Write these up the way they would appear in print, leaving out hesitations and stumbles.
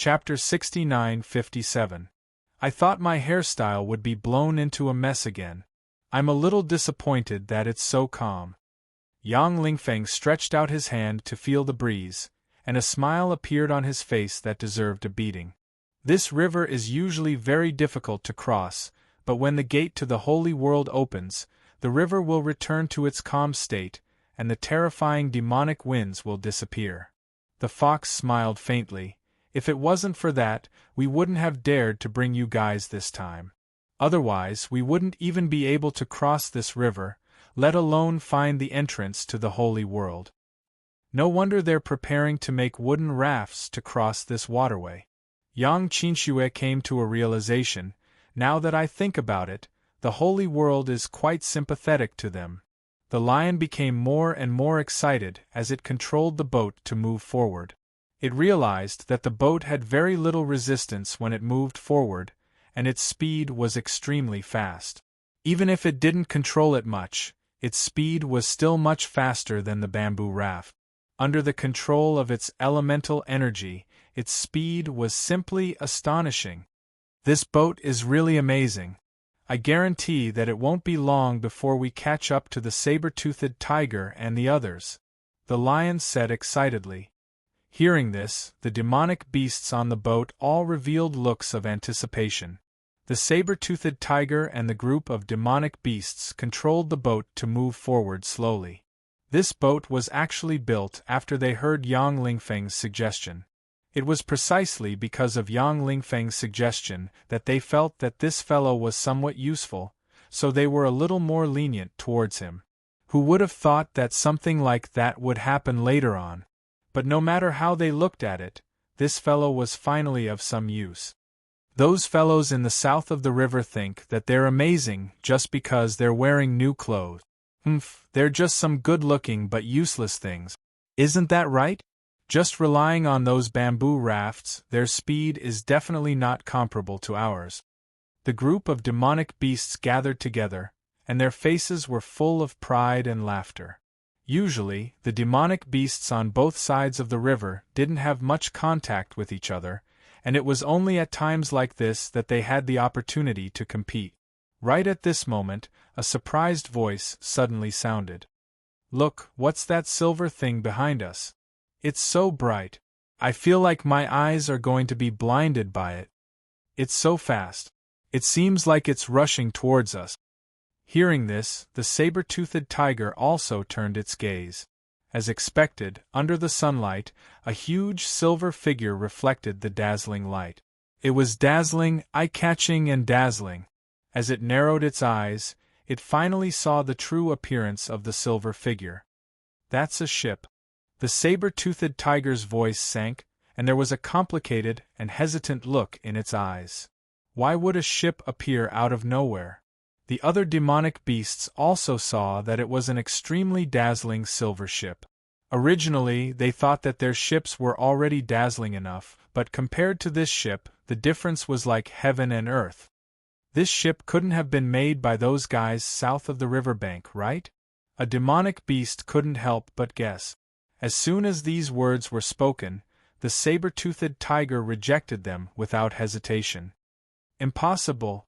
Chapter 69-57. I thought my hairstyle would be blown into a mess again. I'm a little disappointed that it's so calm. Yang Lingfeng stretched out his hand to feel the breeze, and a smile appeared on his face that deserved a beating. This river is usually very difficult to cross, but when the gate to the holy world opens, the river will return to its calm state, and the terrifying demonic winds will disappear. The fox smiled faintly. If it wasn't for that, we wouldn't have dared to bring you guys this time. Otherwise, we wouldn't even be able to cross this river, let alone find the entrance to the holy world. No wonder they're preparing to make wooden rafts to cross this waterway. Yang Qinxue came to a realization. Now that I think about it, the holy world is quite sympathetic to them. The lion became more and more excited as it controlled the boat to move forward. It realized that the boat had very little resistance when it moved forward, and its speed was extremely fast. Even if it didn't control it much, its speed was still much faster than the bamboo raft. Under the control of its elemental energy, its speed was simply astonishing. This boat is really amazing. I guarantee that it won't be long before we catch up to the saber-toothed tiger and the others, the lion said excitedly. Hearing this, the demonic beasts on the boat all revealed looks of anticipation. The saber-toothed tiger and the group of demonic beasts controlled the boat to move forward slowly. This boat was actually built after they heard Yang Lingfeng's suggestion. It was precisely because of Yang Lingfeng's suggestion that they felt that this fellow was somewhat useful, so they were a little more lenient towards him. Who would have thought that something like that would happen later on? But no matter how they looked at it, this fellow was finally of some use. Those fellows in the south of the river think that they're amazing just because they're wearing new clothes. They're just some good-looking but useless things. Isn't that right? Just relying on those bamboo rafts, their speed is definitely not comparable to ours. The group of demonic beasts gathered together, and their faces were full of pride and laughter. Usually, the demonic beasts on both sides of the river didn't have much contact with each other, and it was only at times like this that they had the opportunity to compete. Right at this moment, a surprised voice suddenly sounded. "Look, what's that silver thing behind us? It's so bright. I feel like my eyes are going to be blinded by it. It's so fast. It seems like it's rushing towards us." Hearing this, the saber-toothed tiger also turned its gaze. As expected, under the sunlight, a huge silver figure reflected the dazzling light. It was dazzling, eye-catching and dazzling. As it narrowed its eyes, it finally saw the true appearance of the silver figure. "That's a ship." The saber-toothed tiger's voice sank, and there was a complicated and hesitant look in its eyes. Why would a ship appear out of nowhere? The other demonic beasts also saw that it was an extremely dazzling silver ship. Originally, they thought that their ships were already dazzling enough, but compared to this ship, the difference was like heaven and earth. This ship couldn't have been made by those guys south of the riverbank, right? A demonic beast couldn't help but guess. As soon as these words were spoken, the saber-toothed tiger rejected them without hesitation. Impossible.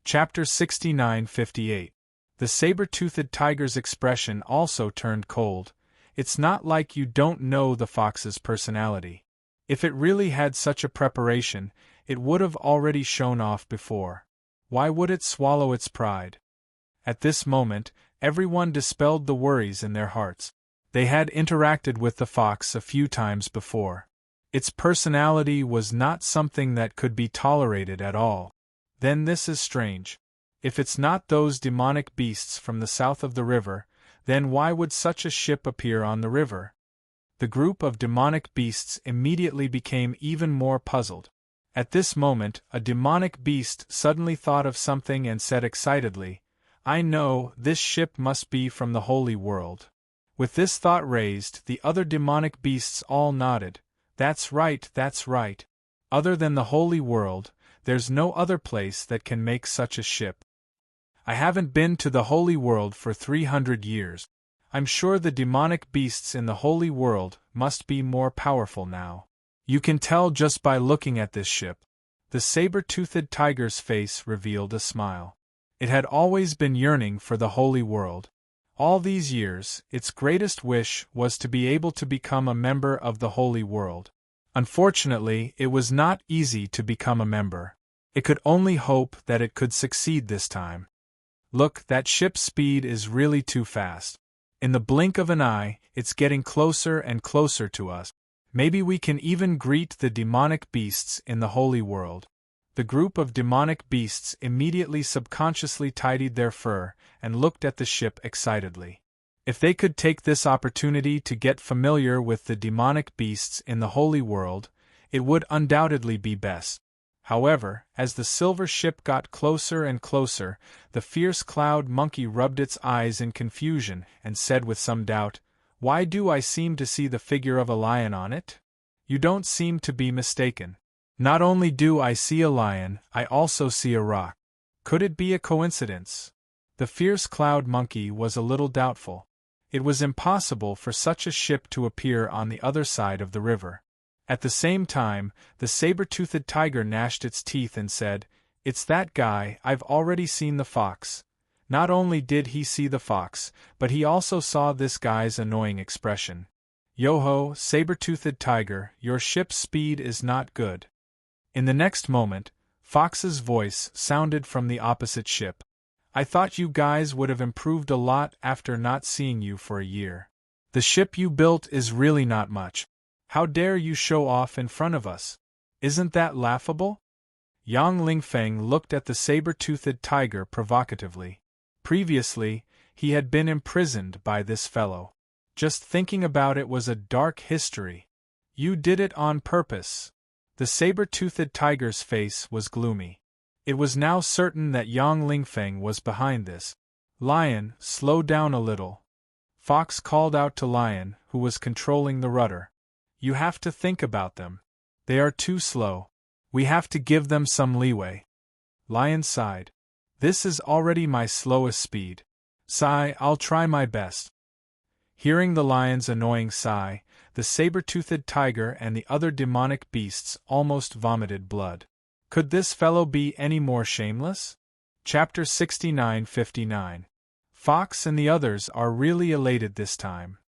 Chapter 69-58. The saber-toothed tiger's expression also turned cold. It's not like you don't know the fox's personality. If it really had such a preparation, it would have already shown off before. Why would it swallow its pride? At this moment, everyone dispelled the worries in their hearts. They had interacted with the fox a few times before. Its personality was not something that could be tolerated at all. Then this is strange. If it's not those demonic beasts from the south of the river, then why would such a ship appear on the river? The group of demonic beasts immediately became even more puzzled. At this moment, a demonic beast suddenly thought of something and said excitedly, "I know, this ship must be from the holy world." With this thought raised, the other demonic beasts all nodded. That's right, that's right. Other than the holy world, there's no other place that can make such a ship. I haven't been to the holy world for 300 years. I'm sure the demonic beasts in the holy world must be more powerful now. You can tell just by looking at this ship. The saber-toothed tiger's face revealed a smile. It had always been yearning for the holy world. All these years, its greatest wish was to be able to become a member of the holy world. Unfortunately, it was not easy to become a member. It could only hope that it could succeed this time. Look, that ship's speed is really too fast. In the blink of an eye, it's getting closer and closer to us. Maybe we can even greet the demonic beasts in the holy world. The group of demonic beasts immediately subconsciously tidied their fur and looked at the ship excitedly. If they could take this opportunity to get familiar with the demonic beasts in the holy world, it would undoubtedly be best. However, as the silver ship got closer and closer, the fierce cloud monkey rubbed its eyes in confusion and said with some doubt, "Why do I seem to see the figure of a lion on it?" "You don't seem to be mistaken. Not only do I see a lion, I also see a rock. Could it be a coincidence?" The fierce cloud monkey was a little doubtful. It was impossible for such a ship to appear on the other side of the river. At the same time, the saber-toothed tiger gnashed its teeth and said, "It's that guy. I've already seen the fox." Not only did he see the fox, but he also saw this guy's annoying expression. "Yo-ho, saber-toothed tiger, your ship's speed is not good." In the next moment, Fox's voice sounded from the opposite ship. "I thought you guys would have improved a lot after not seeing you for a year. The ship you built is really not much. How dare you show off in front of us? Isn't that laughable?" Yang Lingfeng looked at the saber-toothed tiger provocatively. Previously, he had been imprisoned by this fellow. Just thinking about it was a dark history. "You did it on purpose." The saber-toothed tiger's face was gloomy. It was now certain that Yang Lingfeng was behind this. "Lion, slow down a little." Fox called out to Lion, who was controlling the rudder. "You have to think about them. They are too slow. We have to give them some leeway." Lion sighed. "This is already my slowest speed. Sigh, I'll try my best." Hearing the lion's annoying sigh, the saber-toothed tiger and the other demonic beasts almost vomited blood. Could this fellow be any more shameless? Chapter 69-59. Fox and the others are really elated this time.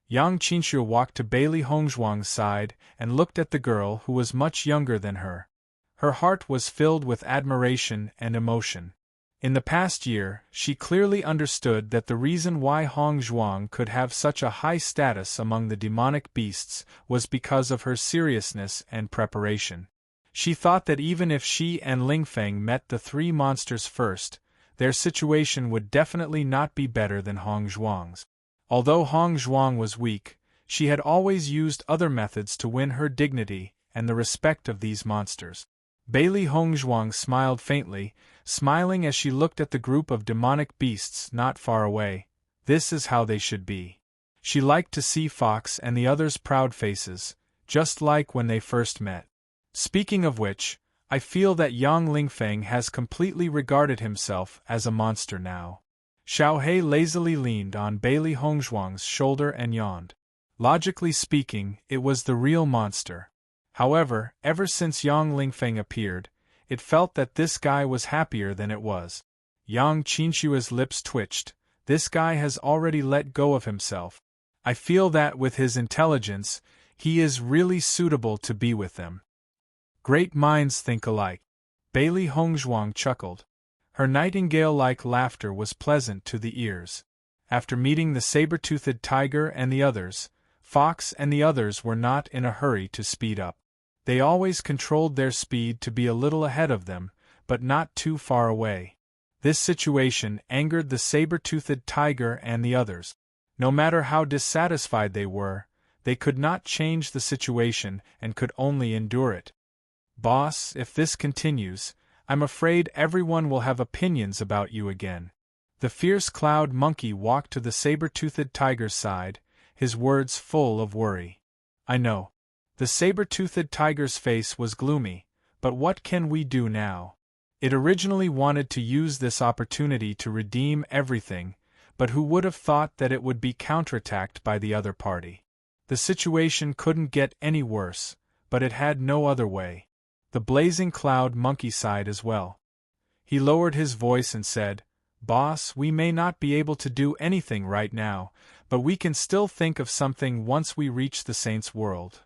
Yang Qinxue walked to Bailey Hongzhuang's side and looked at the girl who was much younger than her. Her heart was filled with admiration and emotion. In the past year, she clearly understood that the reason why Hongzhuang could have such a high status among the demonic beasts was because of her seriousness and preparation. She thought that even if she and Lingfeng met the three monsters first, their situation would definitely not be better than Hongzhuang's. Although Hongzhuang was weak, she had always used other methods to win her dignity and the respect of these monsters. Bailey Hongzhuang smiled faintly, smiling as she looked at the group of demonic beasts not far away. This is how they should be. She liked to see Fox and the others' proud faces, just like when they first met. Speaking of which, I feel that Yang Lingfeng has completely regarded himself as a monster now. Xiaohei lazily leaned on Bailey Hongzhuang's shoulder and yawned. Logically speaking, it was the real monster. However, ever since Yang Lingfeng appeared, it felt that this guy was happier than it was. Yang Qinxue's lips twitched. This guy has already let go of himself. I feel that with his intelligence, he is really suitable to be with them. Great minds think alike. Bailey Hongzhuang chuckled. Her nightingale-like laughter was pleasant to the ears. After meeting the saber-toothed tiger and the others, Fox and the others were not in a hurry to speed up. They always controlled their speed to be a little ahead of them, but not too far away. This situation angered the saber-toothed tiger and the others. No matter how dissatisfied they could not change the situation and could only endure it. "Boss, if this continues, I'm afraid everyone will have opinions about you again." The fierce cloud monkey walked to the saber-toothed tiger's side, his words full of worry. "I know." The saber-toothed tiger's face was gloomy, but what can we do now? It originally wanted to use this opportunity to redeem everything, but who would have thought that it would be counterattacked by the other party? The situation couldn't get any worse, but it had no other way. The blazing cloud monkey sighed as well. He lowered his voice and said, "Boss, we may not be able to do anything right now, but we can still think of something once we reach the Saint's world."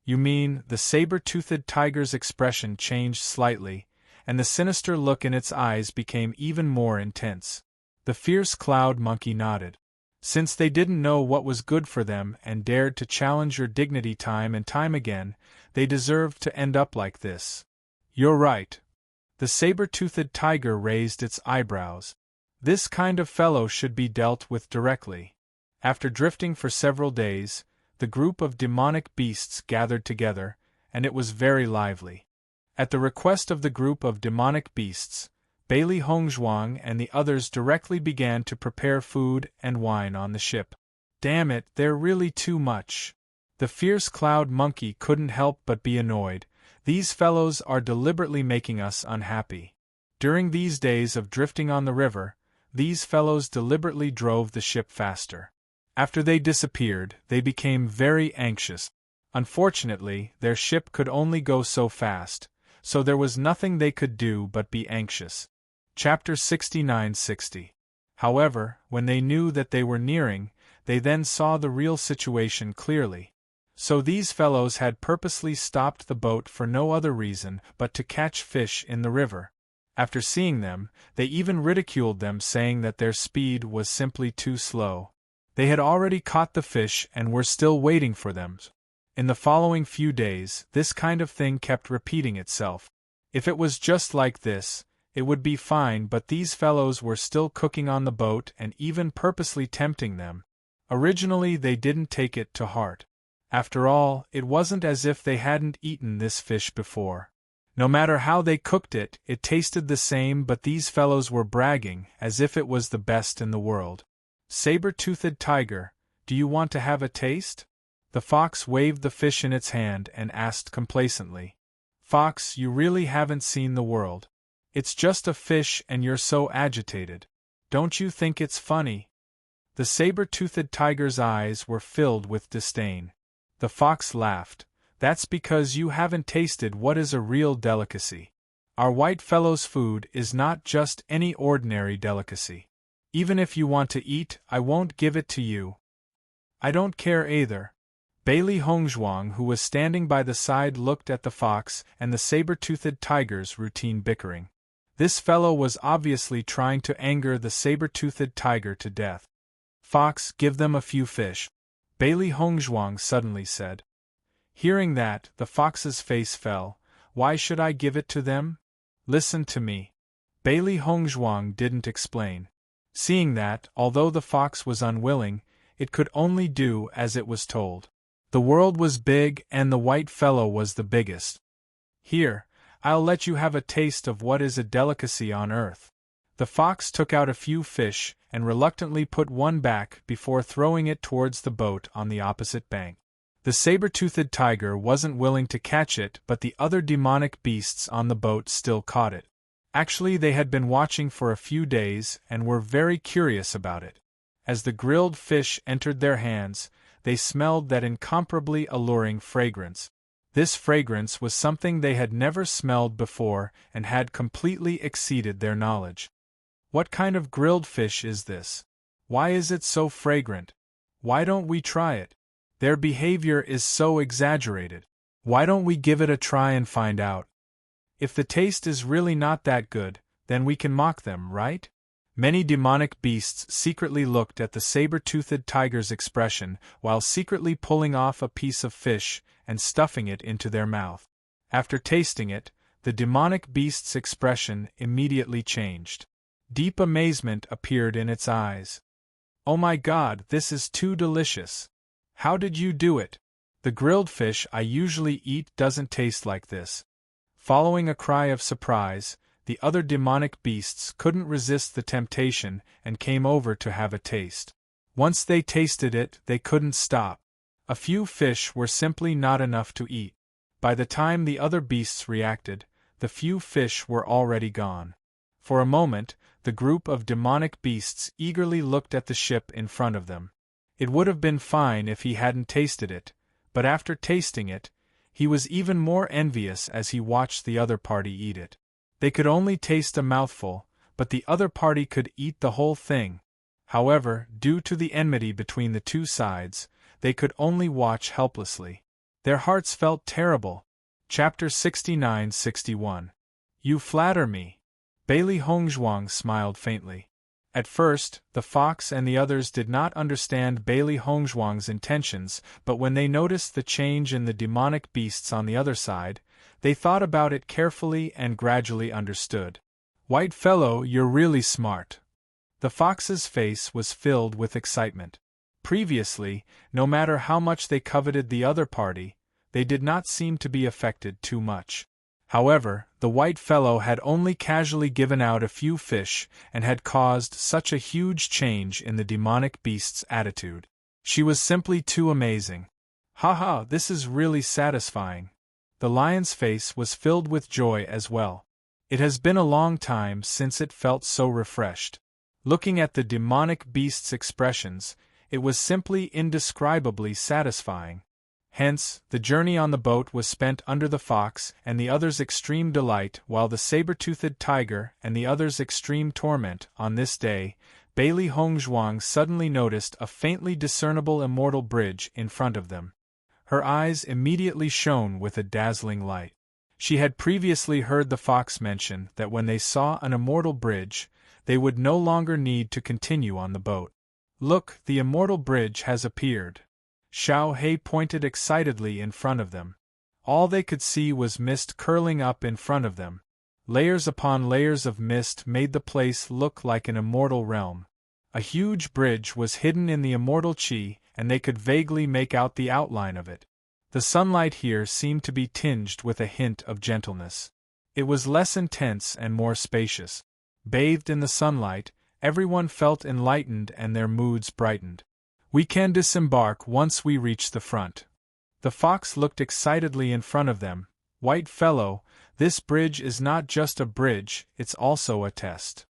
"You mean," the saber-toothed tiger's expression changed slightly, and the sinister look in its eyes became even more intense. The fierce cloud monkey nodded. "Since they didn't know what was good for them and dared to challenge your dignity time and time again, they deserved to end up like this." "You're right." The saber-toothed tiger raised its eyebrows. "This kind of fellow should be dealt with directly." After drifting for several days, the group of demonic beasts gathered together, and it was very lively. At the request of the group of demonic beasts, Bailey Hongzhuang and the others directly began to prepare food and wine on the ship. "Damn it, they're really too much." The fierce cloud monkey couldn't help but be annoyed. "These fellows are deliberately making us unhappy." During these days of drifting on the river, these fellows deliberately drove the ship faster. After they disappeared, they became very anxious. Unfortunately, their ship could only go so fast, so there was nothing they could do but be anxious. Chapter 69-60. However, when they knew that they were nearing, they then saw the real situation clearly. So these fellows had purposely stopped the boat for no other reason but to catch fish in the river. After seeing them, they even ridiculed them, saying that their speed was simply too slow. They had already caught the fish and were still waiting for them. In the following few days, this kind of thing kept repeating itself. If it was just like this, it would be fine, but these fellows were still cooking on the boat and even purposely tempting them. Originally, they didn't take it to heart. After all, it wasn't as if they hadn't eaten this fish before. No matter how they cooked it, it tasted the same, but these fellows were bragging as if it was the best in the world. "Saber-toothed tiger, do you want to have a taste?" The fox waved the fish in its hand and asked complacently. "Fox, you really haven't seen the world. It's just a fish and you're so agitated. Don't you think it's funny?" The saber-toothed tiger's eyes were filled with disdain. The fox laughed. "That's because you haven't tasted what is a real delicacy. Our white fellow's food is not just any ordinary delicacy. Even if you want to eat, I won't give it to you." "I don't care either." Bailey Hongzhuang, who was standing by the side, looked at the fox and the saber-toothed tiger's routine bickering. This fellow was obviously trying to anger the saber-toothed tiger to death. "Fox, give them a few fish," Bailey Hongzhuang suddenly said. Hearing that, the fox's face fell. "Why should I give it to them?" "Listen to me." Bailey Hongzhuang didn't explain. Seeing that, although the fox was unwilling, it could only do as it was told. The world was big and the white fellow was the biggest. "Here, I'll let you have a taste of what is a delicacy on earth." The fox took out a few fish and reluctantly put one back before throwing it towards the boat on the opposite bank. The saber-toothed tiger wasn't willing to catch it, but the other demonic beasts on the boat still caught it. Actually, they had been watching for a few days and were very curious about it. As the grilled fish entered their hands, they smelled that incomparably alluring fragrance. This fragrance was something they had never smelled before and had completely exceeded their knowledge. "What kind of grilled fish is this? Why is it so fragrant? Why don't we try it? Their behavior is so exaggerated. Why don't we give it a try and find out? If the taste is really not that good, then we can mock them, right?" Many demonic beasts secretly looked at the saber-toothed tiger's expression while secretly pulling off a piece of fish and stuffing it into their mouth. After tasting it, the demonic beast's expression immediately changed. Deep amazement appeared in its eyes. "Oh my God, this is too delicious! How did you do it? The grilled fish I usually eat doesn't taste like this." Following a cry of surprise, the other demonic beasts couldn't resist the temptation and came over to have a taste. Once they tasted it, they couldn't stop. A few fish were simply not enough to eat. By the time the other beasts reacted, the few fish were already gone. For a moment, the group of demonic beasts eagerly looked at the ship in front of them. It would have been fine if he hadn't tasted it, but after tasting it, He was even more envious as he watched the other party eat it. They could only taste a mouthful, but the other party could eat the whole thing. However, due to the enmity between the two sides, they could only watch helplessly. Their hearts felt terrible. Chapter 69-61. You flatter me. Bailey Hongzhuang smiled faintly. At first, the fox and the others did not understand Bailey Hongzhuang's intentions, but when they noticed the change in the demonic beasts on the other side, they thought about it carefully and gradually understood. White fellow, you're really smart. The fox's face was filled with excitement. Previously, no matter how much they coveted the other party, they did not seem to be affected too much. However, the white fellow had only casually given out a few fish and had caused such a huge change in the demonic beast's attitude. She was simply too amazing. Haha, this is really satisfying. The lion's face was filled with joy as well. It has been a long time since it felt so refreshed. Looking at the demonic beast's expressions, it was simply indescribably satisfying. Hence, the journey on the boat was spent under the fox and the other's extreme delight, while the saber-toothed tiger and the other's extreme torment. On this day, Bailey Hongzhuang suddenly noticed a faintly discernible immortal bridge in front of them. Her eyes immediately shone with a dazzling light. She had previously heard the fox mention that when they saw an immortal bridge, they would no longer need to continue on the boat. Look, the immortal bridge has appeared. Xiao He pointed excitedly in front of them. All they could see was mist curling up in front of them. Layers upon layers of mist made the place look like an immortal realm. A huge bridge was hidden in the immortal qi, and they could vaguely make out the outline of it. The sunlight here seemed to be tinged with a hint of gentleness. It was less intense and more spacious. Bathed in the sunlight, everyone felt enlightened and their moods brightened. We can disembark once we reach the front. The fox looked excitedly in front of them. White fellow, this bridge is not just a bridge, it's also a test.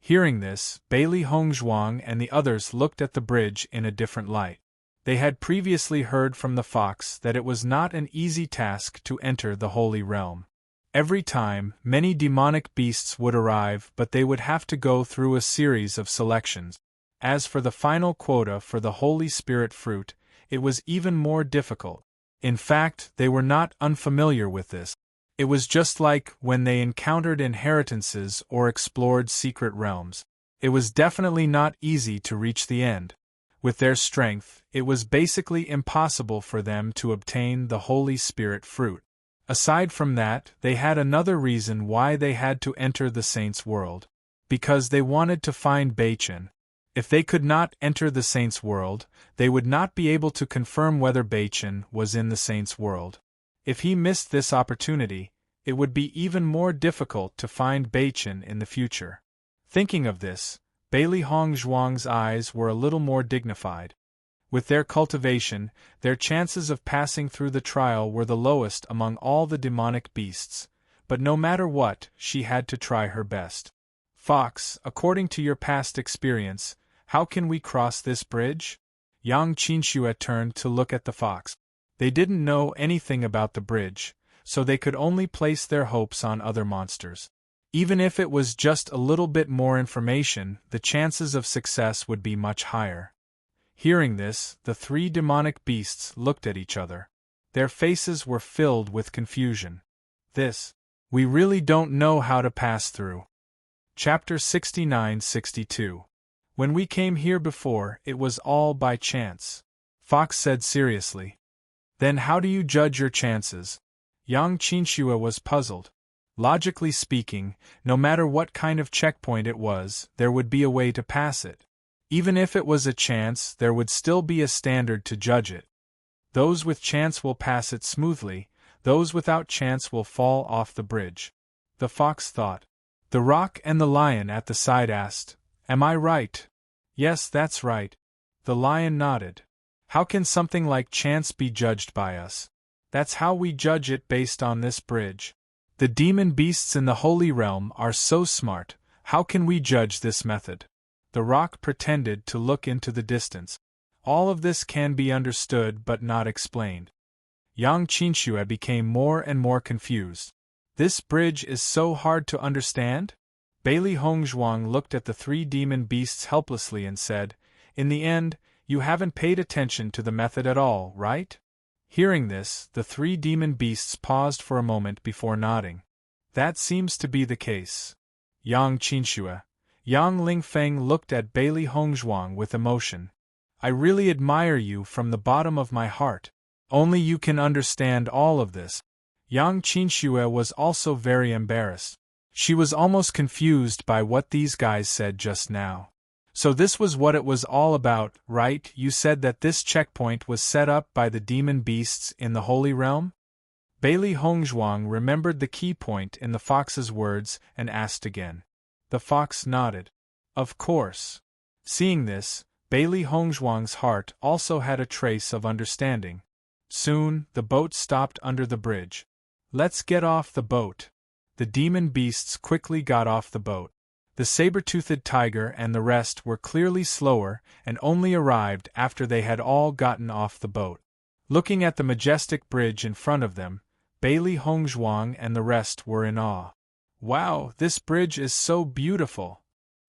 Hearing this, Bailey Hongzhuang and the others looked at the bridge in a different light. They had previously heard from the fox that it was not an easy task to enter the holy realm. Every time, many demonic beasts would arrive, but they would have to go through a series of selections. As for the final quota for the Holy Spirit fruit, it was even more difficult. In fact, they were not unfamiliar with this. It was just like when they encountered inheritances or explored secret realms. It was definitely not easy to reach the end. With their strength, it was basically impossible for them to obtain the Holy Spirit fruit. Aside from that, they had another reason why they had to enter the Saint's world. Because they wanted to find Beichen. If they could not enter the Saint's world, they would not be able to confirm whether Beichen was in the Saint's world. If he missed this opportunity, it would be even more difficult to find Beichen in the future. Thinking of this, Bailey Hongzhuang's eyes were a little more dignified. With their cultivation, their chances of passing through the trial were the lowest among all the demonic beasts, but no matter what, she had to try her best. Fox, according to your past experience, how can we cross this bridge? Yang Qinxue turned to look at the fox. They didn't know anything about the bridge, so they could only place their hopes on other monsters. Even if it was just a little bit more information, the chances of success would be much higher. Hearing this, the three demonic beasts looked at each other. Their faces were filled with confusion. We really don't know how to pass through. Chapter 69-62. When we came here before, it was all by chance. Fox said seriously. Then how do you judge your chances? Yang Qinxue was puzzled. Logically speaking, no matter what kind of checkpoint it was, there would be a way to pass it. Even if it was a chance, there would still be a standard to judge it. Those with chance will pass it smoothly, those without chance will fall off the bridge. The fox thought. The rock and the lion at the side asked, Am I right? Yes, that's right. The lion nodded. How can something like chance be judged by us? That's how we judge it based on this bridge. The demon beasts in the holy realm are so smart, how can we judge this method? The rock pretended to look into the distance. All of this can be understood but not explained. Yang Qinxue became more and more confused. This bridge is so hard to understand? Bailey Hongzhuang looked at the three demon beasts helplessly and said, "In the end, you haven't paid attention to the method at all, right?" Hearing this, the three demon beasts paused for a moment before nodding. That seems to be the case. Yang Qinxue. Yang Lingfeng looked at Bailey Hongzhuang with emotion. "I really admire you from the bottom of my heart. Only you can understand all of this." Yang Qinxue was also very embarrassed. She was almost confused by what these guys said just now. So this was what it was all about, right? You said that this checkpoint was set up by the demon beasts in the Holy Realm? Bailey Hongzhuang remembered the key point in the fox's words and asked again. The fox nodded. Of course. Seeing this, Bailey Hongzhuang's heart also had a trace of understanding. Soon, the boat stopped under the bridge. "Let's get off the boat." The demon beasts quickly got off the boat. The saber-toothed tiger and the rest were clearly slower and only arrived after they had all gotten off the boat. Looking at the majestic bridge in front of them, Bailey Hongzhuang and the rest were in awe. "Wow, this bridge is so beautiful!"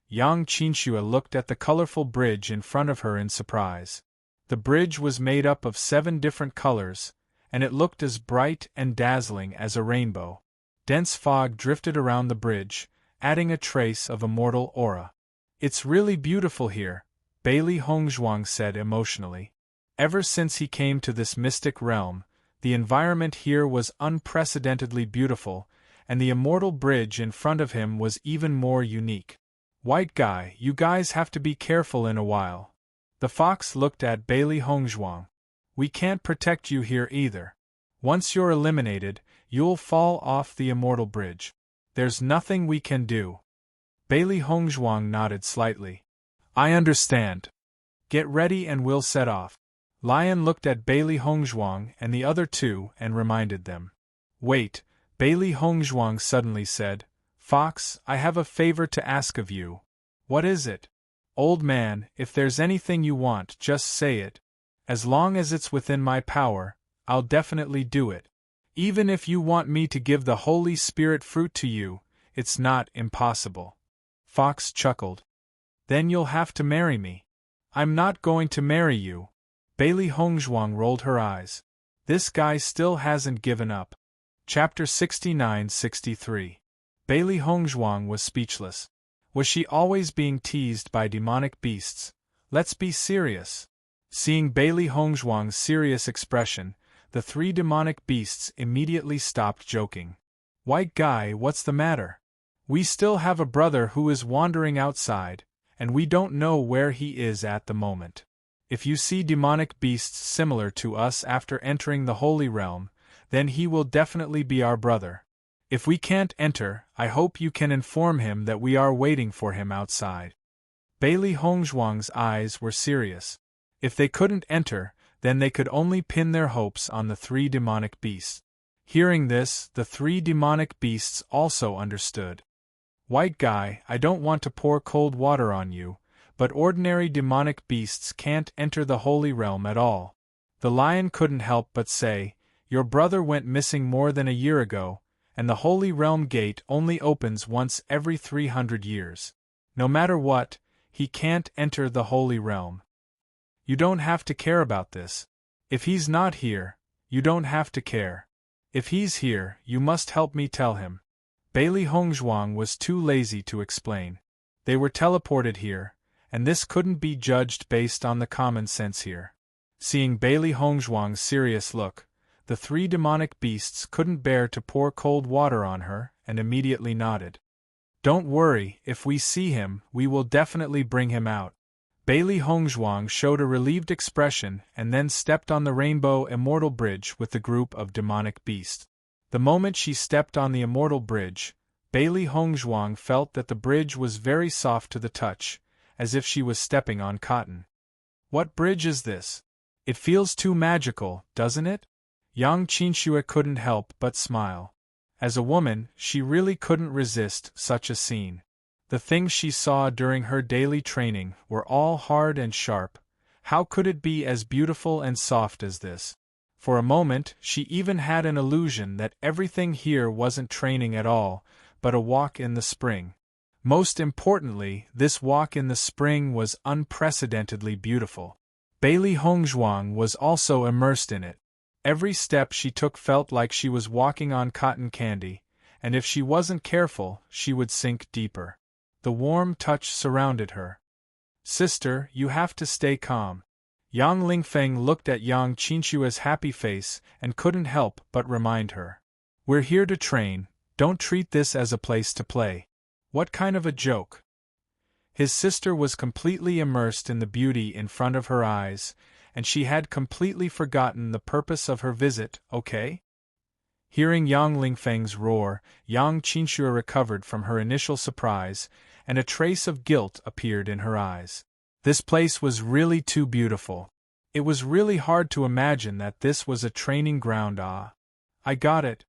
Yang Qinxue looked at the colorful bridge in front of her in surprise. The bridge was made up of 7 different colors, and it looked as bright and dazzling as a rainbow. Dense fog drifted around the bridge, adding a trace of immortal aura. "It's really beautiful here," Bailey Hongzhuang said emotionally. Ever since he came to this mystic realm, the environment here was unprecedentedly beautiful, and the immortal bridge in front of him was even more unique. "White guy, you guys have to be careful in a while." The fox looked at Bailey Hongzhuang. "We can't protect you here either. Once you're eliminated, you'll fall off the immortal bridge. There's nothing we can do." Bailey Hongzhuang nodded slightly. "I understand. Get ready and we'll set off." Lion looked at Bailey Hongzhuang and the other two and reminded them. "Wait," Bailey Hongzhuang suddenly said. "Fox, I have a favor to ask of you." "What is it?" "Old man, if there's anything you want, just say it. As long as it's within my power, I'll definitely do it. Even if you want me to give the Holy Spirit fruit to you, it's not impossible." Fox chuckled. "Then you'll have to marry me." "I'm not going to marry you." Bailey Hongzhuang rolled her eyes. This guy still hasn't given up. Chapter 69-63. Bailey Hongzhuang was speechless. Was she always being teased by demonic beasts? Let's be serious. Seeing Bailey Hongzhuang's serious expression, the 3 demonic beasts immediately stopped joking. "White guy, what's the matter? We still have a brother who is wandering outside, and we don't know where he is at the moment. If you see demonic beasts similar to us after entering the Holy Realm, then he will definitely be our brother. If we can't enter, I hope you can inform him that we are waiting for him outside." Bailey Hongzhuang's eyes were serious. If they couldn't enter, then they could only pin their hopes on the 3 demonic beasts. Hearing this, the 3 demonic beasts also understood. "White guy, I don't want to pour cold water on you, but ordinary demonic beasts can't enter the Holy Realm at all." The lion couldn't help but say, "Your brother went missing more than a year ago, and the Holy Realm gate only opens once every 300 years. No matter what, he can't enter the Holy Realm. You don't have to care about this. If he's not here, you don't have to care. If he's here, you must help me tell him." Bailey Hongzhuang was too lazy to explain. They were teleported here, and this couldn't be judged based on the common sense here. Seeing Bailey Hongzhuang's serious look, the 3 demonic beasts couldn't bear to pour cold water on her and immediately nodded. "Don't worry, if we see him, we will definitely bring him out." Bailey Hongzhuang showed a relieved expression and then stepped on the Rainbow Immortal Bridge with the group of demonic beasts. The moment she stepped on the Immortal Bridge, Bailey Hongzhuang felt that the bridge was very soft to the touch, as if she was stepping on cotton. "What bridge is this? It feels too magical, doesn't it?" Yang Qinxue couldn't help but smile. As a woman, she really couldn't resist such a scene. The things she saw during her daily training were all hard and sharp. How could it be as beautiful and soft as this? For a moment, she even had an illusion that everything here wasn't training at all, but a walk in the spring. Most importantly, this walk in the spring was unprecedentedly beautiful. Bailey Hongzhuang was also immersed in it. Every step she took felt like she was walking on cotton candy, and if she wasn't careful, she would sink deeper. The warm touch surrounded her. "Sister, you have to stay calm." Yang Lingfeng looked at Yang Qinshua's happy face and couldn't help but remind her. "We're here to train, don't treat this as a place to play." What kind of a joke? His sister was completely immersed in the beauty in front of her eyes, and she had completely forgotten the purpose of her visit, okay? Hearing Yang Lingfeng's roar, Yang Qinshu recovered from her initial surprise, and a trace of guilt appeared in her eyes. This place was really too beautiful. It was really hard to imagine that this was a training ground. I got it.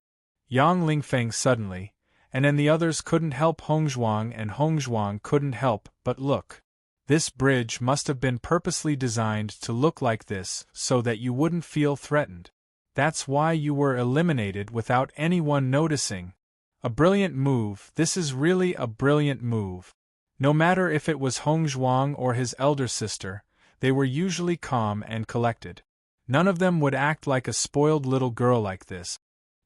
Yang Lingfeng suddenly, and then the others couldn't help Hongzhuang and Hongzhuang couldn't help but look. This bridge must have been purposely designed to look like this so that you wouldn't feel threatened. That's why you were eliminated without anyone noticing. A brilliant move, this is really a brilliant move. No matter if it was Hongzhuang or his elder sister, they were usually calm and collected. None of them would act like a spoiled little girl like this.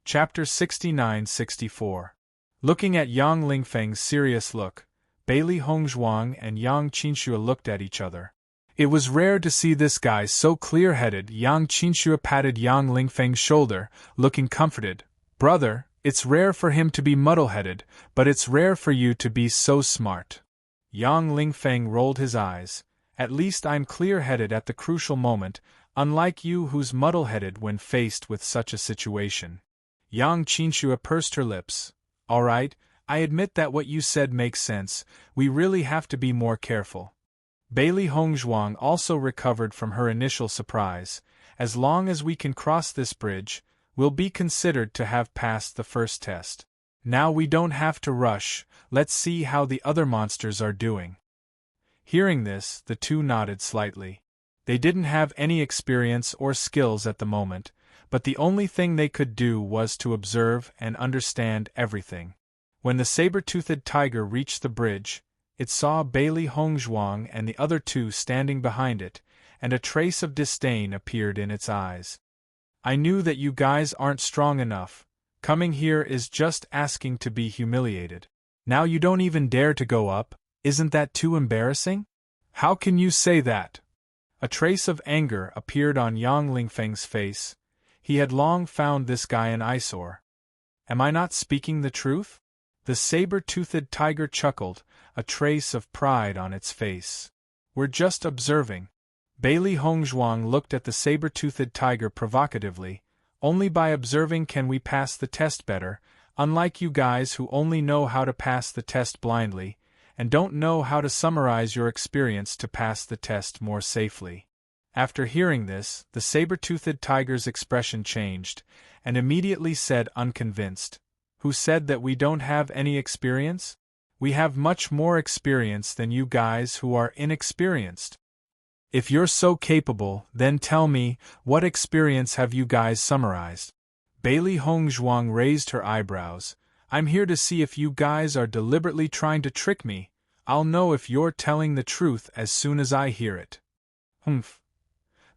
Chapter 69-64. Looking at Yang Lingfeng's serious look, Bailey Hongzhuang and Yang Qinshu looked at each other. It was rare to see this guy so clear-headed. Yang Qinshu patted Yang Lingfeng's shoulder, looking comforted. "Brother, it's rare for him to be muddle-headed, but it's rare for you to be so smart." Yang Lingfeng rolled his eyes. "At least I'm clear-headed at the crucial moment, unlike you who's muddle-headed when faced with such a situation." Yang Qinshu pursed her lips. "All right, I admit that what you said makes sense, we really have to be more careful." Bailey Hongzhuang also recovered from her initial surprise. "As long as we can cross this bridge, we'll be considered to have passed the first test. Now we don't have to rush, let's see how the other monsters are doing." Hearing this, the two nodded slightly. They didn't have any experience or skills at the moment, but the only thing they could do was to observe and understand everything. When the saber-toothed tiger reached the bridge, it saw Bailey Hongzhuang and the other two standing behind it, and a trace of disdain appeared in its eyes. "I knew that you guys aren't strong enough. Coming here is just asking to be humiliated. Now you don't even dare to go up, isn't that too embarrassing? How can you say that?" A trace of anger appeared on Yang Lingfeng's face. He had long found this guy an eyesore. "Am I not speaking the truth?" The saber-toothed tiger chuckled, a trace of pride on its face. "We're just observing." Bailey Hongzhuang looked at the saber-toothed tiger provocatively. "Only by observing can we pass the test better, unlike you guys who only know how to pass the test blindly, and don't know how to summarize your experience to pass the test more safely." After hearing this, the saber-toothed tiger's expression changed, and immediately said unconvinced, "Who said that we don't have any experience? We have much more experience than you guys who are inexperienced. If you're so capable, then tell me, what experience have you guys summarized?" Bailey Hongzhuang raised her eyebrows. "I'm here to see if you guys are deliberately trying to trick me. I'll know if you're telling the truth as soon as I hear it." "Humph."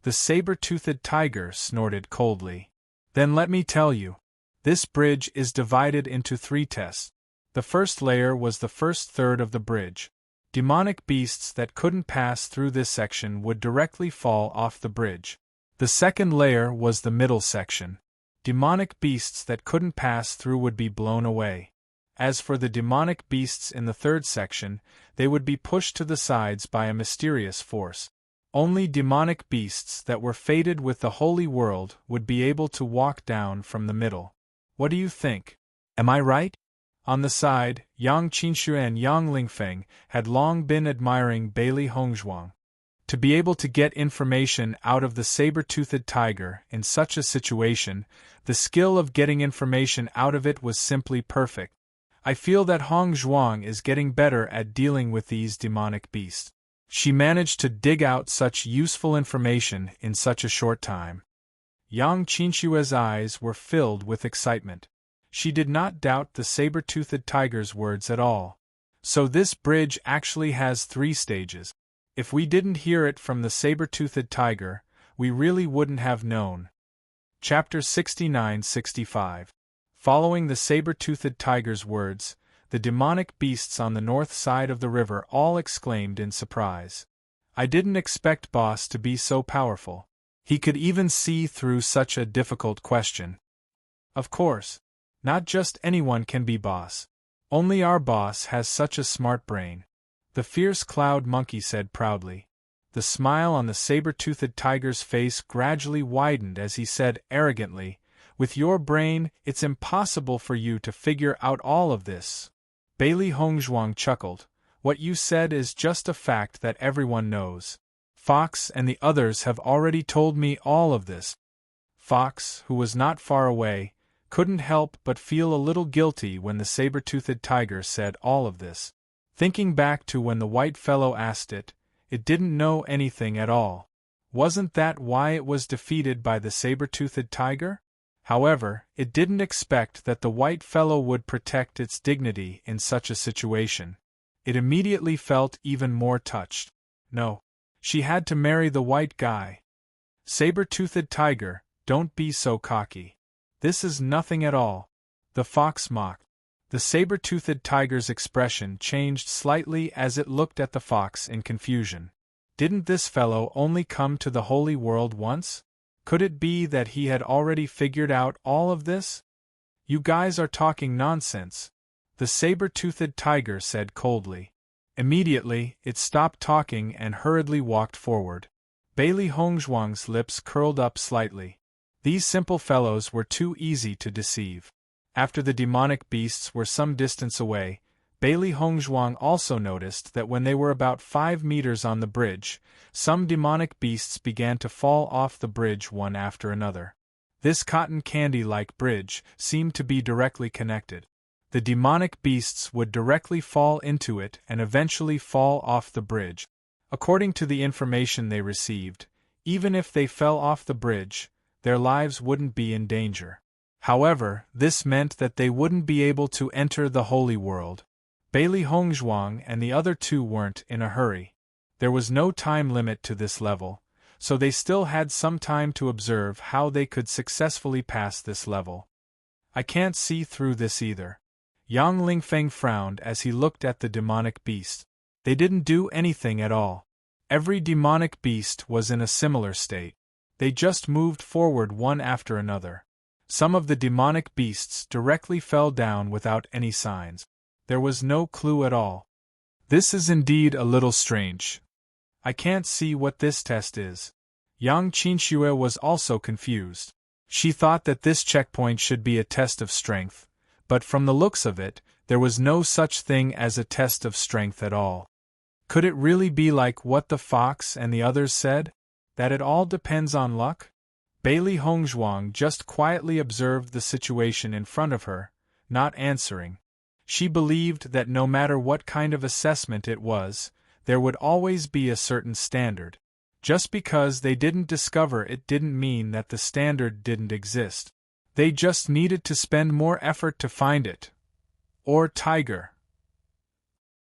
The saber-toothed tiger snorted coldly. "Then let me tell you. This bridge is divided into 3 tests. The first layer was the first third of the bridge. Demonic beasts that couldn't pass through this section would directly fall off the bridge. The second layer was the middle section. Demonic beasts that couldn't pass through would be blown away. As for the demonic beasts in the third section, they would be pushed to the sides by a mysterious force. Only demonic beasts that were fated with the holy world would be able to walk down from the middle. What do you think? Am I right?" On the side, Yang Qinshu and Yang Lingfeng had long been admiring Bailey Hongzhuang. To be able to get information out of the saber-toothed tiger in such a situation, the skill of getting information out of it was simply perfect. "I feel that Hongzhuang is getting better at dealing with these demonic beasts. She managed to dig out such useful information in such a short time." Yang Qinshue's eyes were filled with excitement. She did not doubt the saber-toothed tiger's words at all. So this bridge actually has 3 stages. If we didn't hear it from the saber-toothed tiger, we really wouldn't have known. Chapter 69-65. Following the saber-toothed tiger's words, the demonic beasts on the north side of the river all exclaimed in surprise. I didn't expect Boss to be so powerful. He could even see through such a difficult question. Of course, not just anyone can be boss. Only our boss has such a smart brain. The fierce cloud monkey said proudly. The smile on the saber-toothed tiger's face gradually widened as he said arrogantly, with your brain, it's impossible for you to figure out all of this. Bailey Hongzhuang chuckled. What you said is just a fact that everyone knows. Fox and the others have already told me all of this. Fox, who was not far away, couldn't help but feel a little guilty when the saber-toothed tiger said all of this. Thinking back to when the white fellow asked it, it didn't know anything at all. Wasn't that why it was defeated by the saber-toothed tiger? However, it didn't expect that the white fellow would protect its dignity in such a situation. It immediately felt even more touched. No. She had to marry the white guy. Saber-toothed tiger, don't be so cocky. This is nothing at all. The fox mocked. The saber-toothed tiger's expression changed slightly as it looked at the fox in confusion. Didn't this fellow only come to the holy world once? Could it be that he had already figured out all of this? You guys are talking nonsense, the saber-toothed tiger said coldly. Immediately, it stopped talking and hurriedly walked forward. Bailey Hongzhuang's lips curled up slightly. These simple fellows were too easy to deceive. After the demonic beasts were some distance away, Bailey Hongzhuang also noticed that when they were about 5 meters on the bridge, some demonic beasts began to fall off the bridge one after another. This cotton candy-like bridge seemed to be directly connected. The demonic beasts would directly fall into it and eventually fall off the bridge. According to the information they received, even if they fell off the bridge, their lives wouldn't be in danger. However, this meant that they wouldn't be able to enter the holy world. Bailey Hongzhuang and the other 2 weren't in a hurry. There was no time limit to this level, so they still had some time to observe how they could successfully pass this level. I can't see through this either. Yang Lingfeng frowned as he looked at the demonic beast. They didn't do anything at all. Every demonic beast was in a similar state. They just moved forward one after another. Some of the demonic beasts directly fell down without any signs. There was no clue at all. This is indeed a little strange. I can't see what this test is. Yang Qinshui was also confused. She thought that this checkpoint should be a test of strength, but from the looks of it, there was no such thing as a test of strength at all. Could it really be like what the fox and the others said? That it all depends on luck? Bailey Hongzhuang just quietly observed the situation in front of her, not answering. She believed that no matter what kind of assessment it was, there would always be a certain standard. Just because they didn't discover it didn't mean that the standard didn't exist. They just needed to spend more effort to find it. Or tiger.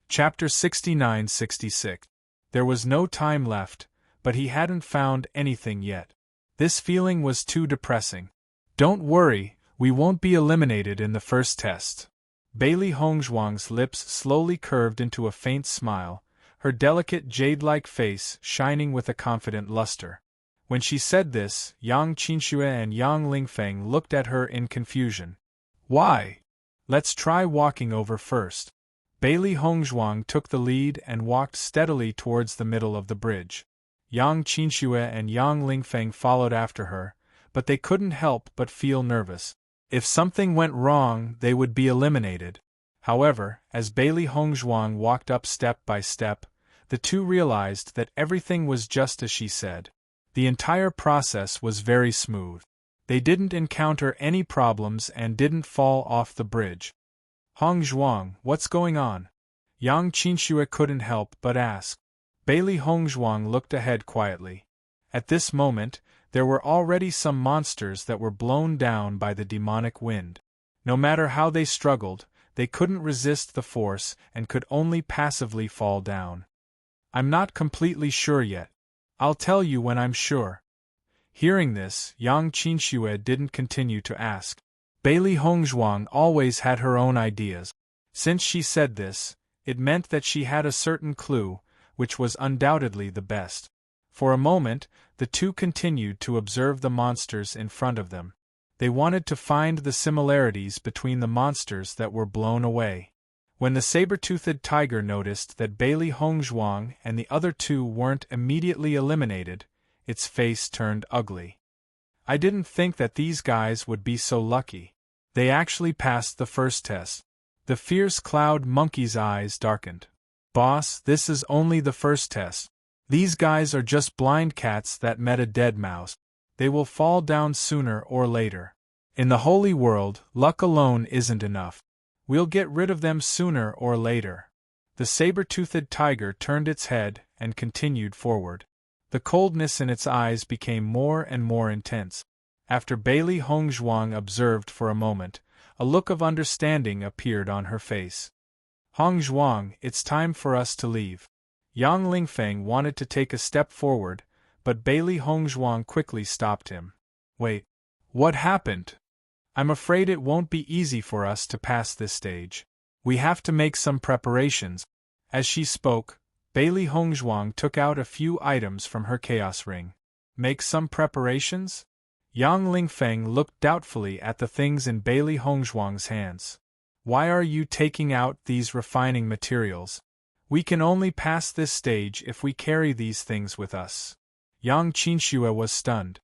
Chapter 69-66. There was no time left, but he hadn't found anything yet. This feeling was too depressing. Don't worry, we won't be eliminated in the first test. Bailey Hongzhuang's lips slowly curved into a faint smile, her delicate jade-like face shining with a confident luster. When she said this, Yang Qinshui and Yang Lingfeng looked at her in confusion. Why? Let's try walking over first. Bailey Hongzhuang took the lead and walked steadily towards the middle of the bridge. Yang Qinshui and Yang Lingfeng followed after her, but they couldn't help but feel nervous. If something went wrong, they would be eliminated. However, as Bailey Hongzhuang walked up step by step, the 2 realized that everything was just as she said. The entire process was very smooth. They didn't encounter any problems and didn't fall off the bridge. Hongzhuang, what's going on? Yang Qinshui couldn't help but ask. Bailey Hongzhuang looked ahead quietly. At this moment, There were already some monsters that were blown down by the demonic wind. No matter how they struggled, they couldn't resist the force and could only passively fall down. I'm not completely sure yet. I'll tell you when I'm sure. Hearing this, Yang Qinxue didn't continue to ask. Bailey Hongzhuang always had her own ideas. Since she said this, it meant that she had a certain clue, which was undoubtedly the best. For a moment, the two continued to observe the monsters in front of them. They wanted to find the similarities between the monsters that were blown away. When the saber-toothed tiger noticed that Bailey Hongzhuang and the other two weren't immediately eliminated, its face turned ugly. I didn't think that these guys would be so lucky. They actually passed the first test. The fierce cloud monkey's eyes darkened. Boss, this is only the first test. These guys are just blind cats that met a dead mouse. They will fall down sooner or later. In the holy world, luck alone isn't enough. We'll get rid of them sooner or later. The saber-toothed tiger turned its head and continued forward. The coldness in its eyes became more and more intense. After Bailey Hongzhuang observed for a moment, a look of understanding appeared on her face. Hongzhuang, it's time for us to leave. Yang Lingfeng wanted to take a step forward, but Bailey Hongzhuang quickly stopped him. Wait. What happened? I'm afraid it won't be easy for us to pass this stage. We have to make some preparations. As she spoke, Bailey Hongzhuang took out a few items from her chaos ring. Make some preparations? Yang Lingfeng looked doubtfully at the things in Bailey Hongzhuang's hands. Why are you taking out these refining materials? We can only pass this stage if we carry these things with us. Yang Qinxue was stunned.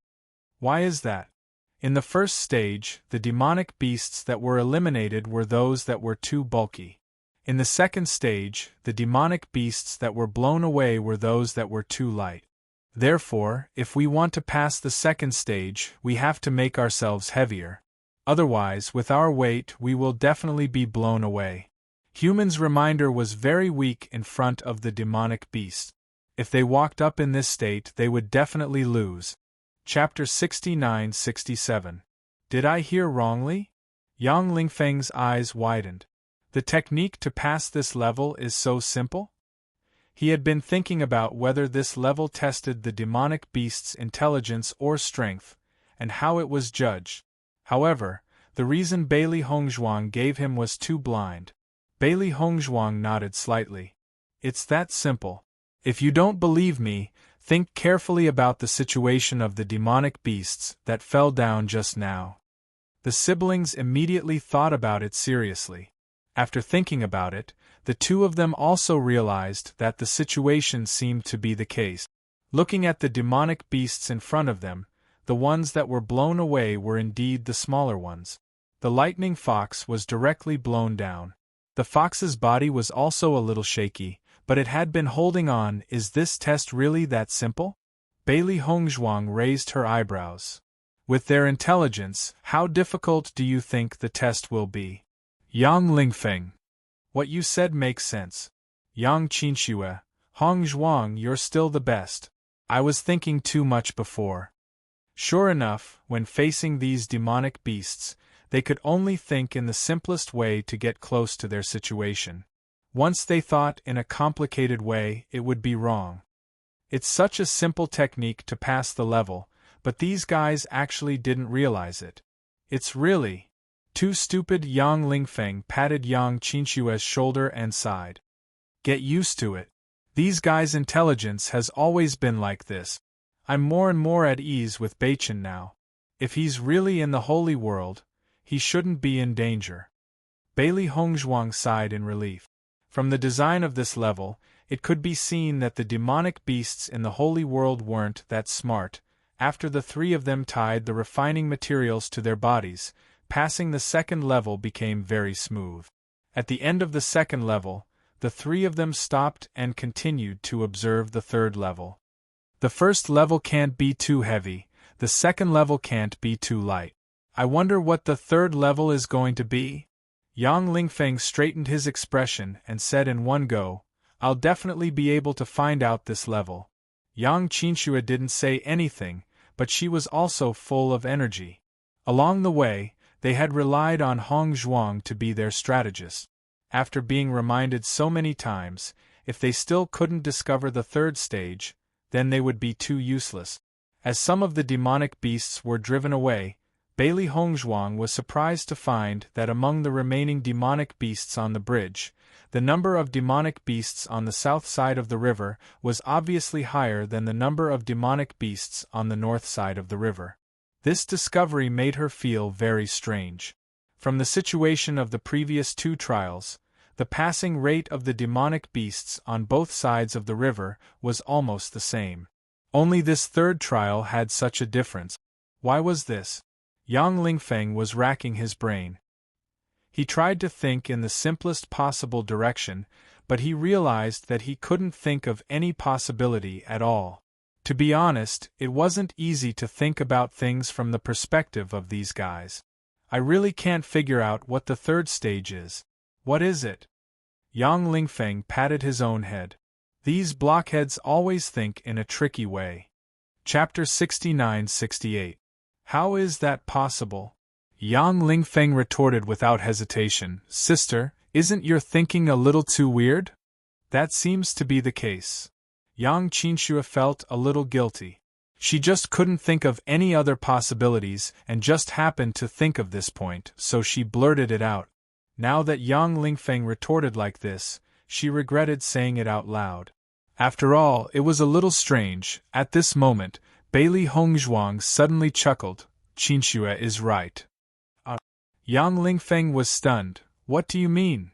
Why is that? In the first stage, the demonic beasts that were eliminated were those that were too bulky. In the second stage, the demonic beasts that were blown away were those that were too light. Therefore, if we want to pass the second stage, we have to make ourselves heavier. Otherwise, with our weight, we will definitely be blown away. Human's reminder was very weak in front of the demonic beast. If they walked up in this state, they would definitely lose. Chapter 69-67. Did I hear wrongly? Yang Lingfeng's eyes widened. The technique to pass this level is so simple? He had been thinking about whether this level tested the demonic beast's intelligence or strength, and how it was judged. However, the reason Bailey Hongzhuang gave him was too blind. Bailey Hongzhuang nodded slightly. It's that simple. If you don't believe me, think carefully about the situation of the demonic beasts that fell down just now. The siblings immediately thought about it seriously. After thinking about it, the two of them also realized that the situation seemed to be the case. Looking at the demonic beasts in front of them, the ones that were blown away were indeed the smaller ones. The lightning fox was directly blown down. The fox's body was also a little shaky, but it had been holding on. Is this test really that simple? Bailey Hongzhuang raised her eyebrows. With their intelligence, how difficult do you think the test will be? Yang Lingfeng. What you said makes sense. Yang Qinxue. Hongzhuang, you're still the best. I was thinking too much before. Sure enough, when facing these demonic beasts, they could only think in the simplest way to get close to their situation. Once they thought in a complicated way, it would be wrong. It's such a simple technique to pass the level, but these guys actually didn't realize it. It's really too stupid. Yang Lingfeng patted Yang Qinxue's shoulder and sighed. Get used to it. These guys' intelligence has always been like this. I'm more and more at ease with Beichen now. If he's really in the holy world, he shouldn't be in danger. Bailey Hongzhuang sighed in relief. From the design of this level, it could be seen that the demonic beasts in the holy world weren't that smart. After the three of them tied the refining materials to their bodies, passing the second level became very smooth. At the end of the second level, the three of them stopped and continued to observe the third level. The first level can't be too heavy, the second level can't be too light. I wonder what the third level is going to be? Yang Lingfeng straightened his expression and said in one go, I'll definitely be able to find out this level. Yang Qinxue didn't say anything, but she was also full of energy. Along the way, they had relied on Hong Zhuang to be their strategist. After being reminded so many times, if they still couldn't discover the third stage, then they would be too useless. As some of the demonic beasts were driven away, Bailey Hongzhuang was surprised to find that among the remaining demonic beasts on the bridge, the number of demonic beasts on the south side of the river was obviously higher than the number of demonic beasts on the north side of the river. This discovery made her feel very strange. From the situation of the previous two trials, the passing rate of the demonic beasts on both sides of the river was almost the same. Only this third trial had such a difference. Why was this? Yang Lingfeng was racking his brain. He tried to think in the simplest possible direction, but he realized that he couldn't think of any possibility at all. To be honest, it wasn't easy to think about things from the perspective of these guys. I really can't figure out what the third stage is. What is it? Yang Lingfeng patted his own head. These blockheads always think in a tricky way. Chapter 69-68. How is that possible? Yang Lingfeng retorted without hesitation. Sister, isn't your thinking a little too weird? That seems to be the case. Yang Qinxue felt a little guilty. She just couldn't think of any other possibilities and just happened to think of this point, so she blurted it out. Now that Yang Lingfeng retorted like this, she regretted saying it out loud. After all, it was a little strange. At this moment, Bailey Hongzhuang suddenly chuckled. Qinxue is right. Yang Lingfeng was stunned. What do you mean?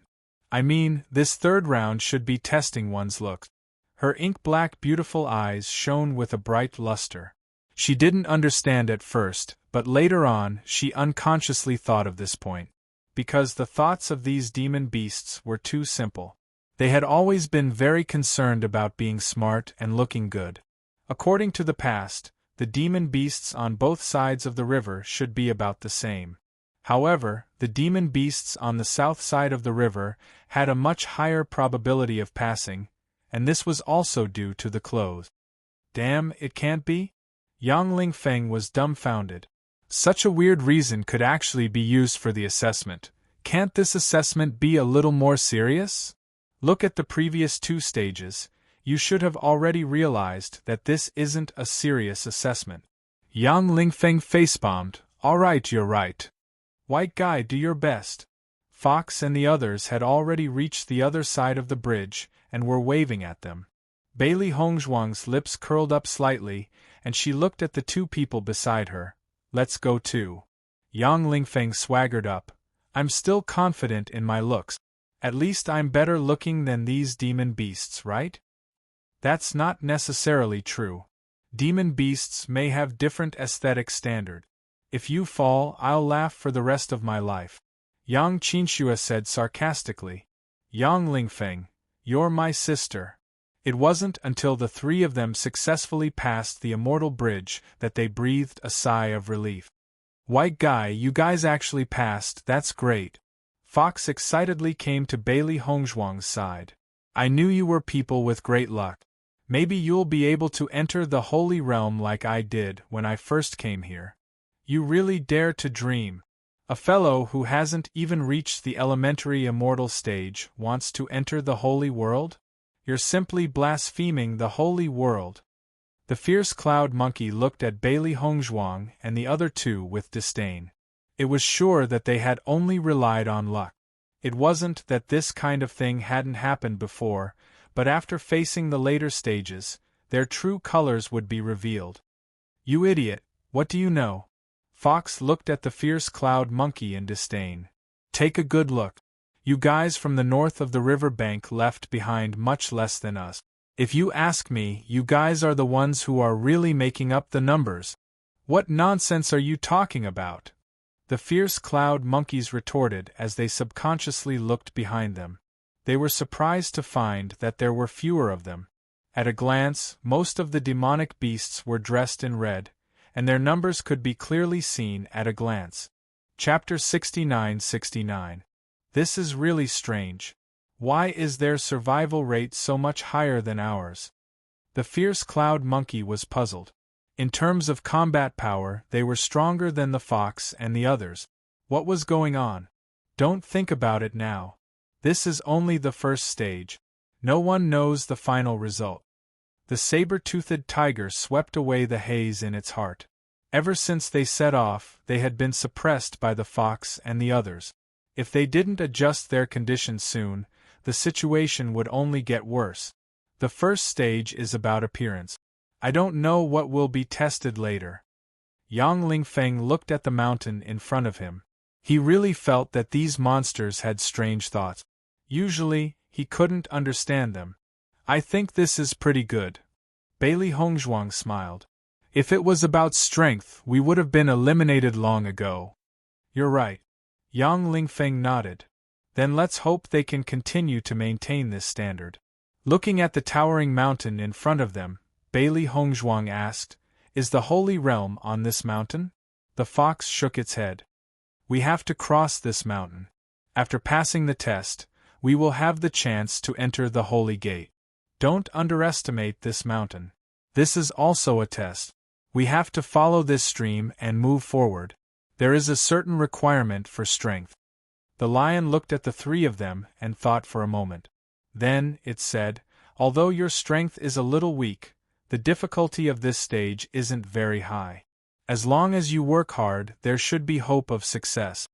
I mean, this third round should be testing one's looks. Her ink-black beautiful eyes shone with a bright luster. She didn't understand at first, but later on she unconsciously thought of this point. Because the thoughts of these demon beasts were too simple. They had always been very concerned about being smart and looking good. According to the past, the demon beasts on both sides of the river should be about the same. However, the demon beasts on the south side of the river had a much higher probability of passing, and this was also due to the clothes. Damn, it can't be? Yang Lingfeng was dumbfounded. Such a weird reason could actually be used for the assessment. Can't this assessment be a little more serious? Look at the previous two stages. You should have already realized that this isn't a serious assessment. Yang Lingfeng facepalmed. All right, you're right. White guy, do your best. Fox and the others had already reached the other side of the bridge and were waving at them. Bailey Hongzhuang's lips curled up slightly, and she looked at the two people beside her. Let's go too. Yang Lingfeng swaggered up. I'm still confident in my looks. At least I'm better looking than these demon beasts, right? That's not necessarily true. Demon beasts may have different aesthetic standards. If you fall, I'll laugh for the rest of my life. Yang Qinxue said sarcastically. Yang Lingfeng, you're my sister. It wasn't until the three of them successfully passed the immortal bridge that they breathed a sigh of relief. White guy, you guys actually passed, that's great. Fox excitedly came to Bailey Hongzhuang's side. I knew you were people with great luck. Maybe you'll be able to enter the holy realm like I did when I first came here. You really dare to dream. A fellow who hasn't even reached the elementary immortal stage wants to enter the holy world? You're simply blaspheming the holy world. The fierce cloud monkey looked at Bailey Hongzhuang and the other two with disdain. It was sure that they had only relied on luck. It wasn't that this kind of thing hadn't happened before, but after facing the later stages, their true colors would be revealed. You idiot, what do you know? Fox looked at the fierce cloud monkey in disdain. Take a good look. You guys from the north of the river bank left behind much less than us. If you ask me, you guys are the ones who are really making up the numbers. What nonsense are you talking about? The fierce cloud monkeys retorted as they subconsciously looked behind them. They were surprised to find that there were fewer of them. At a glance, most of the demonic beasts were dressed in red, and their numbers could be clearly seen at a glance. Chapter 69-69. This is really strange. Why is their survival rate so much higher than ours? The fierce cloud monkey was puzzled. In terms of combat power, they were stronger than the fox and the others. What was going on? Don't think about it now. This is only the first stage. No one knows the final result. The saber-toothed tiger swept away the haze in its heart. Ever since they set off, they had been suppressed by the fox and the others. If they didn't adjust their conditions soon, the situation would only get worse. The first stage is about appearance. I don't know what will be tested later. Yang Lingfeng looked at the mountain in front of him. He really felt that these monsters had strange thoughts. Usually, he couldn't understand them. I think this is pretty good. Bailey Hongzhuang smiled. If it was about strength, we would have been eliminated long ago. You're right. Yang Lingfeng nodded. Then let's hope they can continue to maintain this standard. Looking at the towering mountain in front of them, Bailey Hongzhuang asked, "Is the Holy Realm on this mountain?" The fox shook its head. "We have to cross this mountain. After passing the test, we will have the chance to enter the Holy Gate. Don't underestimate this mountain. This is also a test. We have to follow this stream and move forward. There is a certain requirement for strength." The lion looked at the three of them and thought for a moment. Then, it said, "Although your strength is a little weak, the difficulty of this stage isn't very high. As long as you work hard, there should be hope of success."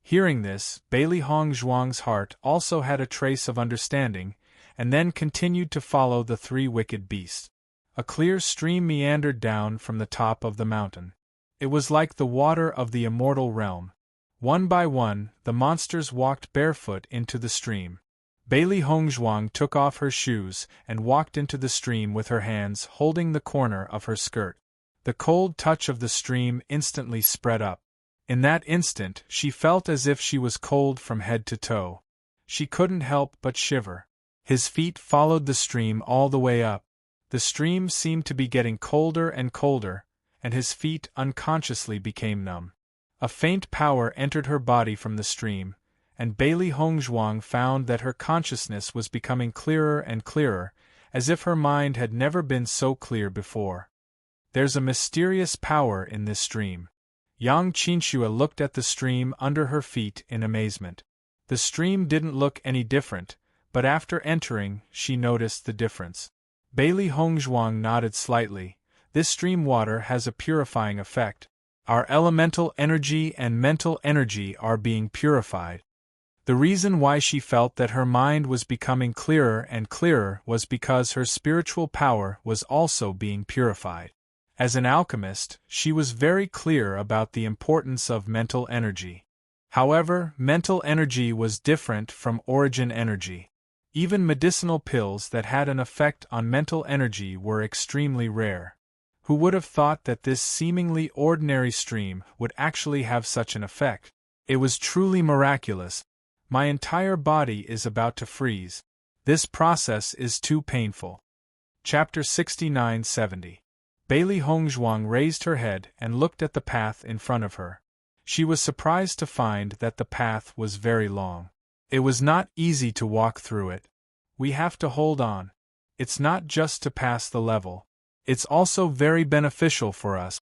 Hearing this, Bailey Hongzhuang's heart also had a trace of understanding, and then continued to follow the three wicked beasts. A clear stream meandered down from the top of the mountain. It was like the water of the immortal realm. One by one, the monsters walked barefoot into the stream. Bailey Hongzhuang took off her shoes and walked into the stream with her hands holding the corner of her skirt. The cold touch of the stream instantly spread up. In that instant, she felt as if she was cold from head to toe. She couldn't help but shiver. His feet followed the stream all the way up. The stream seemed to be getting colder and colder, and his feet unconsciously became numb. A faint power entered her body from the stream, and Bailey Hongzhuang found that her consciousness was becoming clearer and clearer, as if her mind had never been so clear before. There's a mysterious power in this stream. Yang Qinshua looked at the stream under her feet in amazement. The stream didn't look any different, but after entering, she noticed the difference. Bailey Hongzhuang nodded slightly. This stream water has a purifying effect. Our elemental energy and mental energy are being purified. The reason why she felt that her mind was becoming clearer and clearer was because her spiritual power was also being purified. As an alchemist, she was very clear about the importance of mental energy. However, mental energy was different from origin energy. Even medicinal pills that had an effect on mental energy were extremely rare. Who would have thought that this seemingly ordinary stream would actually have such an effect? It was truly miraculous. My entire body is about to freeze. This process is too painful. Chapter 69-70. Bailey Hongzhuang raised her head and looked at the path in front of her. She was surprised to find that the path was very long. It was not easy to walk through it. We have to hold on. It's not just to pass the level. It's also very beneficial for us.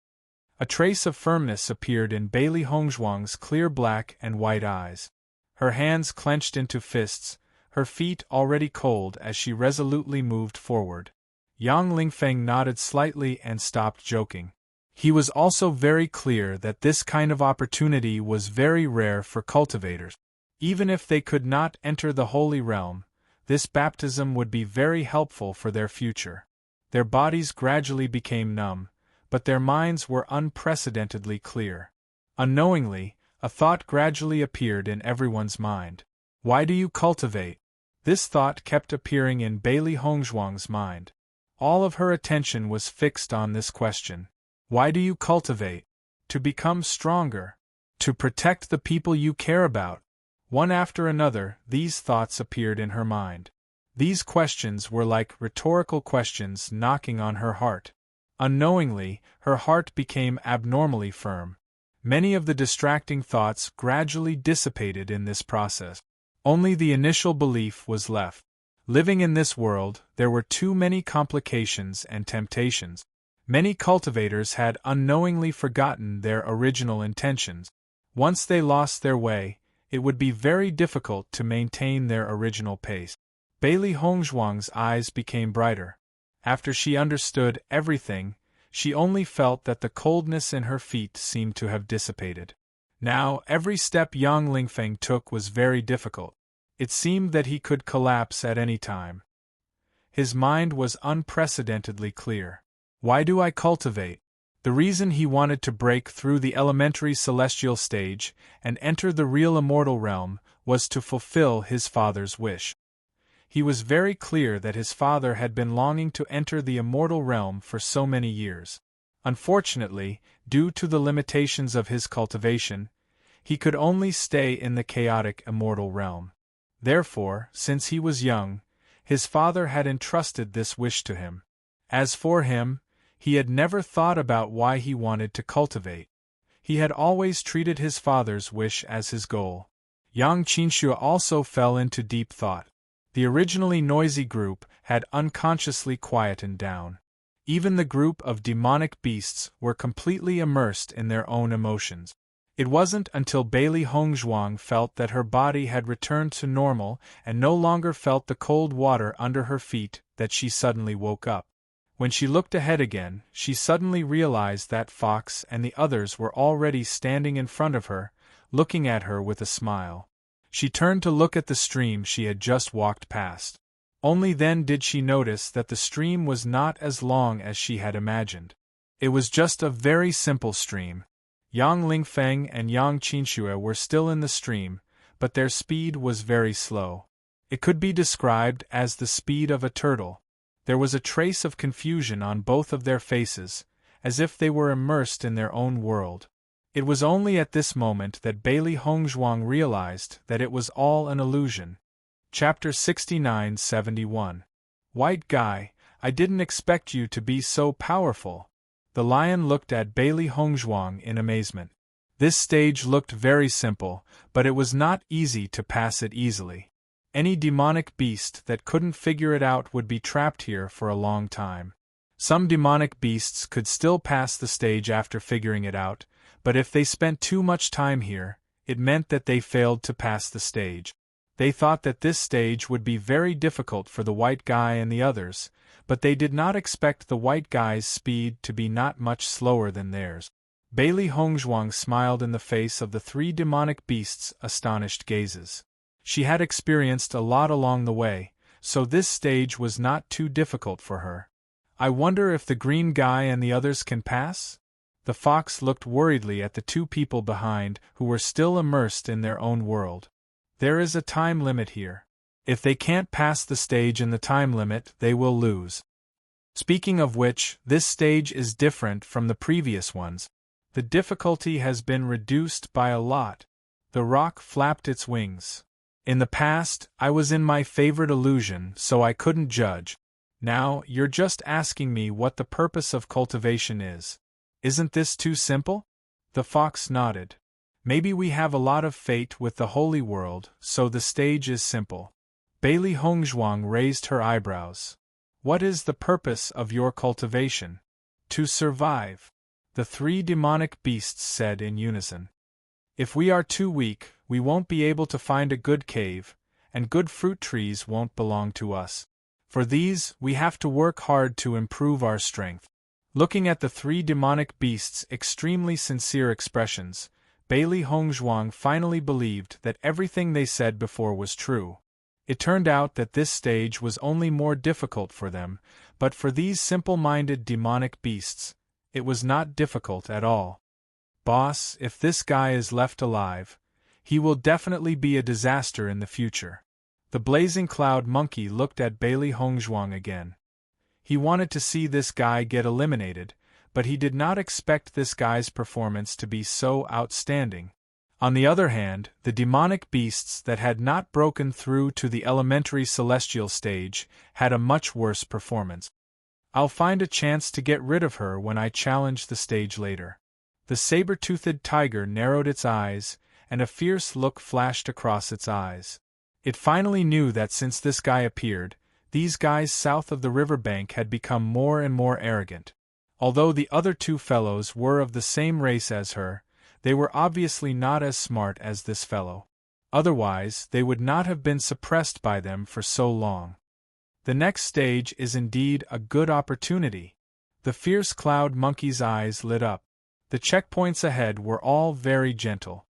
A trace of firmness appeared in Bailey Hongzhuang's clear black and white eyes. Her hands clenched into fists, her feet already cold as she resolutely moved forward. Yang Lingfeng nodded slightly and stopped joking. He was also very clear that this kind of opportunity was very rare for cultivators. Even if they could not enter the Holy Realm, this baptism would be very helpful for their future. Their bodies gradually became numb, but their minds were unprecedentedly clear. Unknowingly, a thought gradually appeared in everyone's mind. Why do you cultivate? This thought kept appearing in Bailey Hongzhuang's mind. All of her attention was fixed on this question. Why do you cultivate? To become stronger. To protect the people you care about. One after another, these thoughts appeared in her mind. These questions were like rhetorical questions knocking on her heart. Unknowingly, her heart became abnormally firm. Many of the distracting thoughts gradually dissipated in this process. Only the initial belief was left. Living in this world, there were too many complications and temptations. Many cultivators had unknowingly forgotten their original intentions. Once they lost their way, it would be very difficult to maintain their original pace. Bailey Hongzhuang's eyes became brighter. After she understood everything, she only felt that the coldness in her feet seemed to have dissipated. Now, every step Yang Lingfeng took was very difficult. It seemed that he could collapse at any time. His mind was unprecedentedly clear. Why do I cultivate? The reason he wanted to break through the elementary celestial stage and enter the real immortal realm was to fulfill his father's wish. He was very clear that his father had been longing to enter the immortal realm for so many years. Unfortunately, due to the limitations of his cultivation, he could only stay in the chaotic immortal realm. Therefore, since he was young, his father had entrusted this wish to him. As for him, he had never thought about why he wanted to cultivate. He had always treated his father's wish as his goal. Yang Qinxue also fell into deep thought. The originally noisy group had unconsciously quietened down. Even the group of demonic beasts were completely immersed in their own emotions. It wasn't until Bailey Hongzhuang felt that her body had returned to normal and no longer felt the cold water under her feet that she suddenly woke up. When she looked ahead again, she suddenly realized that Fox and the others were already standing in front of her, looking at her with a smile. She turned to look at the stream she had just walked past. Only then did she notice that the stream was not as long as she had imagined. It was just a very simple stream. Yang Lingfeng and Yang Qinxue were still in the stream, but their speed was very slow. It could be described as the speed of a turtle. There was a trace of confusion on both of their faces, as if they were immersed in their own world. It was only at this moment that Bailey Hongzhuang realized that it was all an illusion. Chapter 69-71. White Guy, I didn't expect you to be so powerful. The lion looked at Bailey Hongzhuang in amazement. This stage looked very simple, but it was not easy to pass it easily. Any demonic beast that couldn't figure it out would be trapped here for a long time. Some demonic beasts could still pass the stage after figuring it out, but if they spent too much time here, it meant that they failed to pass the stage. They thought that this stage would be very difficult for the white guy and the others, but they did not expect the white guy's speed to be not much slower than theirs. Bailey Hongzhuang smiled in the face of the three demonic beasts' astonished gazes. She had experienced a lot along the way, so this stage was not too difficult for her. I wonder if the green guy and the others can pass? The fox looked worriedly at the two people behind who were still immersed in their own world. There is a time limit here. If they can't pass the stage in the time limit, they will lose. Speaking of which, this stage is different from the previous ones. The difficulty has been reduced by a lot. The rock flapped its wings. In the past, I was in my favorite illusion, so I couldn't judge. Now, you're just asking me what the purpose of cultivation is. Isn't this too simple? The fox nodded. Maybe we have a lot of fate with the holy world, so the stage is simple. Bailey Hongzhuang raised her eyebrows. What is the purpose of your cultivation? To survive. The three demonic beasts said in unison. If we are too weak, we won't be able to find a good cave, and good fruit trees won't belong to us. For these, we have to work hard to improve our strength. Looking at the three demonic beasts' extremely sincere expressions, Bailey Hongzhuang finally believed that everything they said before was true. It turned out that this stage was only more difficult for them, but for these simple-minded demonic beasts, it was not difficult at all. Boss, if this guy is left alive, he will definitely be a disaster in the future. The blazing cloud monkey looked at Bailey Hongzhuang again. He wanted to see this guy get eliminated, but he did not expect this guy's performance to be so outstanding. On the other hand, the demonic beasts that had not broken through to the elementary celestial stage had a much worse performance. I'll find a chance to get rid of her when I challenge the stage later. The saber-toothed tiger narrowed its eyes, and a fierce look flashed across its eyes. It finally knew that since this guy appeared, these guys south of the riverbank had become more and more arrogant. Although the other two fellows were of the same race as her, they were obviously not as smart as this fellow. Otherwise, they would not have been suppressed by them for so long. The next stage is indeed a good opportunity. The fierce cloud monkey's eyes lit up. The checkpoints ahead were all very gentle.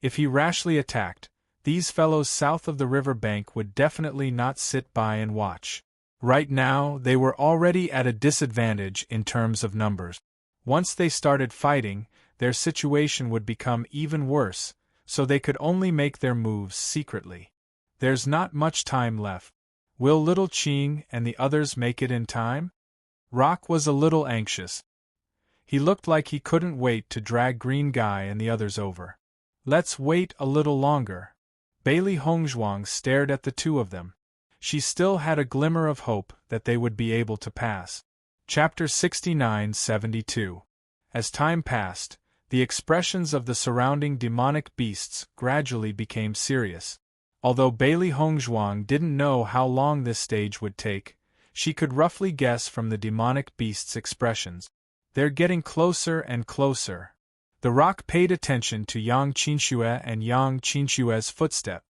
If he rashly attacked, these fellows south of the river bank would definitely not sit by and watch. Right now, they were already at a disadvantage in terms of numbers. Once they started fighting, their situation would become even worse, so they could only make their moves secretly. There's not much time left. Will little Ching and the others make it in time? Rock was a little anxious. He looked like he couldn't wait to drag Green Guy and the others over. Let's wait a little longer. Bailey Hongzhuang stared at the two of them. She still had a glimmer of hope that they would be able to pass. Chapter 69-72. As time passed, the expressions of the surrounding demonic beasts gradually became serious. Although Bailey Hongzhuang didn't know how long this stage would take, she could roughly guess from the demonic beasts' expressions. They're getting closer and closer. The rock paid attention to Yang Qinxue and Yang Qinshue's footstep.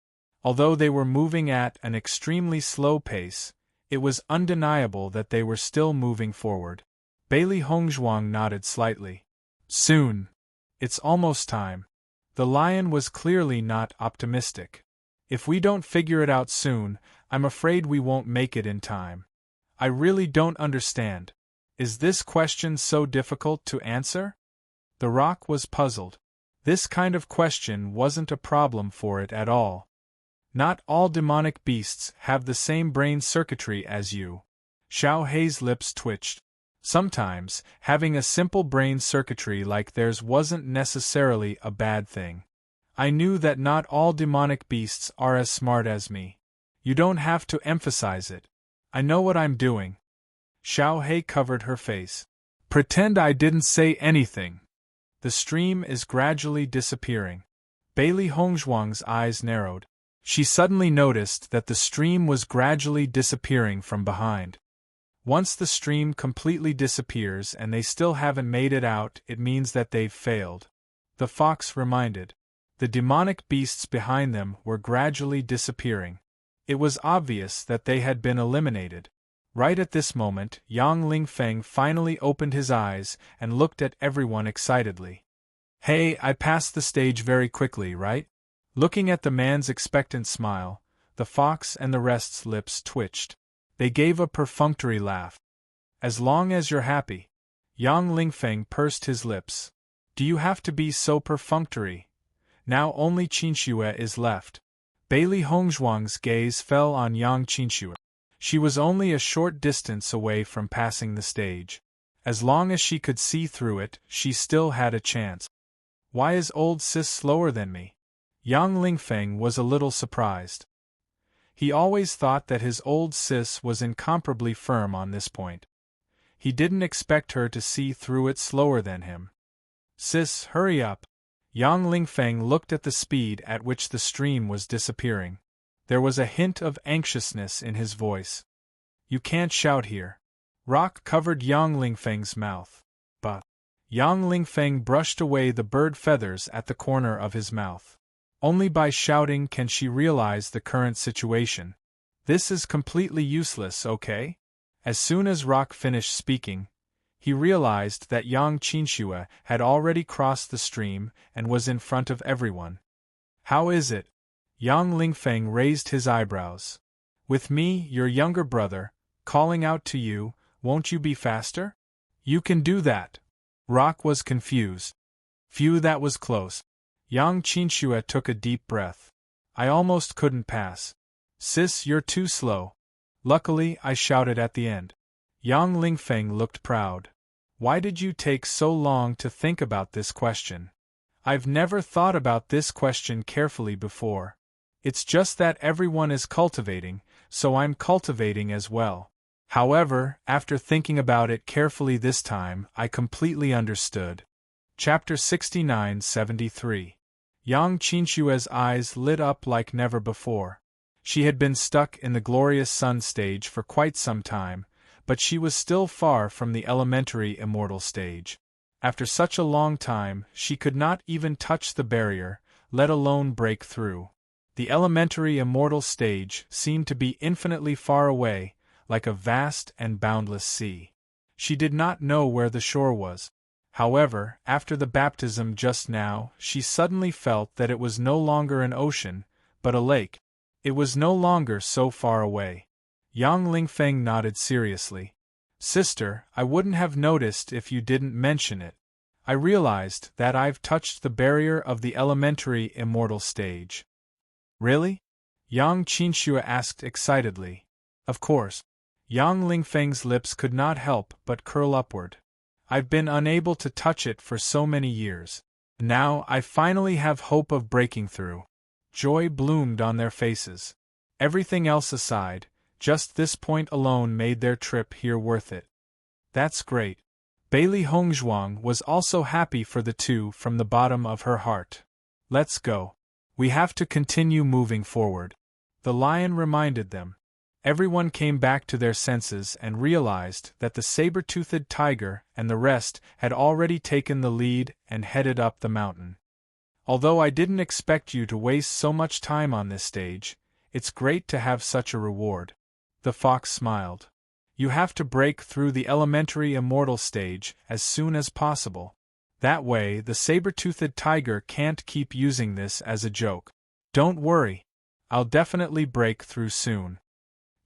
Although they were moving at an extremely slow pace, it was undeniable that they were still moving forward. Bailey Hongzhuang nodded slightly. Soon. It's almost time. The lion was clearly not optimistic. If we don't figure it out soon, I'm afraid we won't make it in time. I really don't understand. Is this question so difficult to answer? The rock was puzzled. This kind of question wasn't a problem for it at all. Not all demonic beasts have the same brain circuitry as you. Xiao Hei's lips twitched. Sometimes, having a simple brain circuitry like theirs wasn't necessarily a bad thing. I knew that not all demonic beasts are as smart as me. You don't have to emphasize it. I know what I'm doing. Xiao Hei covered her face. Pretend I didn't say anything. The stream is gradually disappearing. Bailey Hongzhuang's eyes narrowed. She suddenly noticed that the stream was gradually disappearing from behind. Once the stream completely disappears and they still haven't made it out, it means that they've failed. The fox reminded. The demonic beasts behind them were gradually disappearing. It was obvious that they had been eliminated. Right at this moment, Yang Lingfeng finally opened his eyes and looked at everyone excitedly. Hey, I passed the stage very quickly, right? Looking at the man's expectant smile, the fox and the rest's lips twitched. They gave a perfunctory laugh. As long as you're happy. Yang Lingfeng pursed his lips. Do you have to be so perfunctory? Now only Qinxue is left. Bailey Hongzhuang's gaze fell on Yang Qinxue. She was only a short distance away from passing the stage. As long as she could see through it, she still had a chance. Why is old sis slower than me? Yang Lingfeng was a little surprised. He always thought that his old sis was incomparably firm on this point. He didn't expect her to see through it slower than him. Sis, hurry up. Yang Lingfeng looked at the speed at which the stream was disappearing. There was a hint of anxiousness in his voice. You can't shout here. Rock covered Yang Lingfeng's mouth. But Yang Lingfeng brushed away the bird feathers at the corner of his mouth. Only by shouting can she realize the current situation. This is completely useless, okay? As soon as Rock finished speaking, he realized that Yang Qinxue had already crossed the stream and was in front of everyone. How is it? Yang Lingfeng raised his eyebrows. With me, your younger brother, calling out to you, won't you be faster? You can do that. Rock was confused. Phew, that was close. Yang Qinxue took a deep breath. I almost couldn't pass. Sis, you're too slow. Luckily, I shouted at the end. Yang Lingfeng looked proud. Why did you take so long to think about this question? I've never thought about this question carefully before. It's just that everyone is cultivating, so I'm cultivating as well. However, after thinking about it carefully this time, I completely understood. Chapter 69-73. Yang Qinshue's eyes lit up like never before. She had been stuck in the glorious sun stage for quite some time, but she was still far from the elementary immortal stage. After such a long time, she could not even touch the barrier, let alone break through. The elementary immortal stage seemed to be infinitely far away, like a vast and boundless sea. She did not know where the shore was. However, after the baptism just now, she suddenly felt that it was no longer an ocean, but a lake. It was no longer so far away. Yang Lingfeng nodded seriously. Sister, I wouldn't have noticed if you didn't mention it. I realized that I've touched the barrier of the elementary immortal stage. Really? Yang Qinxue asked excitedly. Of course. Yang Lingfeng's lips could not help but curl upward. I've been unable to touch it for so many years. Now I finally have hope of breaking through. Joy bloomed on their faces. Everything else aside, just this point alone made their trip here worth it. That's great. Bailey Hongzhuang was also happy for the two from the bottom of her heart. Let's go. We have to continue moving forward. The lion reminded them. Everyone came back to their senses and realized that the saber-toothed tiger and the rest had already taken the lead and headed up the mountain. Although I didn't expect you to waste so much time on this stage, it's great to have such a reward. The fox smiled. You have to break through the elementary immortal stage as soon as possible. That way the saber-toothed tiger can't keep using this as a joke. Don't worry. I'll definitely break through soon.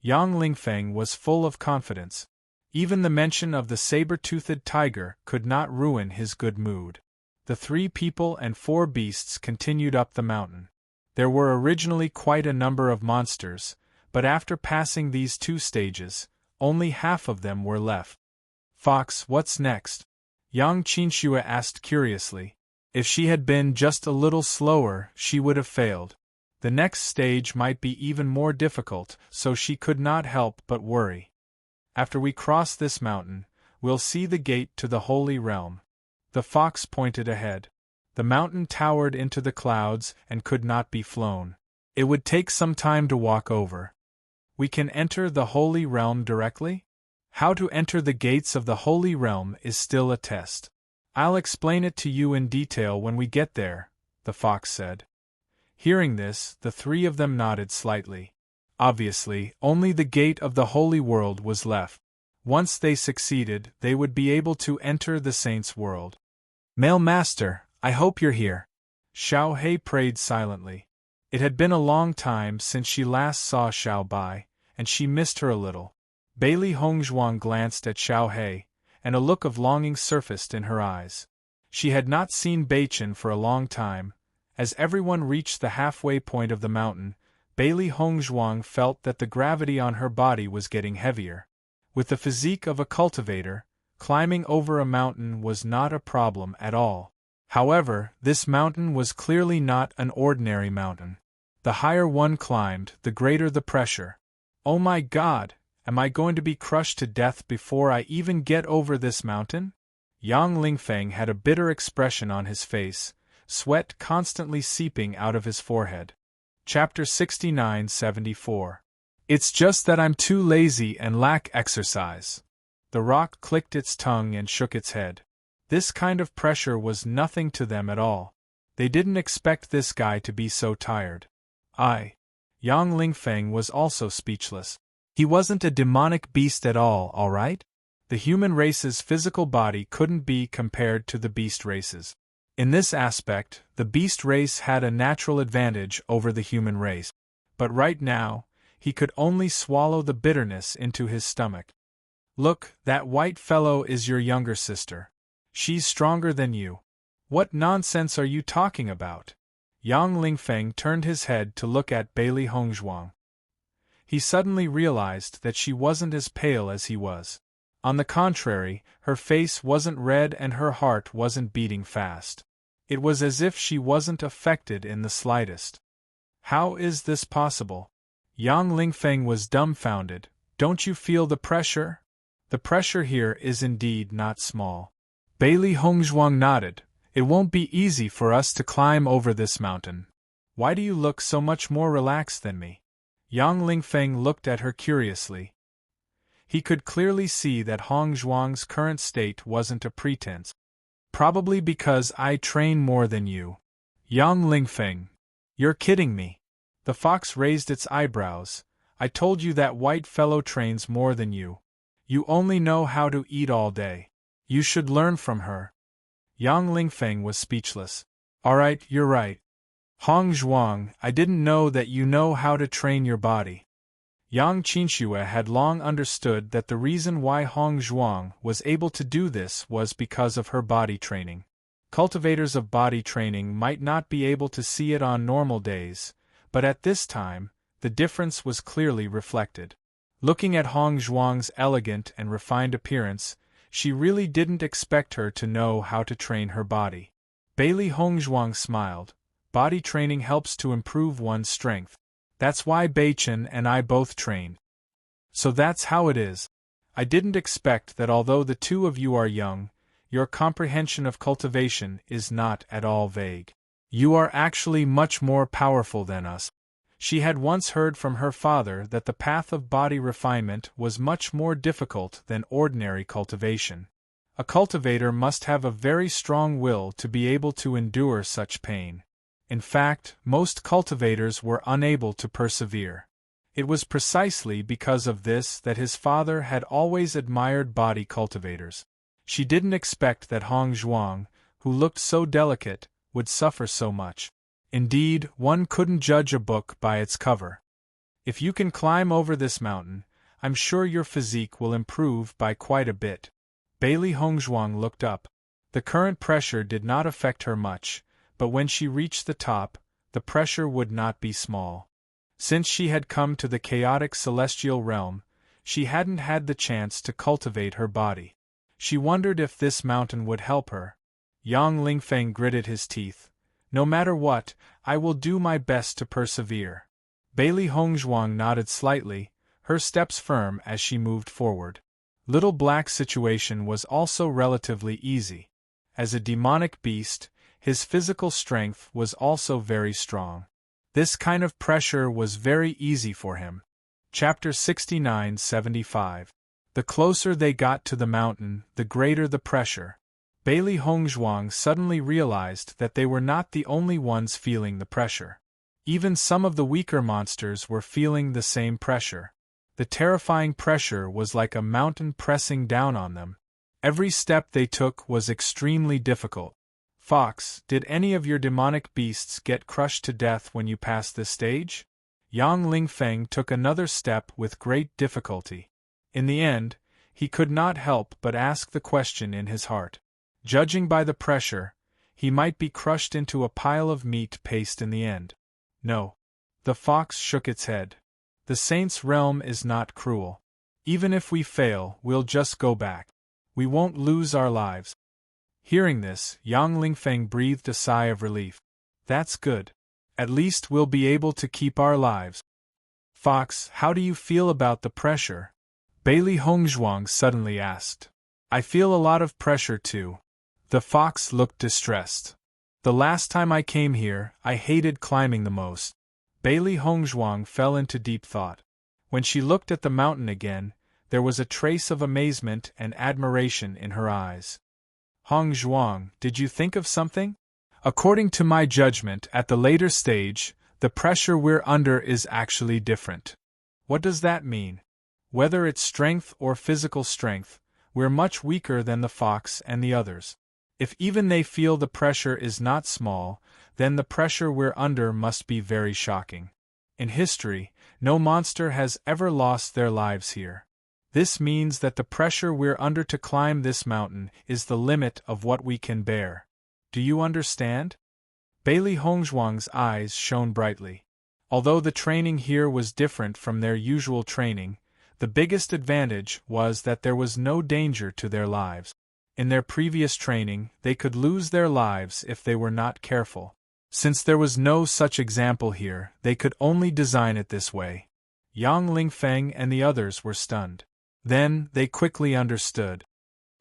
Yang Lingfeng was full of confidence. Even the mention of the saber-toothed tiger could not ruin his good mood. The 3 people and 4 beasts continued up the mountain. There were originally quite a number of monsters, but after passing these 2 stages, only half of them were left. Fox, what's next? Yang Qinxue asked curiously. If she had been just a little slower, she would have failed. The next stage might be even more difficult, so she could not help but worry. After we cross this mountain, we'll see the gate to the Holy Realm. The fox pointed ahead. The mountain towered into the clouds and could not be flown. It would take some time to walk over. We can enter the Holy Realm directly? How to enter the gates of the Holy Realm is still a test. I'll explain it to you in detail when we get there, the fox said. Hearing this, the 3 of them nodded slightly. Obviously, only the gate of the Holy World was left. Once they succeeded, they would be able to enter the Saints' world. Male Master, I hope you're here. Xiao He prayed silently. It had been a long time since she last saw Xiao Bai, and she missed her a little. Bailey Hongzhuang glanced at Xiao He, and a look of longing surfaced in her eyes. She had not seen Beichen for a long time. As everyone reached the halfway point of the mountain, Bailey Hongzhuang felt that the gravity on her body was getting heavier. With the physique of a cultivator, climbing over a mountain was not a problem at all. However, this mountain was clearly not an ordinary mountain. The higher one climbed, the greater the pressure. Oh my God, am I going to be crushed to death before I even get over this mountain? Yang Lingfeng had a bitter expression on his face, sweat constantly seeping out of his forehead. Chapter 69-74. It's just that I'm too lazy and lack exercise. The rock clicked its tongue and shook its head. This kind of pressure was nothing to them at all. They didn't expect this guy to be so tired. Yang Lingfeng was also speechless. He wasn't a demonic beast at all right? The human race's physical body couldn't be compared to the beast race's. In this aspect, the beast race had a natural advantage over the human race. But right now, he could only swallow the bitterness into his stomach. Look, that white fellow is your younger sister. She's stronger than you. What nonsense are you talking about? Yang Lingfeng turned his head to look at Bailey Hongzhuang. He suddenly realized that she wasn't as pale as he was. On the contrary, her face wasn't red and her heart wasn't beating fast. It was as if she wasn't affected in the slightest. How is this possible? Yang Lingfeng was dumbfounded. Don't you feel the pressure? The pressure here is indeed not small. Bailey Hongzhuang nodded. It won't be easy for us to climb over this mountain. Why do you look so much more relaxed than me? Yang Lingfeng looked at her curiously. He could clearly see that Hong Zhuang's current state wasn't a pretense. Probably because I train more than you. Yang Lingfeng. You're kidding me. The fox raised its eyebrows. I told you that white fellow trains more than you. You only know how to eat all day. You should learn from her. Yang Lingfeng was speechless. Alright, you're right. Hong Zhuang, I didn't know that you know how to train your body. Yang Qinxue had long understood that the reason why Hong Zhuang was able to do this was because of her body training. Cultivators of body training might not be able to see it on normal days, but at this time, the difference was clearly reflected. Looking at Hong Zhuang's elegant and refined appearance, she really didn't expect her to know how to train her body. Bailey Hong Zhuang smiled. Body training helps to improve one's strength. That's why Beichen and I both train. So that's how it is. I didn't expect that although the two of you are young, your comprehension of cultivation is not at all vague. You are actually much more powerful than us. She had once heard from her father that the path of body refinement was much more difficult than ordinary cultivation. A cultivator must have a very strong will to be able to endure such pain. In fact, most cultivators were unable to persevere. It was precisely because of this that his father had always admired body cultivators. She didn't expect that Hong Zhuang, who looked so delicate, would suffer so much. Indeed, one couldn't judge a book by its cover. If you can climb over this mountain, I'm sure your physique will improve by quite a bit. Bailey Hong Zhuang looked up. The current pressure did not affect her much, but when she reached the top, the pressure would not be small. Since she had come to the chaotic celestial realm, she hadn't had the chance to cultivate her body. She wondered if this mountain would help her. Yang Lingfeng gritted his teeth. No matter what, I will do my best to persevere. Bailey Hong Zhuang nodded slightly, her steps firm as she moved forward. Little Black's situation was also relatively easy. As a demonic beast, his physical strength was also very strong. This kind of pressure was very easy for him. Chapter 69-75. The closer they got to the mountain, the greater the pressure. Bailey Hong Zhuang suddenly realized that they were not the only ones feeling the pressure. Even some of the weaker monsters were feeling the same pressure. The terrifying pressure was like a mountain pressing down on them. Every step they took was extremely difficult. Fox, did any of your demonic beasts get crushed to death when you passed this stage? Yang Lingfeng took another step with great difficulty. In the end, he could not help but ask the question in his heart. Judging by the pressure, he might be crushed into a pile of meat paste in the end. No. The fox shook its head. The saint's realm is not cruel. Even if we fail, we'll just go back. We won't lose our lives. Hearing this, Yang Lingfeng breathed a sigh of relief. That's good. At least we'll be able to keep our lives. Fox, how do you feel about the pressure? Bailey Hong Zhuang suddenly asked. I feel a lot of pressure too. The fox looked distressed. The last time I came here, I hated climbing the most. Bailey Hong Zhuang fell into deep thought. When she looked at the mountain again, there was a trace of amazement and admiration in her eyes. Hong Zhuang, did you think of something? According to my judgment at the later stage, the pressure we're under is actually different. What does that mean? Whether it's strength or physical strength, we're much weaker than the fox and the others. If even they feel the pressure is not small, then the pressure we're under must be very shocking. In history, no monster has ever lost their lives here. This means that the pressure we're under to climb this mountain is the limit of what we can bear. Do you understand? Bailey Hong Zhuang's eyes shone brightly. Although the training here was different from their usual training, the biggest advantage was that there was no danger to their lives. In their previous training, they could lose their lives if they were not careful. Since there was no such example here, they could only design it this way. Yang Lingfeng and the others were stunned. Then, they quickly understood.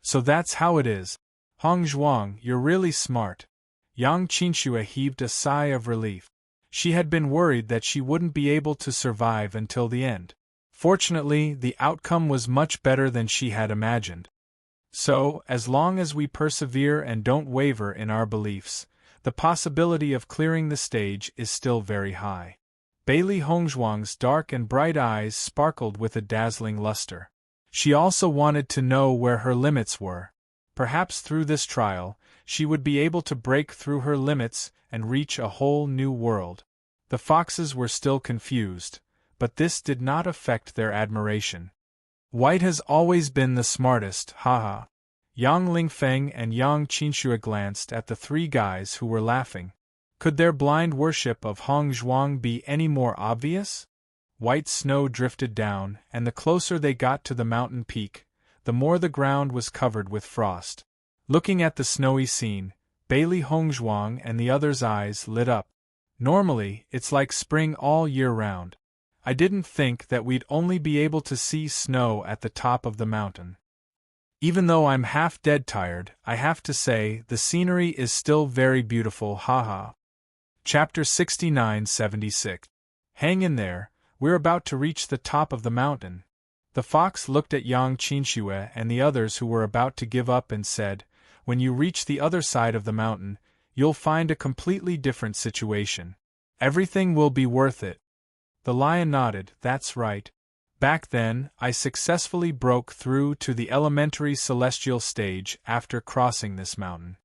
So that's how it is. Hong Zhuang, you're really smart. Yang Qinxue heaved a sigh of relief. She had been worried that she wouldn't be able to survive until the end. Fortunately, the outcome was much better than she had imagined. So, as long as we persevere and don't waver in our beliefs, the possibility of clearing the stage is still very high. Bailey Hongzhuang's dark and bright eyes sparkled with a dazzling luster. She also wanted to know where her limits were. Perhaps through this trial, she would be able to break through her limits and reach a whole new world. The foxes were still confused, but this did not affect their admiration. White has always been the smartest, haha. Yang Lingfeng and Yang Qinxue glanced at the three guys who were laughing. Could their blind worship of Hong Zhuang be any more obvious? White snow drifted down, and the closer they got to the mountain peak, the more the ground was covered with frost. Looking at the snowy scene, Bailey Hongzhuang and the others' eyes lit up. Normally, it's like spring all year round. I didn't think that we'd only be able to see snow at the top of the mountain. Even though I'm half dead tired, I have to say the scenery is still very beautiful, haha. Chapter 69-76. Hang in there, we're about to reach the top of the mountain. The fox looked at Yang Qinxue and the others who were about to give up and said, when you reach the other side of the mountain, you'll find a completely different situation. Everything will be worth it. The lion nodded, that's right. Back then, I successfully broke through to the elementary celestial stage after crossing this mountain.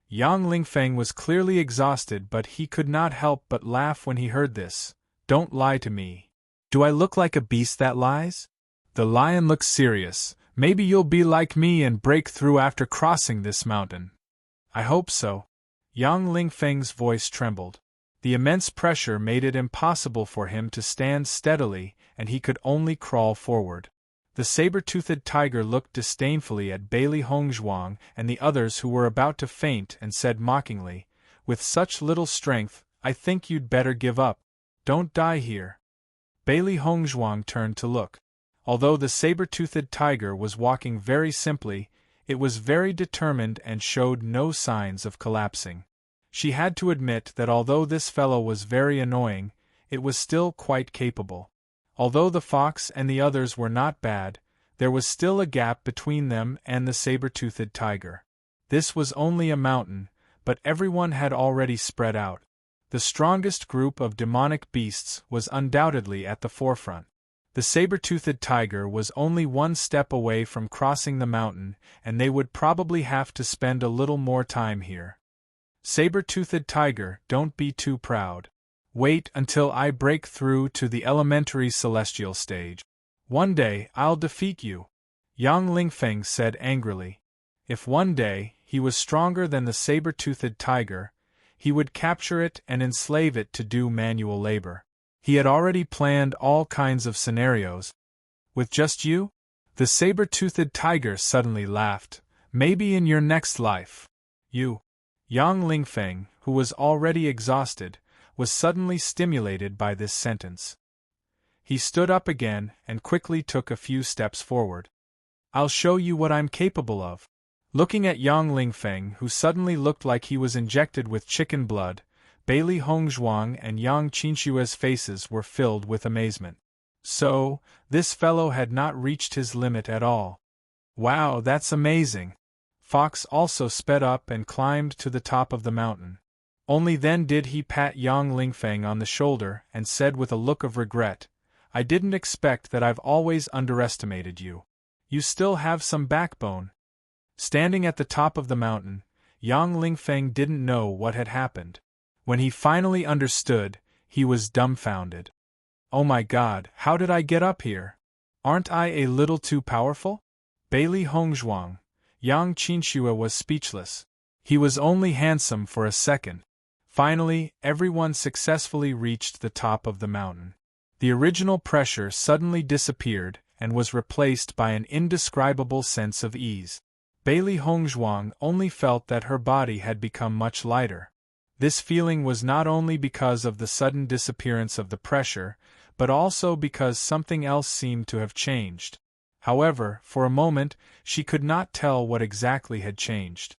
Yang Lingfeng was clearly exhausted, but he could not help but laugh when he heard this. Don't lie to me. Do I look like a beast that lies? The lion looked serious. Maybe you'll be like me and break through after crossing this mountain. I hope so. Yang Lingfeng's voice trembled. The immense pressure made it impossible for him to stand steadily, and he could only crawl forward. The saber-toothed tiger looked disdainfully at Bailey Hongzhuang and the others who were about to faint and said mockingly, with such little strength, I think you'd better give up. Don't die here. Bailey Hongzhuang turned to look. Although the saber-toothed tiger was walking very simply, it was very determined and showed no signs of collapsing. She had to admit that although this fellow was very annoying, it was still quite capable. Although the fox and the others were not bad, there was still a gap between them and the saber-toothed tiger. This was only a mountain, but everyone had already spread out. The strongest group of demonic beasts was undoubtedly at the forefront. The saber-toothed tiger was only one step away from crossing the mountain, and they would probably have to spend a little more time here. Saber-toothed tiger, don't be too proud. Wait until I break through to the elementary celestial stage. One day, I'll defeat you. Yang Lingfeng said angrily. If one day, he was stronger than the saber-toothed tiger, he would capture it and enslave it to do manual labor. He had already planned all kinds of scenarios. With just you? The saber-toothed tiger suddenly laughed. Maybe in your next life. You. Yang Lingfeng, who was already exhausted, was suddenly stimulated by this sentence. He stood up again and quickly took a few steps forward. I'll show you what I'm capable of. Looking at Yang Lingfeng, who suddenly looked like he was injected with chicken blood, Bailey Hongzhuang and Yang Qinxue's faces were filled with amazement. So, this fellow had not reached his limit at all. Wow, that's amazing. Fox also sped up and climbed to the top of the mountain. Only then did he pat Yang Lingfeng on the shoulder and said with a look of regret, I didn't expect that. I've always underestimated you. You still have some backbone. Standing at the top of the mountain, Yang Lingfeng didn't know what had happened. When he finally understood, he was dumbfounded. Oh my God, how did I get up here? Aren't I a little too powerful? Bailey Hongzhuang. Yang Qinxue was speechless. He was only handsome for a second. Finally, everyone successfully reached the top of the mountain. The original pressure suddenly disappeared and was replaced by an indescribable sense of ease. Bailey Hongzhuang only felt that her body had become much lighter. This feeling was not only because of the sudden disappearance of the pressure, but also because something else seemed to have changed. However, for a moment, she could not tell what exactly had changed.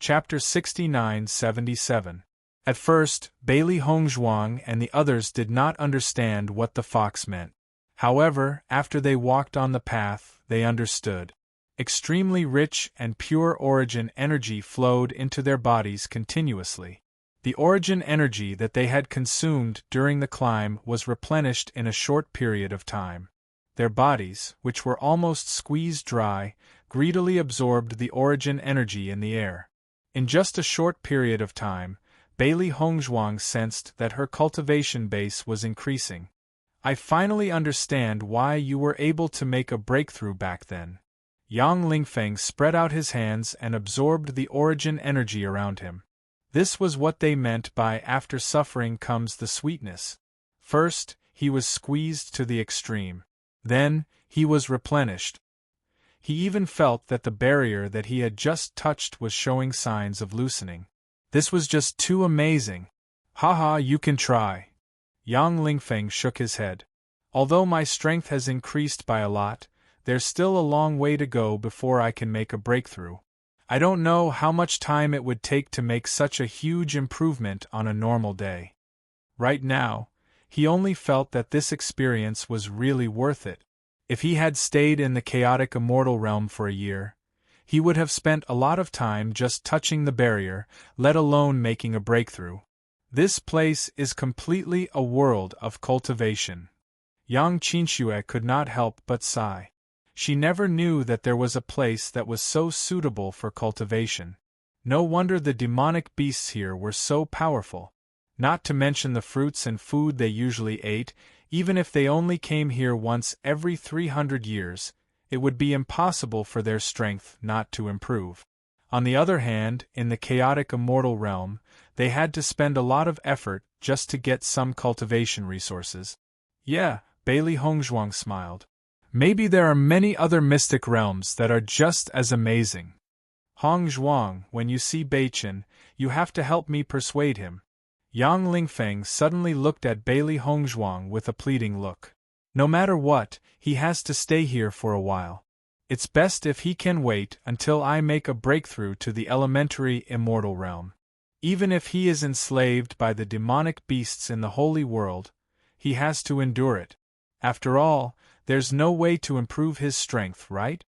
Chapter 69-77. At first, Bailey Hongzhuang and the others did not understand what the fox meant. However, after they walked on the path, they understood. Extremely rich and pure origin energy flowed into their bodies continuously. The origin energy that they had consumed during the climb was replenished in a short period of time. Their bodies, which were almost squeezed dry, greedily absorbed the origin energy in the air. In just a short period of time, Bailey Hongzhuang sensed that her cultivation base was increasing. I finally understand why you were able to make a breakthrough back then. Yang Lingfeng spread out his hands and absorbed the origin energy around him. This was what they meant by after suffering comes the sweetness. First, he was squeezed to the extreme. Then, he was replenished. He even felt that the barrier that he had just touched was showing signs of loosening. This was just too amazing. Haha, you can try. Yang Lingfeng shook his head. Although my strength has increased by a lot, there's still a long way to go before I can make a breakthrough. I don't know how much time it would take to make such a huge improvement on a normal day. Right now, he only felt that this experience was really worth it. If he had stayed in the chaotic immortal realm for a year, he would have spent a lot of time just touching the barrier, let alone making a breakthrough. This place is completely a world of cultivation. Yang Qinxue could not help but sigh. She never knew that there was a place that was so suitable for cultivation. No wonder the demonic beasts here were so powerful. Not to mention the fruits and food they usually ate, even if they only came here once every 300 years, it would be impossible for their strength not to improve. On the other hand, in the chaotic immortal realm, they had to spend a lot of effort just to get some cultivation resources. Yeah, Bailey Hongzhuang smiled. Maybe there are many other mystic realms that are just as amazing. Hongzhuang, when you see Beichen, you have to help me persuade him. Yang Lingfeng suddenly looked at Bailey Hongzhuang with a pleading look. No matter what, he has to stay here for a while. It's best if he can wait until I make a breakthrough to the elementary immortal realm. Even if he is enslaved by the demonic beasts in the holy world, he has to endure it. After all, there's no way to improve his strength, right?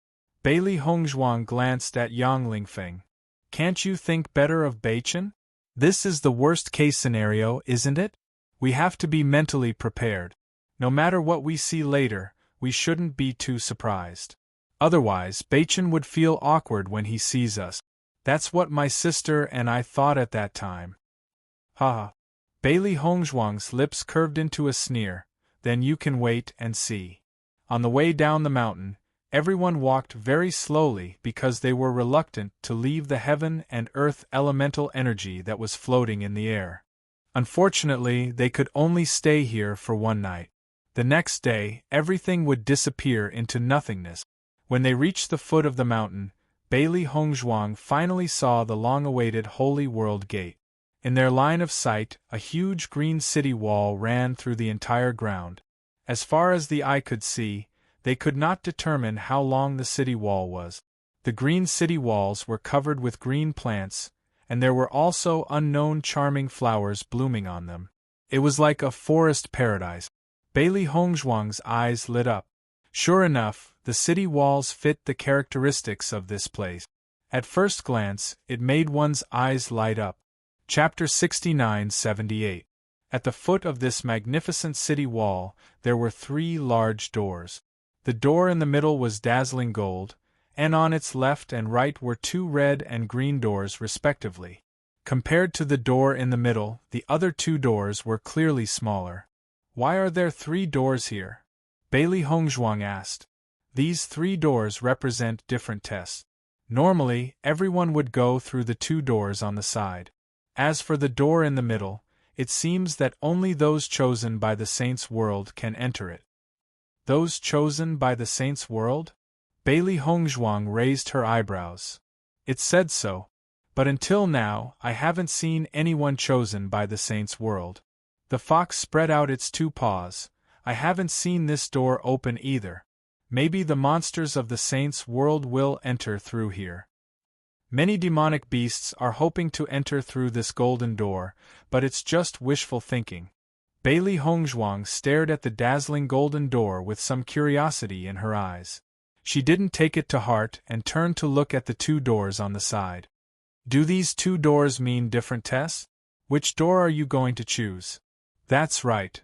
Bailey Hongzhuang glanced at Yang Lingfeng. Can't you think better of Beichen? This is the worst-case scenario, isn't it? We have to be mentally prepared. No matter what we see later, we shouldn't be too surprised. Otherwise, Beichen would feel awkward when he sees us. That's what my sister and I thought at that time. Haha. Bailey Hongzhuang's lips curved into a sneer. Then you can wait and see. On the way down the mountain, everyone walked very slowly because they were reluctant to leave the heaven and earth elemental energy that was floating in the air. Unfortunately, they could only stay here for one night. The next day, everything would disappear into nothingness. When they reached the foot of the mountain, Bailey Hongzhuang finally saw the long-awaited Holy World Gate. In their line of sight, a huge green city wall ran through the entire ground. As far as the eye could see, they could not determine how long the city wall was. The green city walls were covered with green plants, and there were also unknown charming flowers blooming on them. It was like a forest paradise. Bailey Hongzhuang's eyes lit up. Sure enough, the city walls fit the characteristics of this place. At first glance, it made one's eyes light up. Chapter 69-78. At the foot of this magnificent city wall, there were 3 large doors. The door in the middle was dazzling gold, and on its left and right were 2 red and green doors respectively. Compared to the door in the middle, the other 2 doors were clearly smaller. Why are there 3 doors here? Bailey Hongzhuang asked. These 3 doors represent different tests. Normally, everyone would go through the 2 doors on the side. As for the door in the middle, it seems that only those chosen by the Saints' World can enter it. Those chosen by the Saints' World? Bailey Hongzhuang raised her eyebrows. It said so, but until now I haven't seen anyone chosen by the Saints' World. The fox spread out its 2 paws. I haven't seen this door open either. Maybe the monsters of the Saints' World will enter through here. Many demonic beasts are hoping to enter through this golden door, but it's just wishful thinking. Bailey Hongzhuang stared at the dazzling golden door with some curiosity in her eyes. She didn't take it to heart and turned to look at the two doors on the side. Do these two doors mean different tests? Which door are you going to choose? That's right.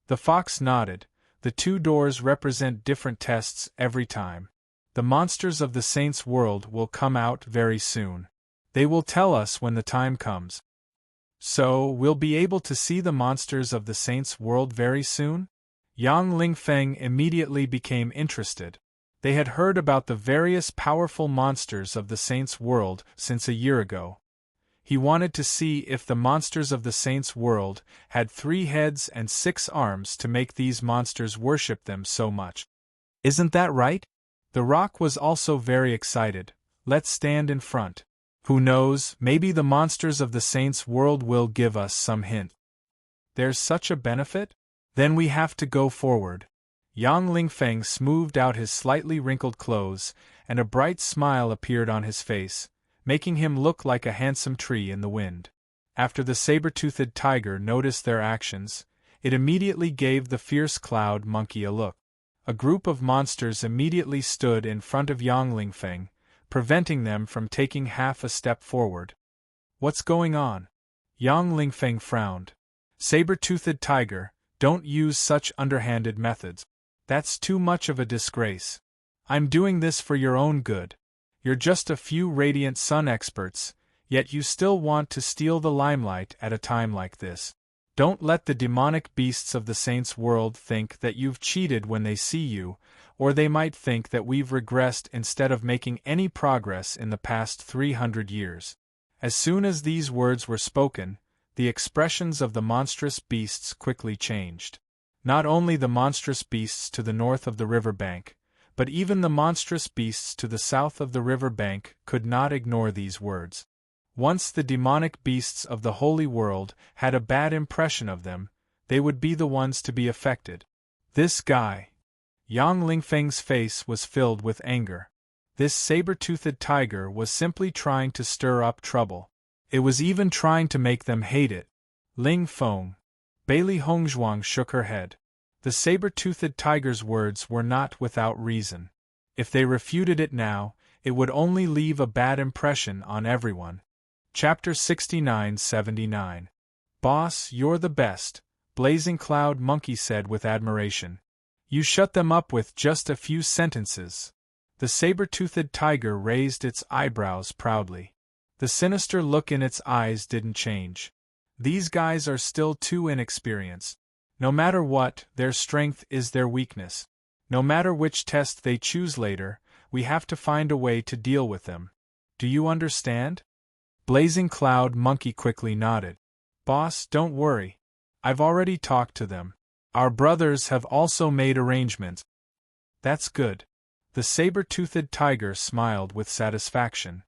The fox nodded. The two doors represent different tests every time. The monsters of the saints' world will come out very soon. They will tell us when the time comes. So, we'll be able to see the monsters of the saints' world very soon? Yang Lingfeng immediately became interested. They had heard about the various powerful monsters of the saints' world since a year ago. He wanted to see if the monsters of the saints' world had 3 heads and 6 arms to make these monsters worship them so much. Isn't that right? The Rock was also very excited. Let's stand in front. Who knows, maybe the monsters of the saints' world will give us some hint. There's such a benefit? Then we have to go forward. Yang Lingfeng smoothed out his slightly wrinkled clothes, and a bright smile appeared on his face, making him look like a handsome tree in the wind. After the saber-toothed tiger noticed their actions, it immediately gave the fierce cloud monkey a look. A group of monsters immediately stood in front of Yang Lingfeng, preventing them from taking half a step forward. What's going on? Yang Lingfeng frowned. Saber-toothed tiger, don't use such underhanded methods. That's too much of a disgrace. I'm doing this for your own good. You're just a few radiant sun experts, yet you still want to steal the limelight at a time like this. Don't let the demonic beasts of the saints' world think that you've cheated when they see you, or they might think that we've regressed instead of making any progress in the past 300 years. As soon as these words were spoken, the expressions of the monstrous beasts quickly changed. Not only the monstrous beasts to the north of the river bank, but even the monstrous beasts to the south of the river bank could not ignore these words. Once the demonic beasts of the holy world had a bad impression of them, they would be the ones to be affected. This guy. Yang Lingfeng's face was filled with anger. This saber-toothed tiger was simply trying to stir up trouble. It was even trying to make them hate it. Ling Feng. Bailey Hongzhuang shook her head. The saber-toothed tiger's words were not without reason. If they refuted it now, it would only leave a bad impression on everyone. Chapter 69-79. Boss, you're the best, Blazing Cloud Monkey said with admiration. You shut them up with just a few sentences. The saber-toothed tiger raised its eyebrows proudly. The sinister look in its eyes didn't change. These guys are still too inexperienced. No matter what, their strength is their weakness. No matter which test they choose later, we have to find a way to deal with them. Do you understand? Blazing Cloud Monkey quickly nodded. Boss, don't worry. I've already talked to them. Our brothers have also made arrangements. That's good. The saber-toothed tiger smiled with satisfaction.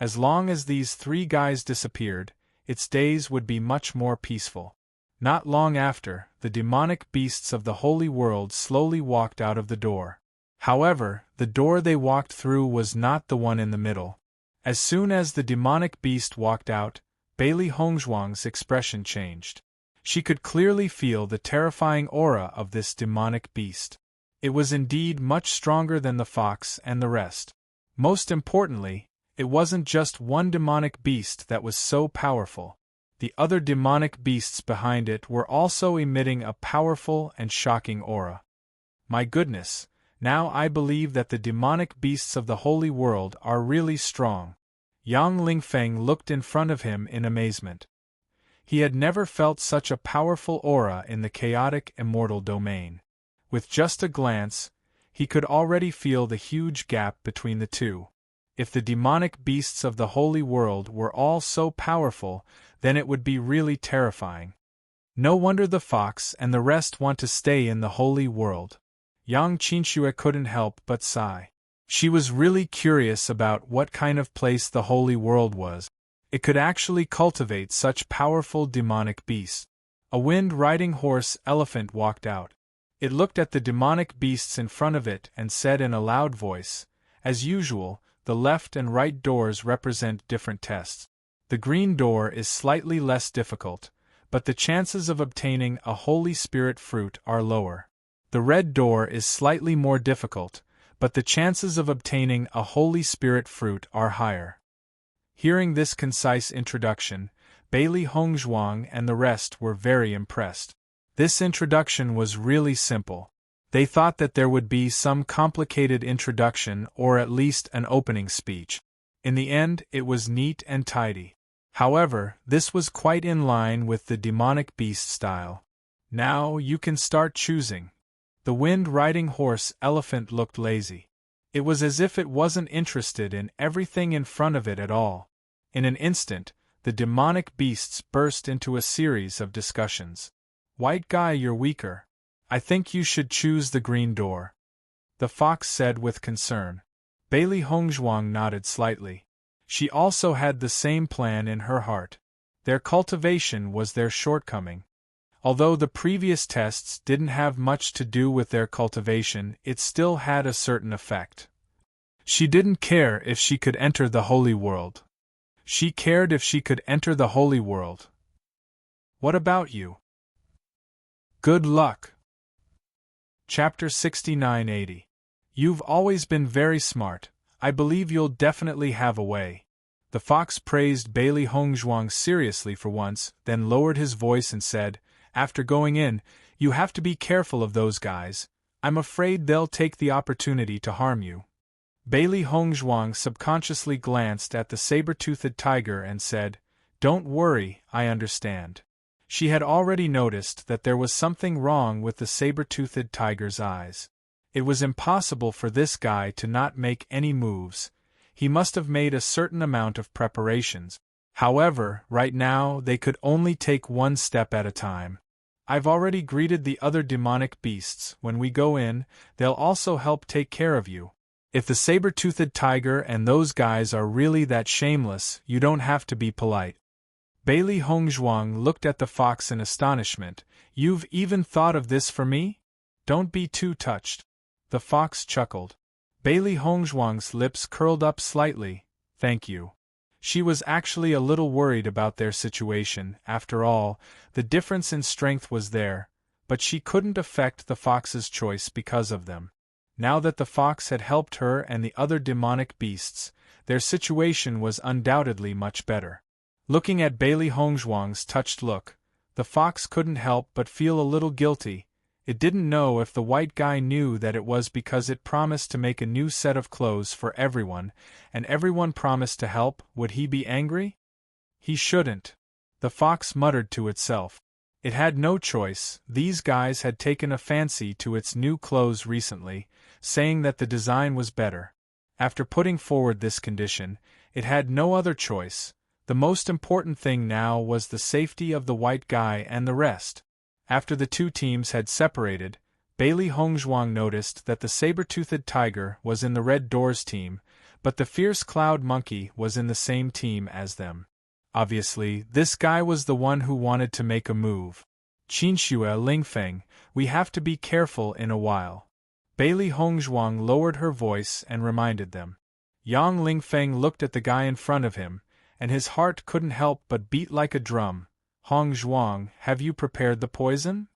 As long as these 3 guys disappeared, its days would be much more peaceful. Not long after, the demonic beasts of the holy world slowly walked out of the door. However, the door they walked through was not the one in the middle. As soon as the demonic beast walked out, Bailey Hongzhuang's expression changed. She could clearly feel the terrifying aura of this demonic beast. It was indeed much stronger than the fox and the rest. Most importantly, it wasn't just one demonic beast that was so powerful. The other demonic beasts behind it were also emitting a powerful and shocking aura. My goodness, now I believe that the demonic beasts of the holy world are really strong. Yang Lingfeng looked in front of him in amazement. He had never felt such a powerful aura in the chaotic immortal domain. With just a glance, he could already feel the huge gap between the two. If the demonic beasts of the holy world were all so powerful, then it would be really terrifying. No wonder the fox and the rest want to stay in the holy world. Yang Qinxue couldn't help but sigh. She was really curious about what kind of place the holy world was. It could actually cultivate such powerful demonic beasts. A wind-riding horse elephant walked out. It looked at the demonic beasts in front of it and said in a loud voice, as usual, the left and right doors represent different tests. The green door is slightly less difficult, but the chances of obtaining a Holy Spirit fruit are lower. The red door is slightly more difficult, but the chances of obtaining a Holy Spirit fruit are higher. Hearing this concise introduction, Bailey Hongzhuang and the rest were very impressed. This introduction was really simple. They thought that there would be some complicated introduction or at least an opening speech. In the end, it was neat and tidy. However, this was quite in line with the demonic beast style. Now you can start choosing. The wind-riding horse elephant looked lazy. It was as if it wasn't interested in everything in front of it at all. In an instant, the demonic beasts burst into a series of discussions. White guy, you're weaker. I think you should choose the green door, the fox said with concern. Bailey Hongzhuang nodded slightly. She also had the same plan in her heart. Their cultivation was their shortcoming. Although the previous tests didn't have much to do with their cultivation, it still had a certain effect. She didn't care if she could enter the holy world. She cared if she could enter the holy world. What about you? Good luck. Chapter 69-80. You've always been very smart. I believe you'll definitely have a way. The fox praised Bailey Hongzhuang seriously for once, then lowered his voice and said, after going in, you have to be careful of those guys. I'm afraid they'll take the opportunity to harm you. Bailey Hongzhuang subconsciously glanced at the saber-toothed tiger and said, don't worry, I understand. She had already noticed that there was something wrong with the saber-toothed tiger's eyes. It was impossible for this guy to not make any moves. He must have made a certain amount of preparations. However, right now they could only take one step at a time. I've already greeted the other demonic beasts. When we go in, they'll also help take care of you. If the saber-toothed tiger and those guys are really that shameless, you don't have to be polite. Bailey Hongzhuang looked at the fox in astonishment. You've even thought of this for me? Don't be too touched. The fox chuckled. Bailey Hongzhuang's lips curled up slightly. Thank you. She was actually a little worried about their situation. After all, the difference in strength was there, but she couldn't affect the fox's choice because of them. Now that the fox had helped her and the other demonic beasts, their situation was undoubtedly much better. Looking at Bailey Hongzhuang's touched look, the fox couldn't help but feel a little guilty. It didn't know if the white guy knew that it was because it promised to make a new set of clothes for everyone, and everyone promised to help. Would he be angry? He shouldn't. The fox muttered to itself. It had no choice. These guys had taken a fancy to its new clothes recently, saying that the design was better. After putting forward this condition, it had no other choice. The most important thing now was the safety of the white guy and the rest. After the two teams had separated, Bailey Hongzhuang noticed that the saber-toothed tiger was in the red doors team, but the fierce cloud monkey was in the same team as them. Obviously, this guy was the one who wanted to make a move. Qinxue Lingfeng, we have to be careful in a while. Bailey Hongzhuang lowered her voice and reminded them. Yang Lingfeng looked at the guy in front of him, and his heart couldn't help but beat like a drum. Hongzhuang, have you prepared the poison?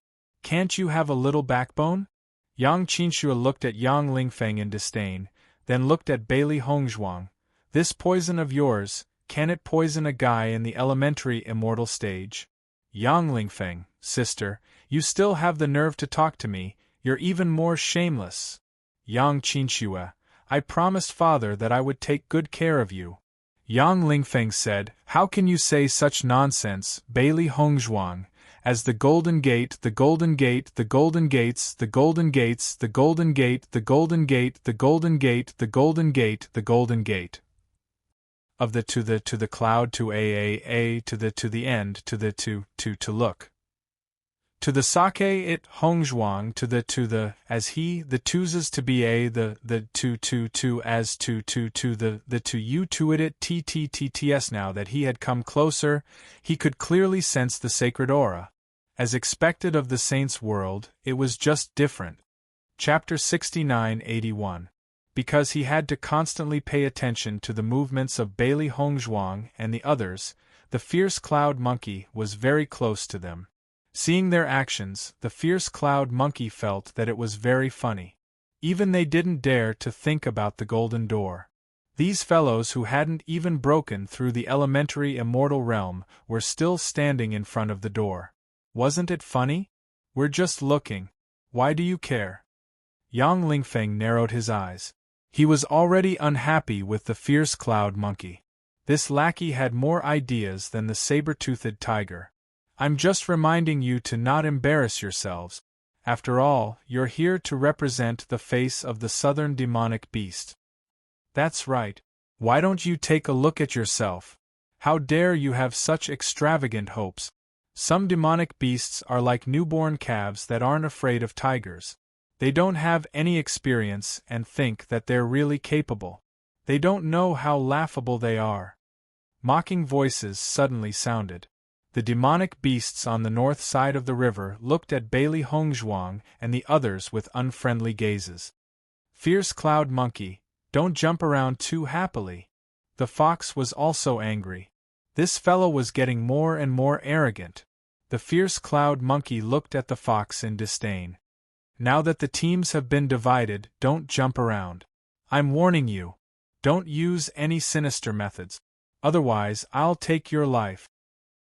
Can't you have a little backbone? Yang Qinxue looked at Yang Lingfeng in disdain, then looked at Bailey Hongzhuang. This poison of yours, can it poison a guy in the elementary immortal stage? Yang Lingfeng, sister, you still have the nerve to talk to me, you're even more shameless. Yang Qinxue, I promised father that I would take good care of you. Yang Lingfeng said, how can you say such nonsense, Bailey Hongzhuang, as the Golden Gate, the Golden Gate, the Golden Gates, the Golden Gates, the Golden Gate, the Golden Gate, the Golden Gate, the Golden Gate, the Golden Gate. Of the to the cloud to a to the end to the to look. To the sake it Hongzhuang to the as he the chooses to be a the to as to the to you to it ttts. Now that he had come closer, he could clearly sense the sacred aura. As expected of the saint's world, it was just different. Chapter 69-81. Because he had to constantly pay attention to the movements of Bailey Hongzhuang and the others, The fierce cloud monkey was very close to them. Seeing their actions, the fierce cloud monkey felt that it was very funny. Even they didn't dare to think about the golden door. These fellows who hadn't even broken through the elementary immortal realm were still standing in front of the door. Wasn't it funny? We're just looking. Why do you care? Yang Lingfeng narrowed his eyes. He was already unhappy with the fierce cloud monkey. This lackey had more ideas than the saber-toothed tiger. I'm just reminding you to not embarrass yourselves. After all, you're here to represent the face of the southern demonic beast. That's right. Why don't you take a look at yourself? How dare you have such extravagant hopes? Some demonic beasts are like newborn calves that aren't afraid of tigers. They don't have any experience and think that they're really capable. They don't know how laughable they are. Mocking voices suddenly sounded. The demonic beasts on the north side of the river looked at Bailey Hongzhuang and the others with unfriendly gazes. Fierce cloud monkey, don't jump around too happily. The fox was also angry. This fellow was getting more and more arrogant. The fierce cloud monkey looked at the fox in disdain. Now that the teams have been divided, don't jump around. I'm warning you. Don't use any sinister methods. Otherwise, I'll take your life.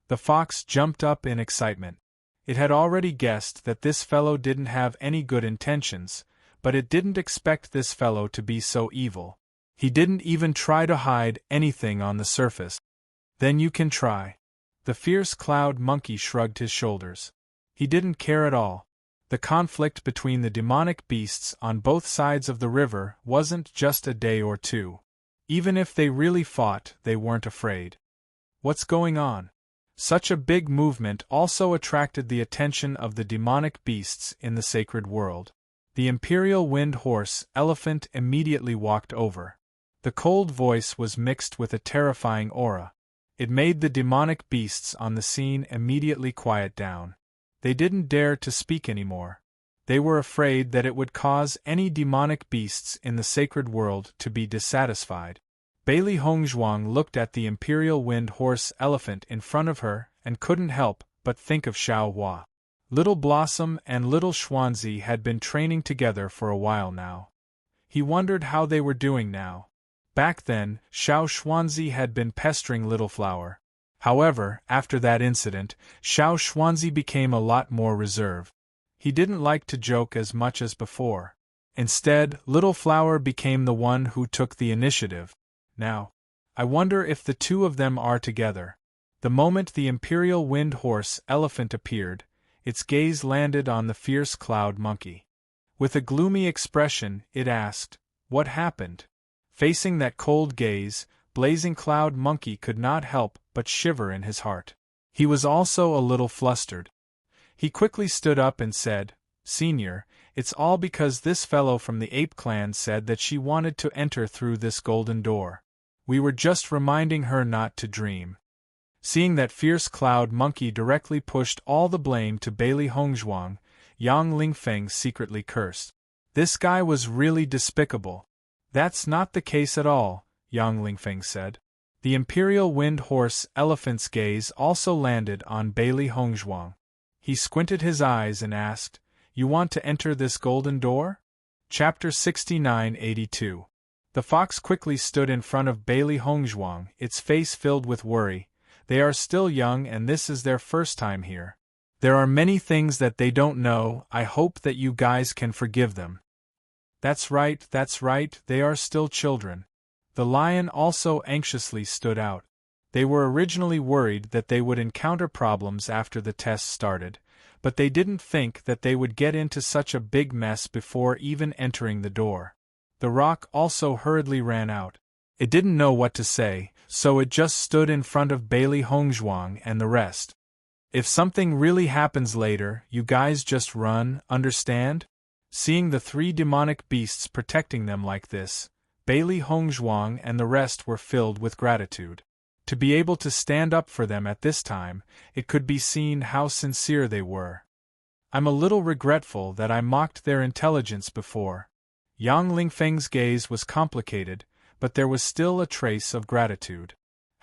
The fox jumped up in excitement. It had already guessed that this fellow didn't have any good intentions, but it didn't expect this fellow to be so evil. He didn't even try to hide anything on the surface. Then you can try. The fierce cloud monkey shrugged his shoulders. He didn't care at all. The conflict between the demonic beasts on both sides of the river wasn't just a day or two. Even if they really fought, they weren't afraid. What's going on? Such a big movement also attracted the attention of the demonic beasts in the sacred world. The imperial wind horse elephant immediately walked over. The cold voice was mixed with a terrifying aura. It made the demonic beasts on the scene immediately quiet down. They didn't dare to speak anymore. They were afraid that it would cause any demonic beasts in the sacred world to be dissatisfied. Bailey Hongzhuang looked at the imperial wind horse elephant in front of her and couldn't help but think of Xiao Hua. Little Blossom and Little Xuanzi had been training together for a while now. He wondered how they were doing now. Back then, Xiao Xuanzi had been pestering Little Flower. However, after that incident, Xiao Xuanzi became a lot more reserved. He didn't like to joke as much as before. Instead, Little Flower became the one who took the initiative. Now, I wonder if the two of them are together. The moment the imperial wind horse elephant appeared, its gaze landed on the fierce cloud monkey. With a gloomy expression, it asked, "What happened?" Facing that cold gaze, Blazing Cloud Monkey could not help but shiver in his heart. He was also a little flustered. He quickly stood up and said, "Senior, it's all because this fellow from the ape clan said that she wanted to enter through this golden door. We were just reminding her not to dream." Seeing that fierce cloud monkey directly pushed all the blame to Bailey Hongzhuang, Yang Lingfeng secretly cursed. This guy was really despicable. "That's not the case at all," Yang Lingfeng said. The imperial wind horse elephant's gaze also landed on Bailey Hongzhuang. He squinted his eyes and asked, "You want to enter this golden door?" Chapter 6982. The fox quickly stood in front of Bailey Hongzhuang, its face filled with worry. They are still young and this is their first time here. There are many things that they don't know. I hope that you guys can forgive them. That's right, they are still children. The lion also anxiously stood out. They were originally worried that they would encounter problems after the test started, but they didn't think that they would get into such a big mess before even entering the door. The rock also hurriedly ran out. It didn't know what to say, so it just stood in front of Bailey Hongzhuang and the rest. "If something really happens later, you guys just run, understand?" Seeing the three demonic beasts protecting them like this, Bailey Hongzhuang and the rest were filled with gratitude. To be able to stand up for them at this time, it could be seen how sincere they were. "I'm a little regretful that I mocked their intelligence before." Yang Lingfeng's gaze was complicated, but there was still a trace of gratitude.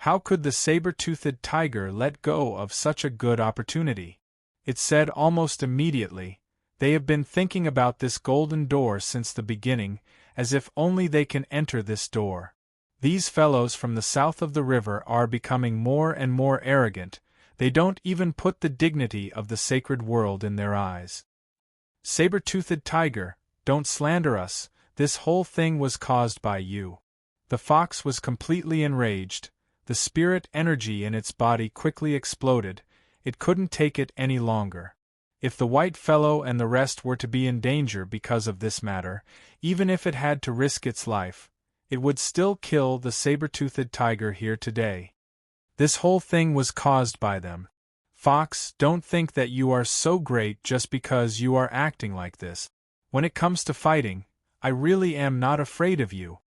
How could the saber-toothed tiger let go of such a good opportunity? It said almost immediately, "They have been thinking about this golden door since the beginning, as if only they can enter this door. These fellows from the south of the river are becoming more and more arrogant, they don't even put the dignity of the sacred world in their eyes. Saber-toothed tiger, don't slander us, this whole thing was caused by you." The fox was completely enraged, the spirit energy in its body quickly exploded, it couldn't take it any longer. If the white fellow and the rest were to be in danger because of this matter, even if it had to risk its life, it would still kill the saber-toothed tiger here today. This whole thing was caused by them. Fox, don't think that you are so great just because you are acting like this. When it comes to fighting, I really am not afraid of you.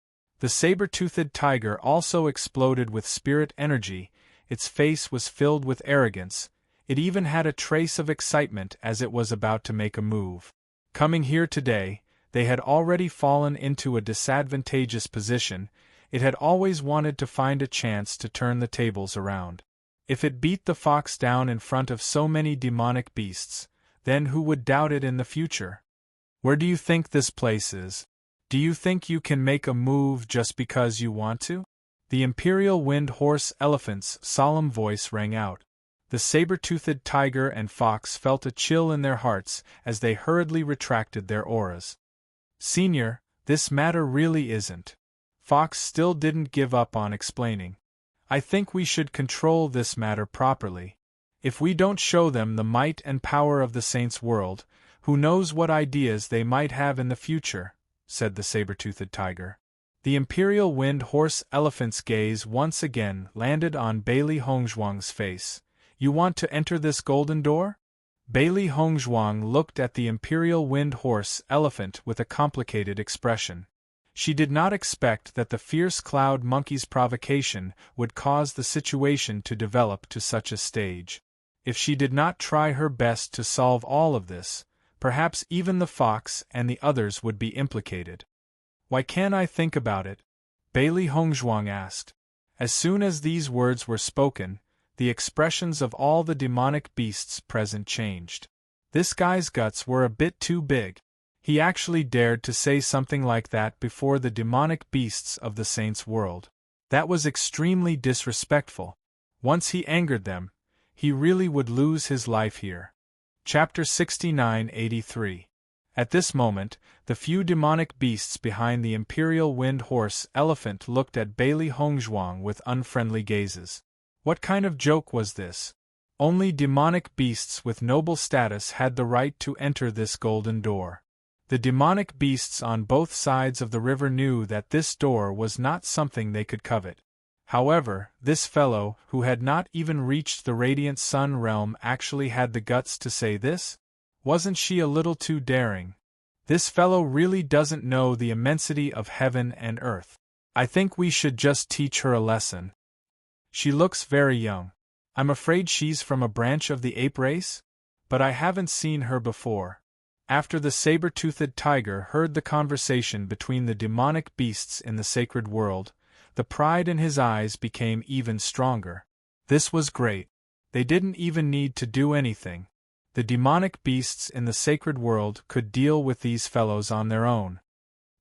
The saber-toothed tiger also exploded with spirit energy, its face was filled with arrogance, it even had a trace of excitement as it was about to make a move. Coming here today, they had already fallen into a disadvantageous position, it had always wanted to find a chance to turn the tables around. If it beat the fox down in front of so many demonic beasts, then who would doubt it in the future? Where do you think this place is? Do you think you can make a move just because you want to? The Imperial Wind Horse Elephant's solemn voice rang out. The saber-toothed tiger and fox felt a chill in their hearts as they hurriedly retracted their auras. Senior, this matter really isn't. Fox still didn't give up on explaining. I think we should control this matter properly. If we don't show them the might and power of the Saints' world, who knows what ideas they might have in the future, said the saber-toothed tiger. The Imperial Wind Horse Elephant's gaze once again landed on Bailey Hongzhuang's face. You want to enter this golden door? Bailey Hongzhuang looked at the Imperial Wind Horse Elephant with a complicated expression. She did not expect that the fierce cloud monkey's provocation would cause the situation to develop to such a stage. If she did not try her best to solve all of this, perhaps even the fox and the others would be implicated. Why can't I think about it? Bailey Hongzhuang asked. As soon as these words were spoken, the expressions of all the demonic beasts present changed. This guy's guts were a bit too big. He actually dared to say something like that before the demonic beasts of the Saints' world. That was extremely disrespectful. Once he angered them, he really would lose his life here. Chapter 69-83. At this moment, the few demonic beasts behind the Imperial Wind Horse Elephant looked at Bailey Hongzhuang with unfriendly gazes. What kind of joke was this? Only demonic beasts with noble status had the right to enter this golden door. The demonic beasts on both sides of the river knew that this door was not something they could covet. However, this fellow, who had not even reached the Radiant Sun realm, actually had the guts to say this? Wasn't she a little too daring? This fellow really doesn't know the immensity of heaven and earth. I think we should just teach her a lesson. She looks very young. I'm afraid she's from a branch of the ape race? But I haven't seen her before. After the saber-toothed tiger heard the conversation between the demonic beasts in the sacred world, the pride in his eyes became even stronger. This was great. They didn't even need to do anything. The demonic beasts in the sacred world could deal with these fellows on their own.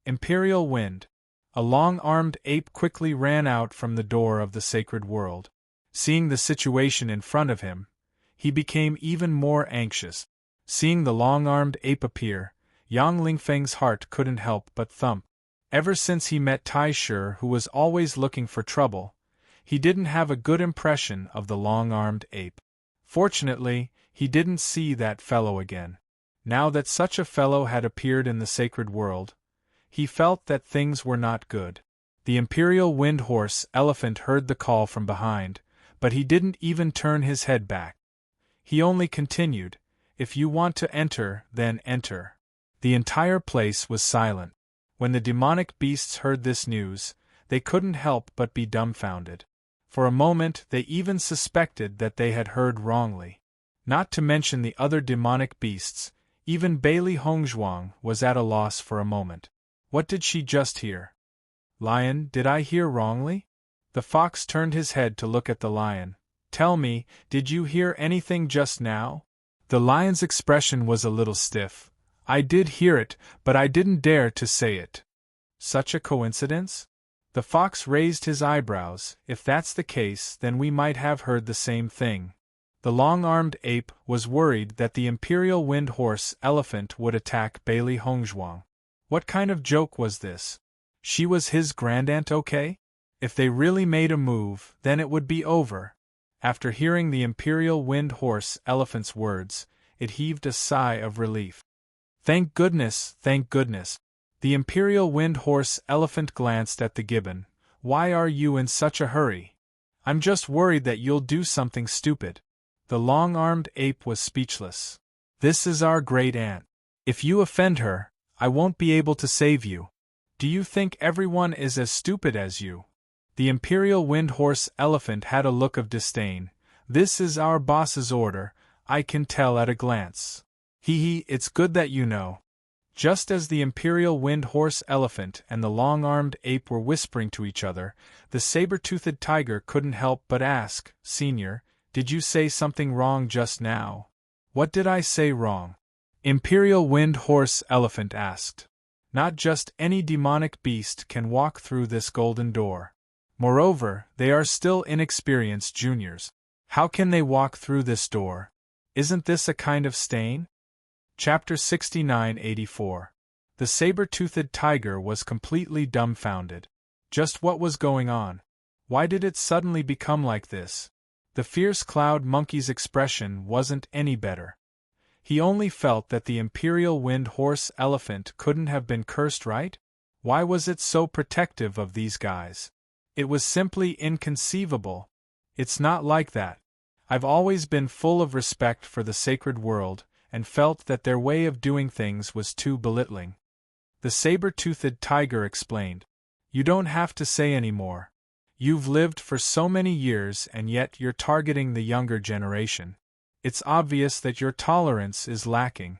Imperial Wind. A long-armed ape quickly ran out from the door of the sacred world. Seeing the situation in front of him, he became even more anxious. Seeing the long-armed ape appear, Yang Lingfeng's heart couldn't help but thump. Ever since he met Tai Shi, who was always looking for trouble, he didn't have a good impression of the long-armed ape. Fortunately, he didn't see that fellow again. Now that such a fellow had appeared in the sacred world, he felt that things were not good. The Imperial Wind Horse Elephant heard the call from behind, but he didn't even turn his head back. He only continued, "If you want to enter, then enter." The entire place was silent. When the demonic beasts heard this news, they couldn't help but be dumbfounded. For a moment they even suspected that they had heard wrongly. Not to mention the other demonic beasts, even Bailey Hongzhuang was at a loss for a moment. What did she just hear? Lion, did I hear wrongly? The fox turned his head to look at the lion. Tell me, did you hear anything just now? The lion's expression was a little stiff. I did hear it, but I didn't dare to say it. Such a coincidence? The fox raised his eyebrows. If that's the case, then we might have heard the same thing. The long-armed ape was worried that the imperial wind horse elephant would attack Bailey Hongzhuang. What kind of joke was this? She was his grandaunt, okay? If they really made a move, then it would be over. After hearing the imperial wind horse elephant's words, it heaved a sigh of relief. Thank goodness, thank goodness. The imperial wind horse elephant glanced at the gibbon. Why are you in such a hurry? I'm just worried that you'll do something stupid. The long-armed ape was speechless. This is our great aunt. If you offend her, I won't be able to save you. Do you think everyone is as stupid as you? The imperial wind horse elephant had a look of disdain. This is our boss's order, I can tell at a glance. Hee, it's good that you know. Just as the imperial wind horse elephant and the long-armed ape were whispering to each other, the saber-toothed tiger couldn't help but ask, Senior, did you say something wrong just now? What did I say wrong? Imperial wind horse elephant asked. Not just any demonic beast can walk through this golden door. Moreover, they are still inexperienced juniors. How can they walk through this door? Isn't this a kind of stain? Chapter 69-84. The saber-toothed tiger was completely dumbfounded. Just what was going on? Why did it suddenly become like this? The fierce cloud monkey's expression wasn't any better. He only felt that the imperial wind horse elephant couldn't have been cursed, right? Why was it so protective of these guys? It was simply inconceivable. It's not like that. I've always been full of respect for the sacred world, and felt that their way of doing things was too belittling. The saber-toothed tiger explained. You don't have to say any more. You've lived for so many years and yet you're targeting the younger generation. It's obvious that your tolerance is lacking.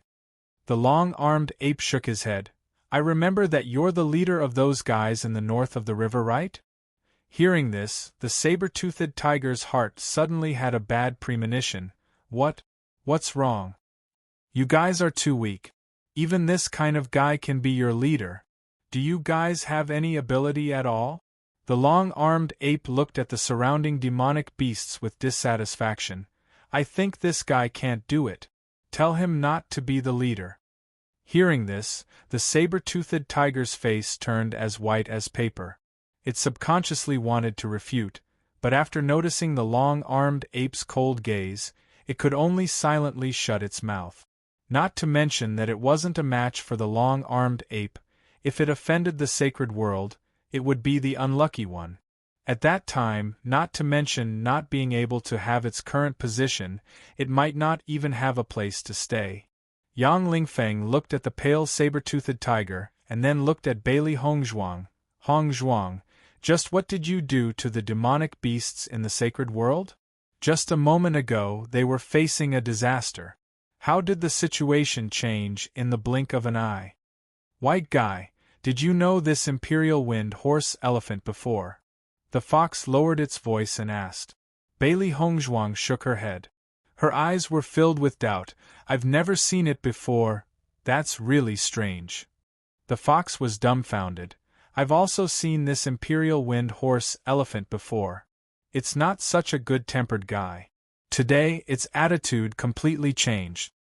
The long-armed ape shook his head. I remember that you're the leader of those guys in the north of the river, right? Hearing this, the saber-toothed tiger's heart suddenly had a bad premonition. What's wrong? You guys are too weak. Even this kind of guy can be your leader. Do you guys have any ability at all? The long-armed ape looked at the surrounding demonic beasts with dissatisfaction. I think this guy can't do it. Tell him not to be the leader. Hearing this, the saber-toothed tiger's face turned as white as paper. It subconsciously wanted to refute, but after noticing the long-armed ape's cold gaze, it could only silently shut its mouth. Not to mention that it wasn't a match for the long-armed ape. If it offended the sacred world, it would be the unlucky one. At that time, not to mention not being able to have its current position, it might not even have a place to stay. Yang Lingfeng looked at the pale saber-toothed tiger, and then looked at Bailey Hongzhuang. Hongzhuang, just what did you do to the demonic beasts in the sacred world? Just a moment ago they were facing a disaster. How did the situation change in the blink of an eye? White guy, did you know this imperial wind horse elephant before? The fox lowered its voice and asked. Bailey Hongzhuang shook her head. Her eyes were filled with doubt. I've never seen it before. That's really strange. The fox was dumbfounded. I've also seen this imperial wind horse elephant before. It's not such a good-tempered guy. Today, its attitude completely changed.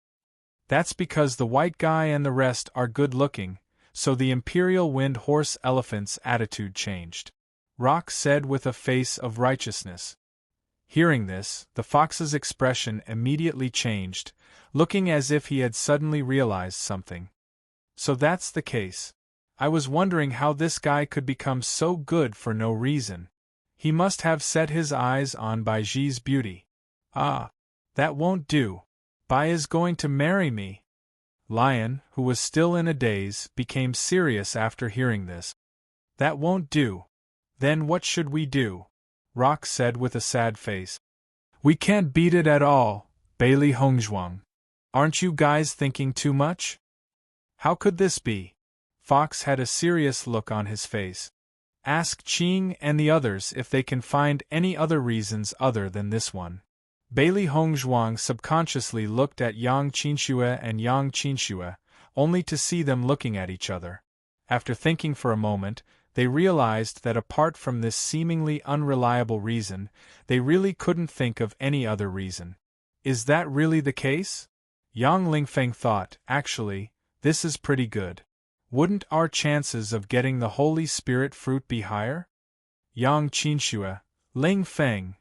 That's because the white guy and the rest are good-looking, so the imperial wind horse elephant's attitude changed. Rock said with a face of righteousness. Hearing this, the fox's expression immediately changed, looking as if he had suddenly realized something. So that's the case. I was wondering how this guy could become so good for no reason. He must have set his eyes on Bai Ji's beauty. Ah, that won't do. Bai is going to marry me. Lion, who was still in a daze, became serious after hearing this. That won't do. Then what should we do? Rock said with a sad face. We can't beat it at all, Bailey Hongzhuang. Aren't you guys thinking too much? How could this be? Fox had a serious look on his face. Ask Qing and the others if they can find any other reasons other than this one. Bailey Hongzhuang subconsciously looked at Yang Qinxue and Yang Qinxue, only to see them looking at each other. After thinking for a moment, they realized that apart from this seemingly unreliable reason, they really couldn't think of any other reason. Is that really the case? Yang Lingfeng thought, actually, this is pretty good. Wouldn't our chances of getting the Holy Spirit fruit be higher? Yang Qinxue, Ling Feng.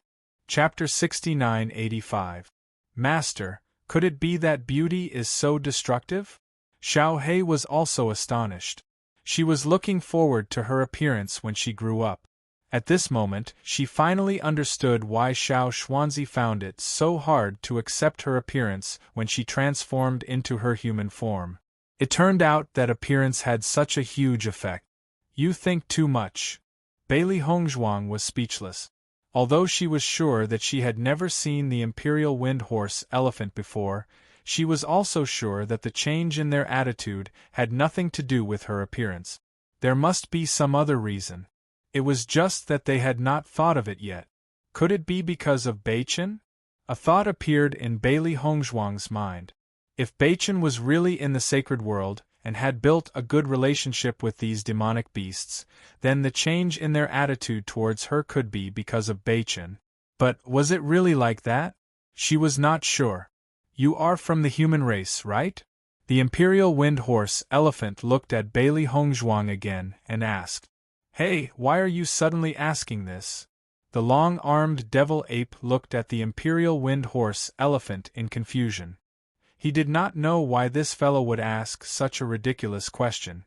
Chapter 69-85. Master, could it be that beauty is so destructive? Xiao He was also astonished. She was looking forward to her appearance when she grew up. At this moment, she finally understood why Xiao Xuanzi found it so hard to accept her appearance when she transformed into her human form. It turned out that appearance had such a huge effect. You think too much. Bailey Hongzhuang was speechless. Although she was sure that she had never seen the imperial wind horse elephant before, she was also sure that the change in their attitude had nothing to do with her appearance. There must be some other reason. It was just that they had not thought of it yet. Could it be because of Beichen? A thought appeared in Bailey Hongzhuang's mind. If Beichen was really in the sacred world, and had built a good relationship with these demonic beasts, then the change in their attitude towards her could be because of Beichen. But was it really like that? She was not sure. You are from the human race, right? The imperial wind horse elephant looked at Bailey Hongzhuang again and asked, Hey, why are you suddenly asking this? The long-armed devil ape looked at the imperial wind horse elephant in confusion. He did not know why this fellow would ask such a ridiculous question.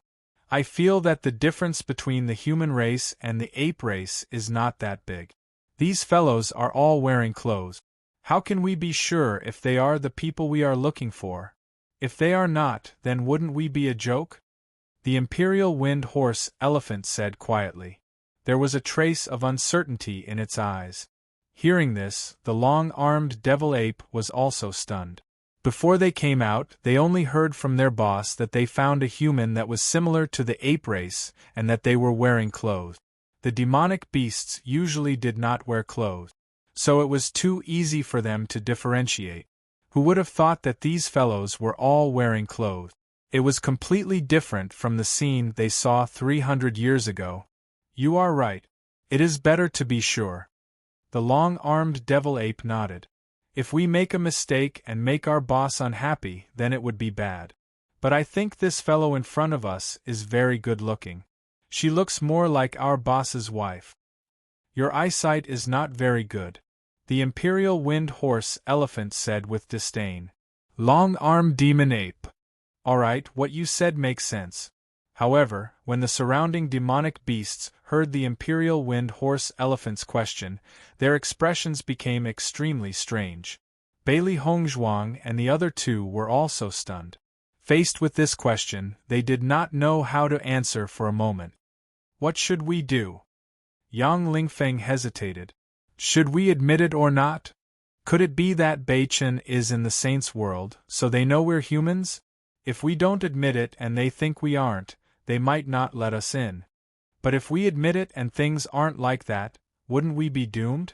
I feel that the difference between the human race and the ape race is not that big. These fellows are all wearing clothes. How can we be sure if they are the people we are looking for? If they are not, then wouldn't we be a joke? The imperial wind horse elephant said quietly. There was a trace of uncertainty in its eyes. Hearing this, the long-armed devil ape was also stunned. Before they came out, they only heard from their boss that they found a human that was similar to the ape race and that they were wearing clothes. The demonic beasts usually did not wear clothes, so it was too easy for them to differentiate. Who would have thought that these fellows were all wearing clothes? It was completely different from the scene they saw 300 years ago. You are right. It is better to be sure. The long-armed devil ape nodded. If we make a mistake and make our boss unhappy, then it would be bad. But I think this fellow in front of us is very good-looking. She looks more like our boss's wife. Your eyesight is not very good, the imperial wind horse elephant said with disdain. Long-armed demon ape. Alright, what you said makes sense. However, when the surrounding demonic beasts heard the imperial wind horse elephant's question, their expressions became extremely strange. Bailey Hongzhuang and the other two were also stunned. Faced with this question, they did not know how to answer for a moment. What should we do? Yang Lingfeng hesitated. Should we admit it or not? Could it be that Beichen is in the saints' world, so they know we're humans? If we don't admit it and they think we aren't, they might not let us in. But if we admit it and things aren't like that, wouldn't we be doomed?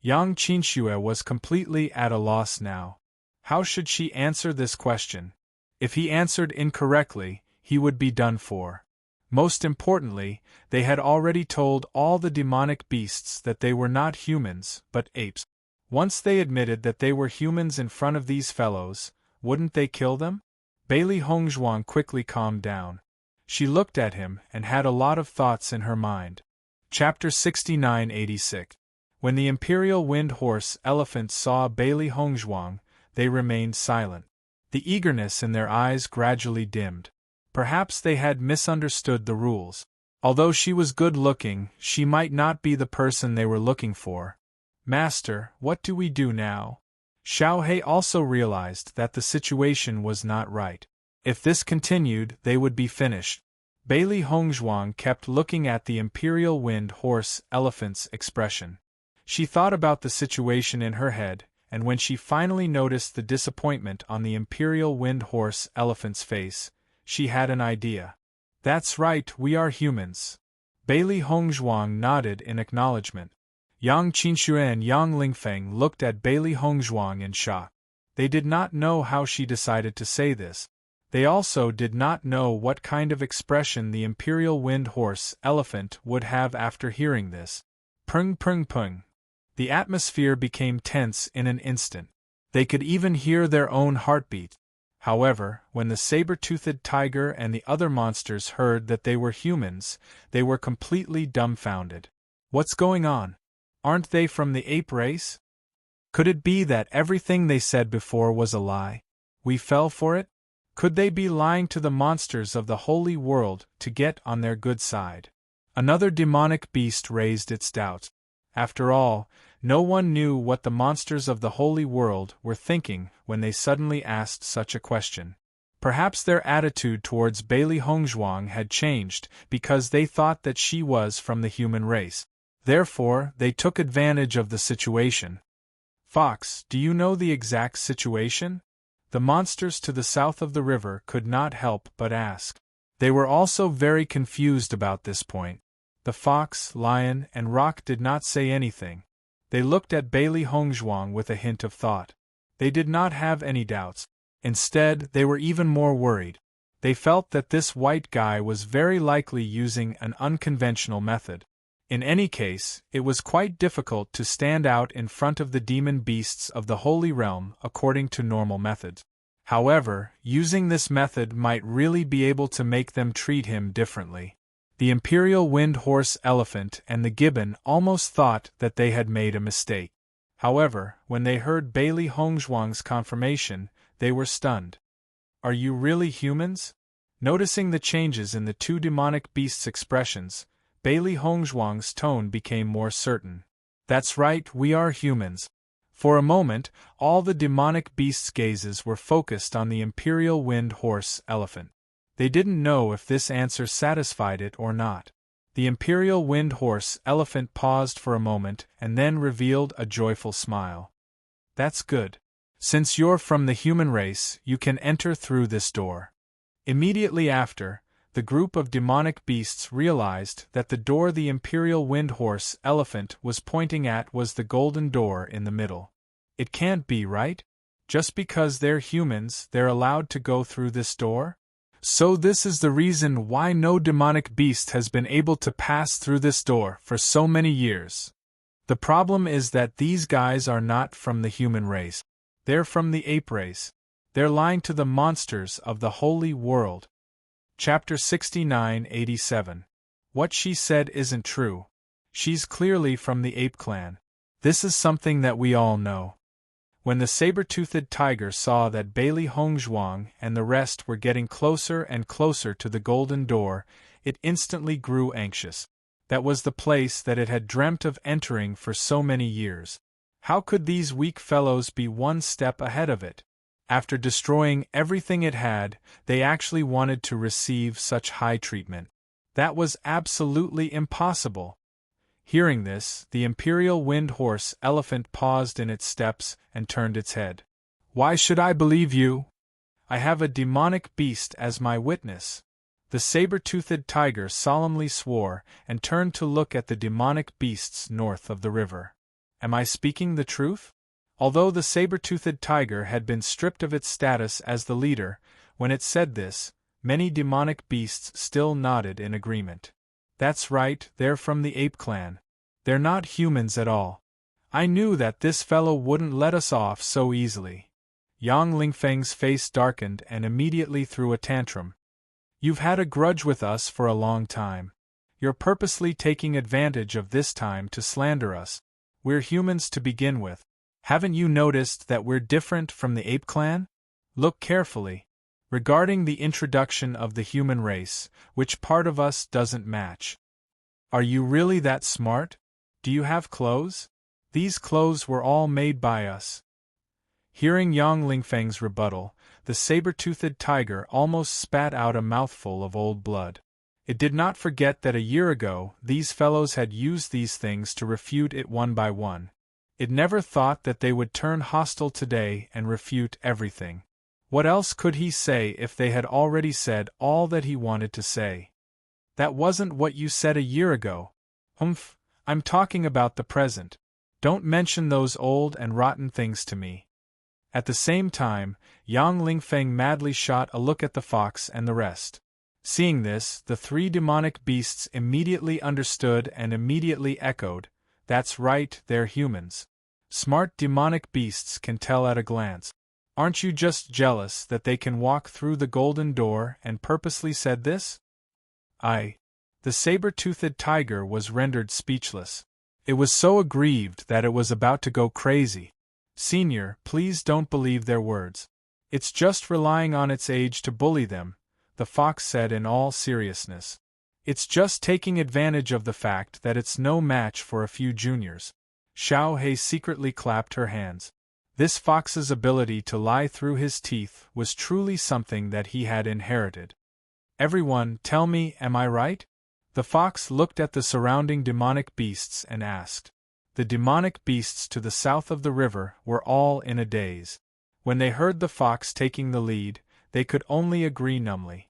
Yang Qinxue was completely at a loss now. How should she answer this question? If he answered incorrectly, he would be done for. Most importantly, they had already told all the demonic beasts that they were not humans, but apes. Once they admitted that they were humans in front of these fellows, wouldn't they kill them? Bailey Hongzhuang quickly calmed down. She looked at him and had a lot of thoughts in her mind. Chapter 69-86. When the imperial wind horse elephants saw Bailey Hongzhuang, they remained silent. The eagerness in their eyes gradually dimmed. Perhaps they had misunderstood the rules. Although she was good-looking, she might not be the person they were looking for. Master, what do we do now? Xiao He also realized that the situation was not right. If this continued, they would be finished. Bailey Hongzhuang kept looking at the imperial wind horse elephant's expression. She thought about the situation in her head, and when she finally noticed the disappointment on the imperial wind horse elephant's face, she had an idea. That's right, we are humans. Bailey Hongzhuang nodded in acknowledgement. Yang Qinshu and Yang Lingfeng looked at Bailey Hongzhuang in shock. They did not know how she decided to say this. They also did not know what kind of expression the Imperial Wind Horse Elephant would have after hearing this. Pung pung pung. The atmosphere became tense in an instant. They could even hear their own heartbeat. However, when the saber-toothed tiger and the other monsters heard that they were humans, they were completely dumbfounded. What's going on? Aren't they from the ape race? Could it be that everything they said before was a lie? We fell for it? Could they be lying to the monsters of the holy world to get on their good side? Another demonic beast raised its doubts. After all, no one knew what the monsters of the holy world were thinking when they suddenly asked such a question. Perhaps their attitude towards Bailey Hongzhuang had changed because they thought that she was from the human race. Therefore, they took advantage of the situation. Fox, do you know the exact situation? The monsters to the south of the river could not help but ask. They were also very confused about this point. The fox, lion, and roc did not say anything. They looked at Bailey Hongzhuang with a hint of thought. They did not have any doubts. Instead, they were even more worried. They felt that this white guy was very likely using an unconventional method. In any case, it was quite difficult to stand out in front of the demon beasts of the Holy Realm according to normal methods. However, using this method might really be able to make them treat him differently. The Imperial Wind Horse Elephant and the Gibbon almost thought that they had made a mistake. However, when they heard Bailey Hongzhuang's confirmation, they were stunned. Are you really humans? Noticing the changes in the two demonic beasts' expressions, Bailey Hongzhuang's tone became more certain. That's right, we are humans. For a moment, all the demonic beasts' gazes were focused on the Imperial Wind Horse Elephant. They didn't know if this answer satisfied it or not. The Imperial Wind Horse Elephant paused for a moment and then revealed a joyful smile. That's good. Since you're from the human race, you can enter through this door. Immediately after, the group of demonic beasts realized that the door the Imperial Wind Horse Elephant was pointing at was the golden door in the middle. It can't be, right? Just because they're humans, they're allowed to go through this door? So this is the reason why no demonic beast has been able to pass through this door for so many years. The problem is that these guys are not from the human race. They're from the ape race. They're lying to the monsters of the holy world. Chapter 69-87. What she said isn't true. She's clearly from the ape clan. This is something that we all know. When the saber-toothed tiger saw that Bailey Hongzhuang and the rest were getting closer and closer to the golden door, it instantly grew anxious. That was the place that it had dreamt of entering for so many years. How could these weak fellows be one step ahead of it? After destroying everything it had, they actually wanted to receive such high treatment. That was absolutely impossible. Hearing this, the Imperial Wind Horse Elephant paused in its steps and turned its head. Why should I believe you? I have a demonic beast as my witness. The saber-toothed tiger solemnly swore and turned to look at the demonic beasts north of the river. Am I speaking the truth? Although the saber-toothed tiger had been stripped of its status as the leader, when it said this, many demonic beasts still nodded in agreement. That's right, they're from the ape clan. They're not humans at all. I knew that this fellow wouldn't let us off so easily. Yang Lingfeng's face darkened and immediately threw a tantrum. You've had a grudge with us for a long time. You're purposely taking advantage of this time to slander us. We're humans to begin with. Haven't you noticed that we're different from the ape clan? Look carefully. Regarding the introduction of the human race, which part of us doesn't match? Are you really that smart? Do you have clothes? These clothes were all made by us. Hearing Yang Lingfeng's rebuttal, the saber-toothed tiger almost spat out a mouthful of old blood. It did not forget that a year ago these fellows had used these things to refute it one by one. It never thought that they would turn hostile today and refute everything. What else could he say if they had already said all that he wanted to say? That wasn't what you said a year ago. Humph, I'm talking about the present. Don't mention those old and rotten things to me. At the same time, Yang Lingfeng madly shot a look at the fox and the rest. Seeing this, the three demonic beasts immediately understood and immediately echoed, "That's right, they're humans." Smart demonic beasts can tell at a glance. Aren't you just jealous that they can walk through the golden door and purposely said this? The saber-toothed tiger was rendered speechless. It was so aggrieved that it was about to go crazy. "Senior, please don't believe their words. It's just relying on its age to bully them," the fox said in all seriousness. "It's just taking advantage of the fact that it's no match for a few juniors." Xiao He secretly clapped her hands. This fox's ability to lie through his teeth was truly something that he had inherited. "Everyone, tell me, am I right?" The fox looked at the surrounding demonic beasts and asked. The demonic beasts to the south of the river were all in a daze. When they heard the fox taking the lead, they could only agree numbly.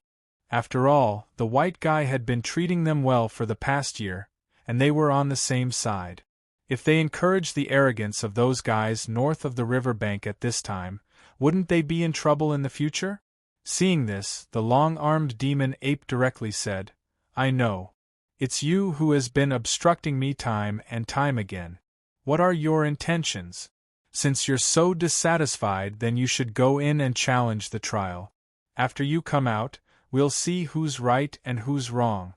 After all, the white guy had been treating them well for the past year, and they were on the same side. If they encouraged the arrogance of those guys north of the river bank at this time, wouldn't they be in trouble in the future? Seeing this, the long-armed demon ape directly said, "I know. It's you who has been obstructing me time and time again. What are your intentions? Since you're so dissatisfied, then you should go in and challenge the trial. After you come out, we'll see who's right and who's wrong."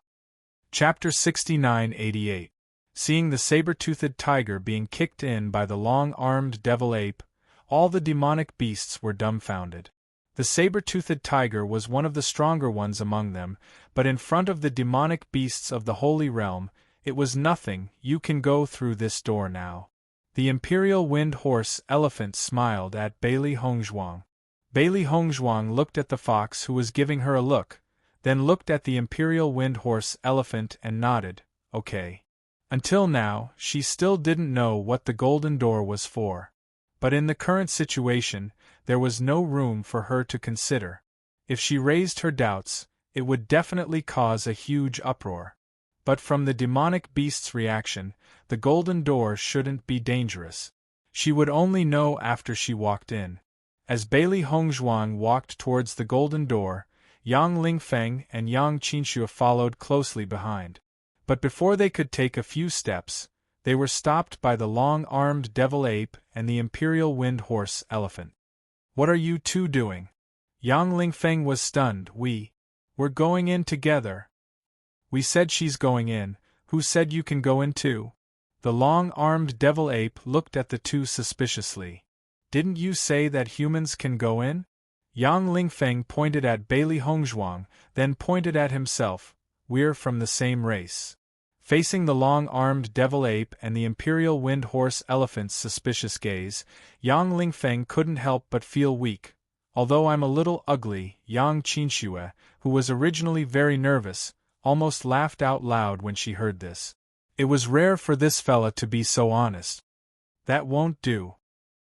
Chapter 69-88. Seeing the saber-toothed tiger being kicked in by the long-armed devil ape, all the demonic beasts were dumbfounded. The saber-toothed tiger was one of the stronger ones among them, but in front of the demonic beasts of the Holy Realm, it was nothing. "You can go through this door now." The Imperial Wind Horse Elephant smiled at Bailey Hongzhuang. Bailey Hongzhuang looked at the fox who was giving her a look, then looked at the Imperial Wind Horse Elephant and nodded, "Okay." Until now, she still didn't know what the golden door was for. But in the current situation, there was no room for her to consider. If she raised her doubts, it would definitely cause a huge uproar. But from the demonic beast's reaction, the golden door shouldn't be dangerous. She would only know after she walked in. As Bailey Hongzhuang walked towards the golden door, Yang Lingfeng and Yang Qinxue followed closely behind. But before they could take a few steps, they were stopped by the long-armed devil ape and the Imperial Wind Horse Elephant. "What are you two doing?" Yang Lingfeng was stunned. We're going in together." "We said she's going in. Who said you can go in too?" The long-armed devil ape looked at the two suspiciously. "Didn't you say that humans can go in?" Yang Lingfeng pointed at Bailey Hongzhuang, then pointed at himself. "We're from the same race." Facing the long-armed devil ape and the Imperial Wind Horse Elephant's suspicious gaze, Yang Lingfeng couldn't help but feel weak. "Although I'm a little ugly," Yang Qinxue, who was originally very nervous, almost laughed out loud when she heard this. It was rare for this fella to be so honest. "That won't do."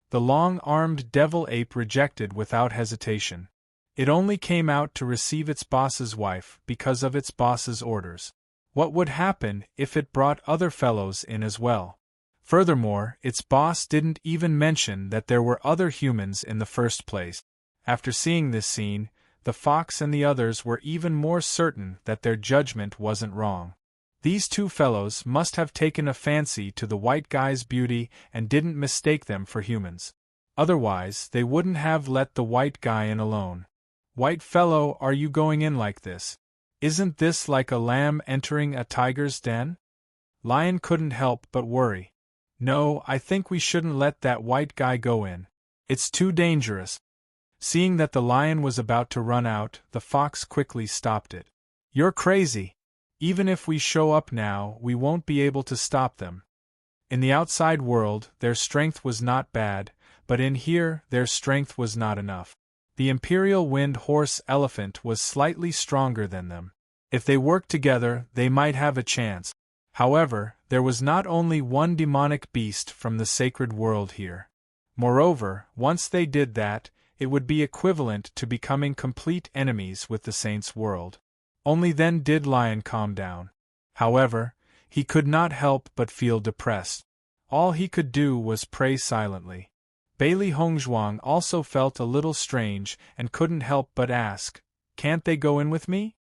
The long-armed devil ape rejected without hesitation. It only came out to receive its boss's wife because of its boss's orders. What would happen if it brought other fellows in as well? Furthermore, its boss didn't even mention that there were other humans in the first place. After seeing this scene, the fox and the others were even more certain that their judgment wasn't wrong. These two fellows must have taken a fancy to the white guy's beauty and didn't mistake them for humans. Otherwise, they wouldn't have let the white guy in alone. "White fellow, are you going in like this? Isn't this like a lamb entering a tiger's den?" Lion couldn't help but worry. "No, I think we shouldn't let that white guy go in. It's too dangerous." Seeing that the lion was about to run out, the fox quickly stopped it. "You're crazy. Even if we show up now, we won't be able to stop them." In the outside world, their strength was not bad, but in here, their strength was not enough. The Imperial Wind Horse Elephant was slightly stronger than them. If they worked together, they might have a chance. However, there was not only one demonic beast from the sacred world here. Moreover, once they did that, it would be equivalent to becoming complete enemies with the Saints' world. Only then did Lion calm down. However, he could not help but feel depressed. All he could do was pray silently. Bailey Hongzhuang also felt a little strange and couldn't help but ask, "Can't they go in with me?"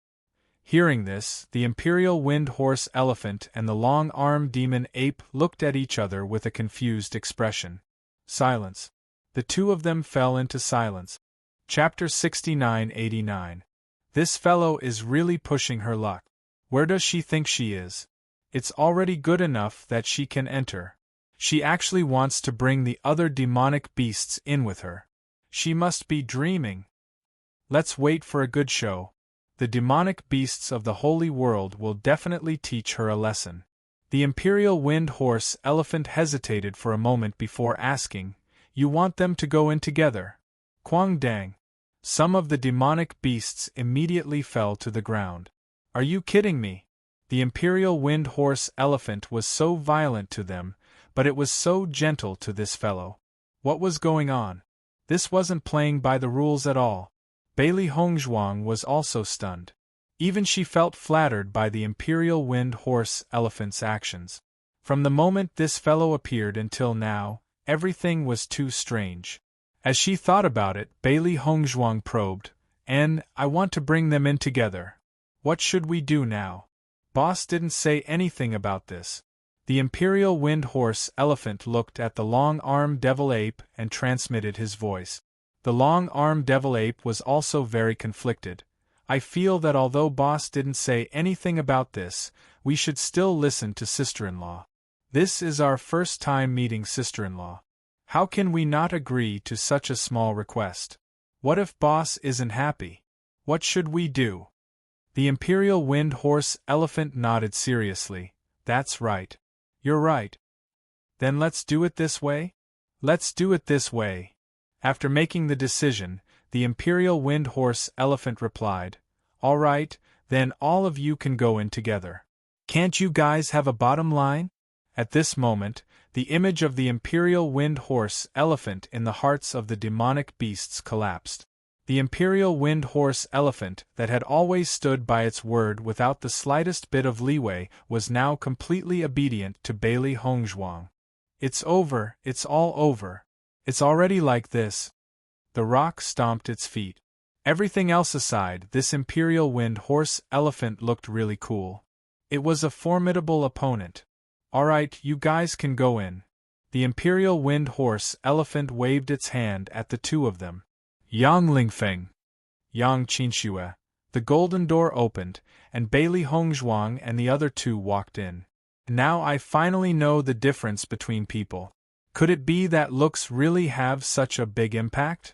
Hearing this, the Imperial Wind Horse Elephant and the long-armed Demon Ape looked at each other with a confused expression. Silence. The two of them fell into silence. Chapter 69-89. This fellow is really pushing her luck. Where does she think she is? It's already good enough that she can enter. She actually wants to bring the other demonic beasts in with her. She must be dreaming. Let's wait for a good show. The demonic beasts of the holy world will definitely teach her a lesson. The Imperial Wind Horse Elephant hesitated for a moment before asking, "You want them to go in together?" Quang Dang. Some of the demonic beasts immediately fell to the ground. Are you kidding me? The Imperial Wind Horse Elephant was so violent to them, but it was so gentle to this fellow. What was going on? This wasn't playing by the rules at all. Bailey Hongzhuang was also stunned. Even she felt flattered by the Imperial Wind Horse Elephant's actions. From the moment this fellow appeared until now, everything was too strange. As she thought about it, Bailey Hongzhuang probed, I want to bring them in together. What should we do now? Boss didn't say anything about this. The Imperial Wind Horse Elephant looked at the long-armed Devil Ape and transmitted his voice. The long-armed Devil Ape was also very conflicted. I feel that although Boss didn't say anything about this, we should still listen to sister-in-law. This is our first time meeting sister-in-law. How can we not agree to such a small request? What if Boss isn't happy? What should we do? The Imperial Wind Horse Elephant nodded seriously. That's right. You're right. Then let's do it this way? Let's do it this way. After making the decision, the Imperial Wind Horse Elephant replied, All right, then all of you can go in together. Can't you guys have a bottom line? At this moment, the image of the Imperial Wind Horse Elephant in the hearts of the demonic beasts collapsed. The Imperial Wind Horse Elephant, that had always stood by its word without the slightest bit of leeway, was now completely obedient to Bailey Hongzhuang. It's over, it's all over. It's already like this. The rock stomped its feet. Everything else aside, this Imperial Wind Horse Elephant looked really cool. It was a formidable opponent. Alright, you guys can go in. The Imperial Wind Horse Elephant waved its hand at the two of them. Yang Lingfeng, Yang Qinxue. The golden door opened, and Bailey Hongzhuang and the other two walked in. Now I finally know the difference between people. Could it be that looks really have such a big impact?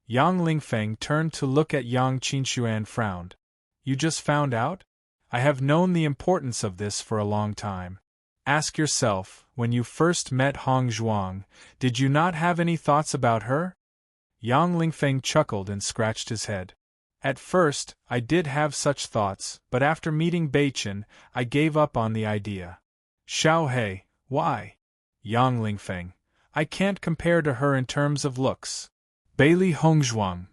Yang Lingfeng turned to look at Yang Qinxue and frowned. You just found out? I have known the importance of this for a long time. Ask yourself, when you first met Hongzhuang, did you not have any thoughts about her? Yang Lingfeng chuckled and scratched his head. At first, I did have such thoughts, but after meeting Beichen, I gave up on the idea. Xiao He, why? Yang Lingfeng. I can't compare to her in terms of looks. Bailey Hongzhuang.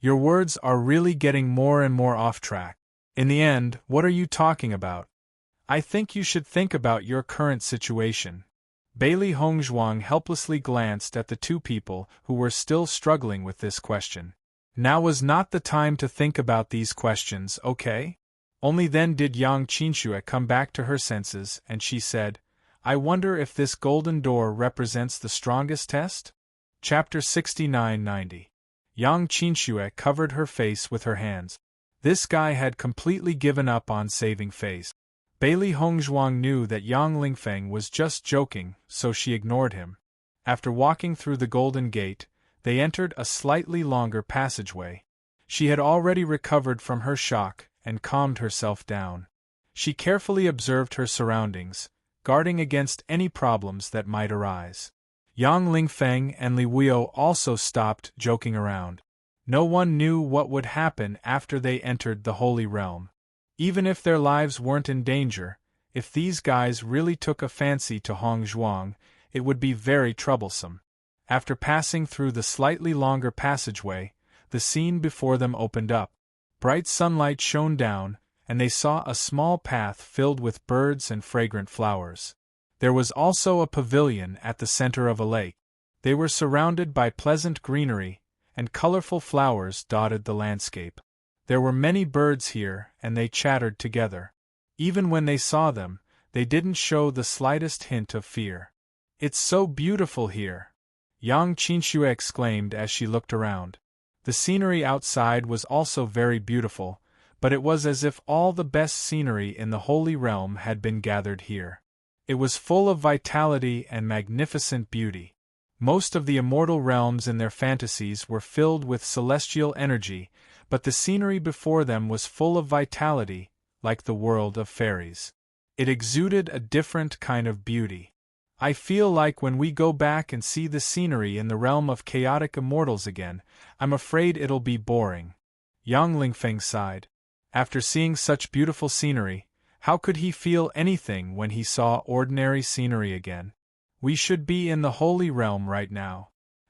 Your words are really getting more and more off track. In the end, what are you talking about? I think you should think about your current situation. Bailey Hongzhuang helplessly glanced at the two people who were still struggling with this question. Now was not the time to think about these questions, okay? Only then did Yang Qinxue come back to her senses, and she said, I wonder if this golden door represents the strongest test? Chapter 69-90. Yang Qinxue covered her face with her hands. This guy had completely given up on saving face. Bailey Hongzhuang knew that Yang Lingfeng was just joking, so she ignored him. After walking through the golden gate, they entered a slightly longer passageway. She had already recovered from her shock and calmed herself down. She carefully observed her surroundings, guarding against any problems that might arise. Yang Lingfeng and Li Wuo also stopped joking around. No one knew what would happen after they entered the Holy Realm. Even if their lives weren't in danger, if these guys really took a fancy to Hongzhuang, it would be very troublesome. After passing through the slightly longer passageway, the scene before them opened up. Bright sunlight shone down, and they saw a small path filled with birds and fragrant flowers. There was also a pavilion at the center of a lake. They were surrounded by pleasant greenery, and colorful flowers dotted the landscape. There were many birds here, and they chattered together. Even when they saw them, they didn't show the slightest hint of fear. "It's so beautiful here!" Yang Qinxue exclaimed as she looked around. The scenery outside was also very beautiful, but it was as if all the best scenery in the Holy Realm had been gathered here. It was full of vitality and magnificent beauty. Most of the immortal realms in their fantasies were filled with celestial energy, but the scenery before them was full of vitality, like the world of fairies. It exuded a different kind of beauty. "I feel like when we go back and see the scenery in the realm of chaotic immortals again, I'm afraid it'll be boring." Yang Lingfeng sighed. After seeing such beautiful scenery, how could he feel anything when he saw ordinary scenery again? "We should be in the Holy Realm right now.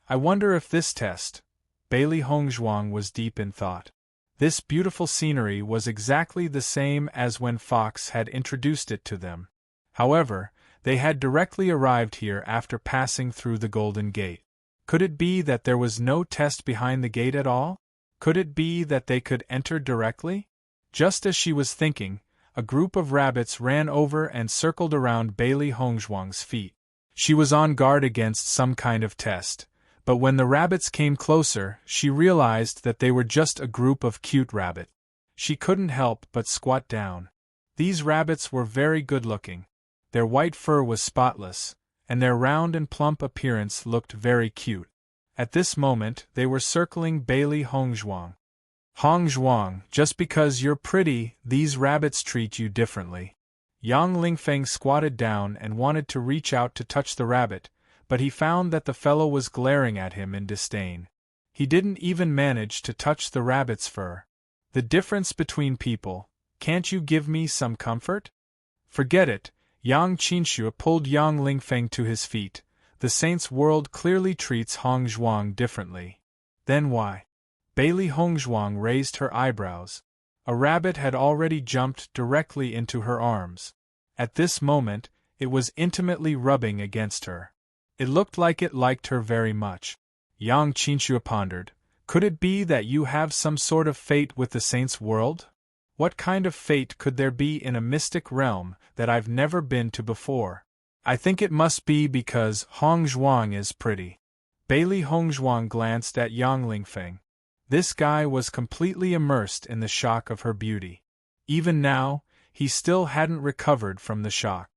I wonder if this test..." Bailey Hongzhuang was deep in thought. This beautiful scenery was exactly the same as when Fox had introduced it to them. However, they had directly arrived here after passing through the Golden Gate. Could it be that there was no test behind the gate at all? Could it be that they could enter directly? Just as she was thinking, a group of rabbits ran over and circled around Bailey Hongzhuang's feet. She was on guard against some kind of test, but when the rabbits came closer, she realized that they were just a group of cute rabbits. She couldn't help but squat down. These rabbits were very good-looking. Their white fur was spotless, and their round and plump appearance looked very cute. At this moment, they were circling Bailey Hongzhuang. "Hongzhuang, just because you're pretty, these rabbits treat you differently." Yang Lingfeng squatted down and wanted to reach out to touch the rabbit, but he found that the fellow was glaring at him in disdain. He didn't even manage to touch the rabbit's fur. "The difference between people, can't you give me some comfort?" "Forget it." Yang Qinxue pulled Yang Lingfeng to his feet. "The saint's world clearly treats Hongzhuang differently." "Then why?" Bailey Hongzhuang raised her eyebrows. A rabbit had already jumped directly into her arms. At this moment, it was intimately rubbing against her. It looked like it liked her very much. Yang Qinxue pondered. "Could it be that you have some sort of fate with the saint's world? What kind of fate could there be in a mystic realm that I've never been to before? I think it must be because Hongzhuang is pretty." Bailey Hongzhuang glanced at Yang Lingfeng. This guy was completely immersed in the shock of her beauty. Even now, he still hadn't recovered from the shock.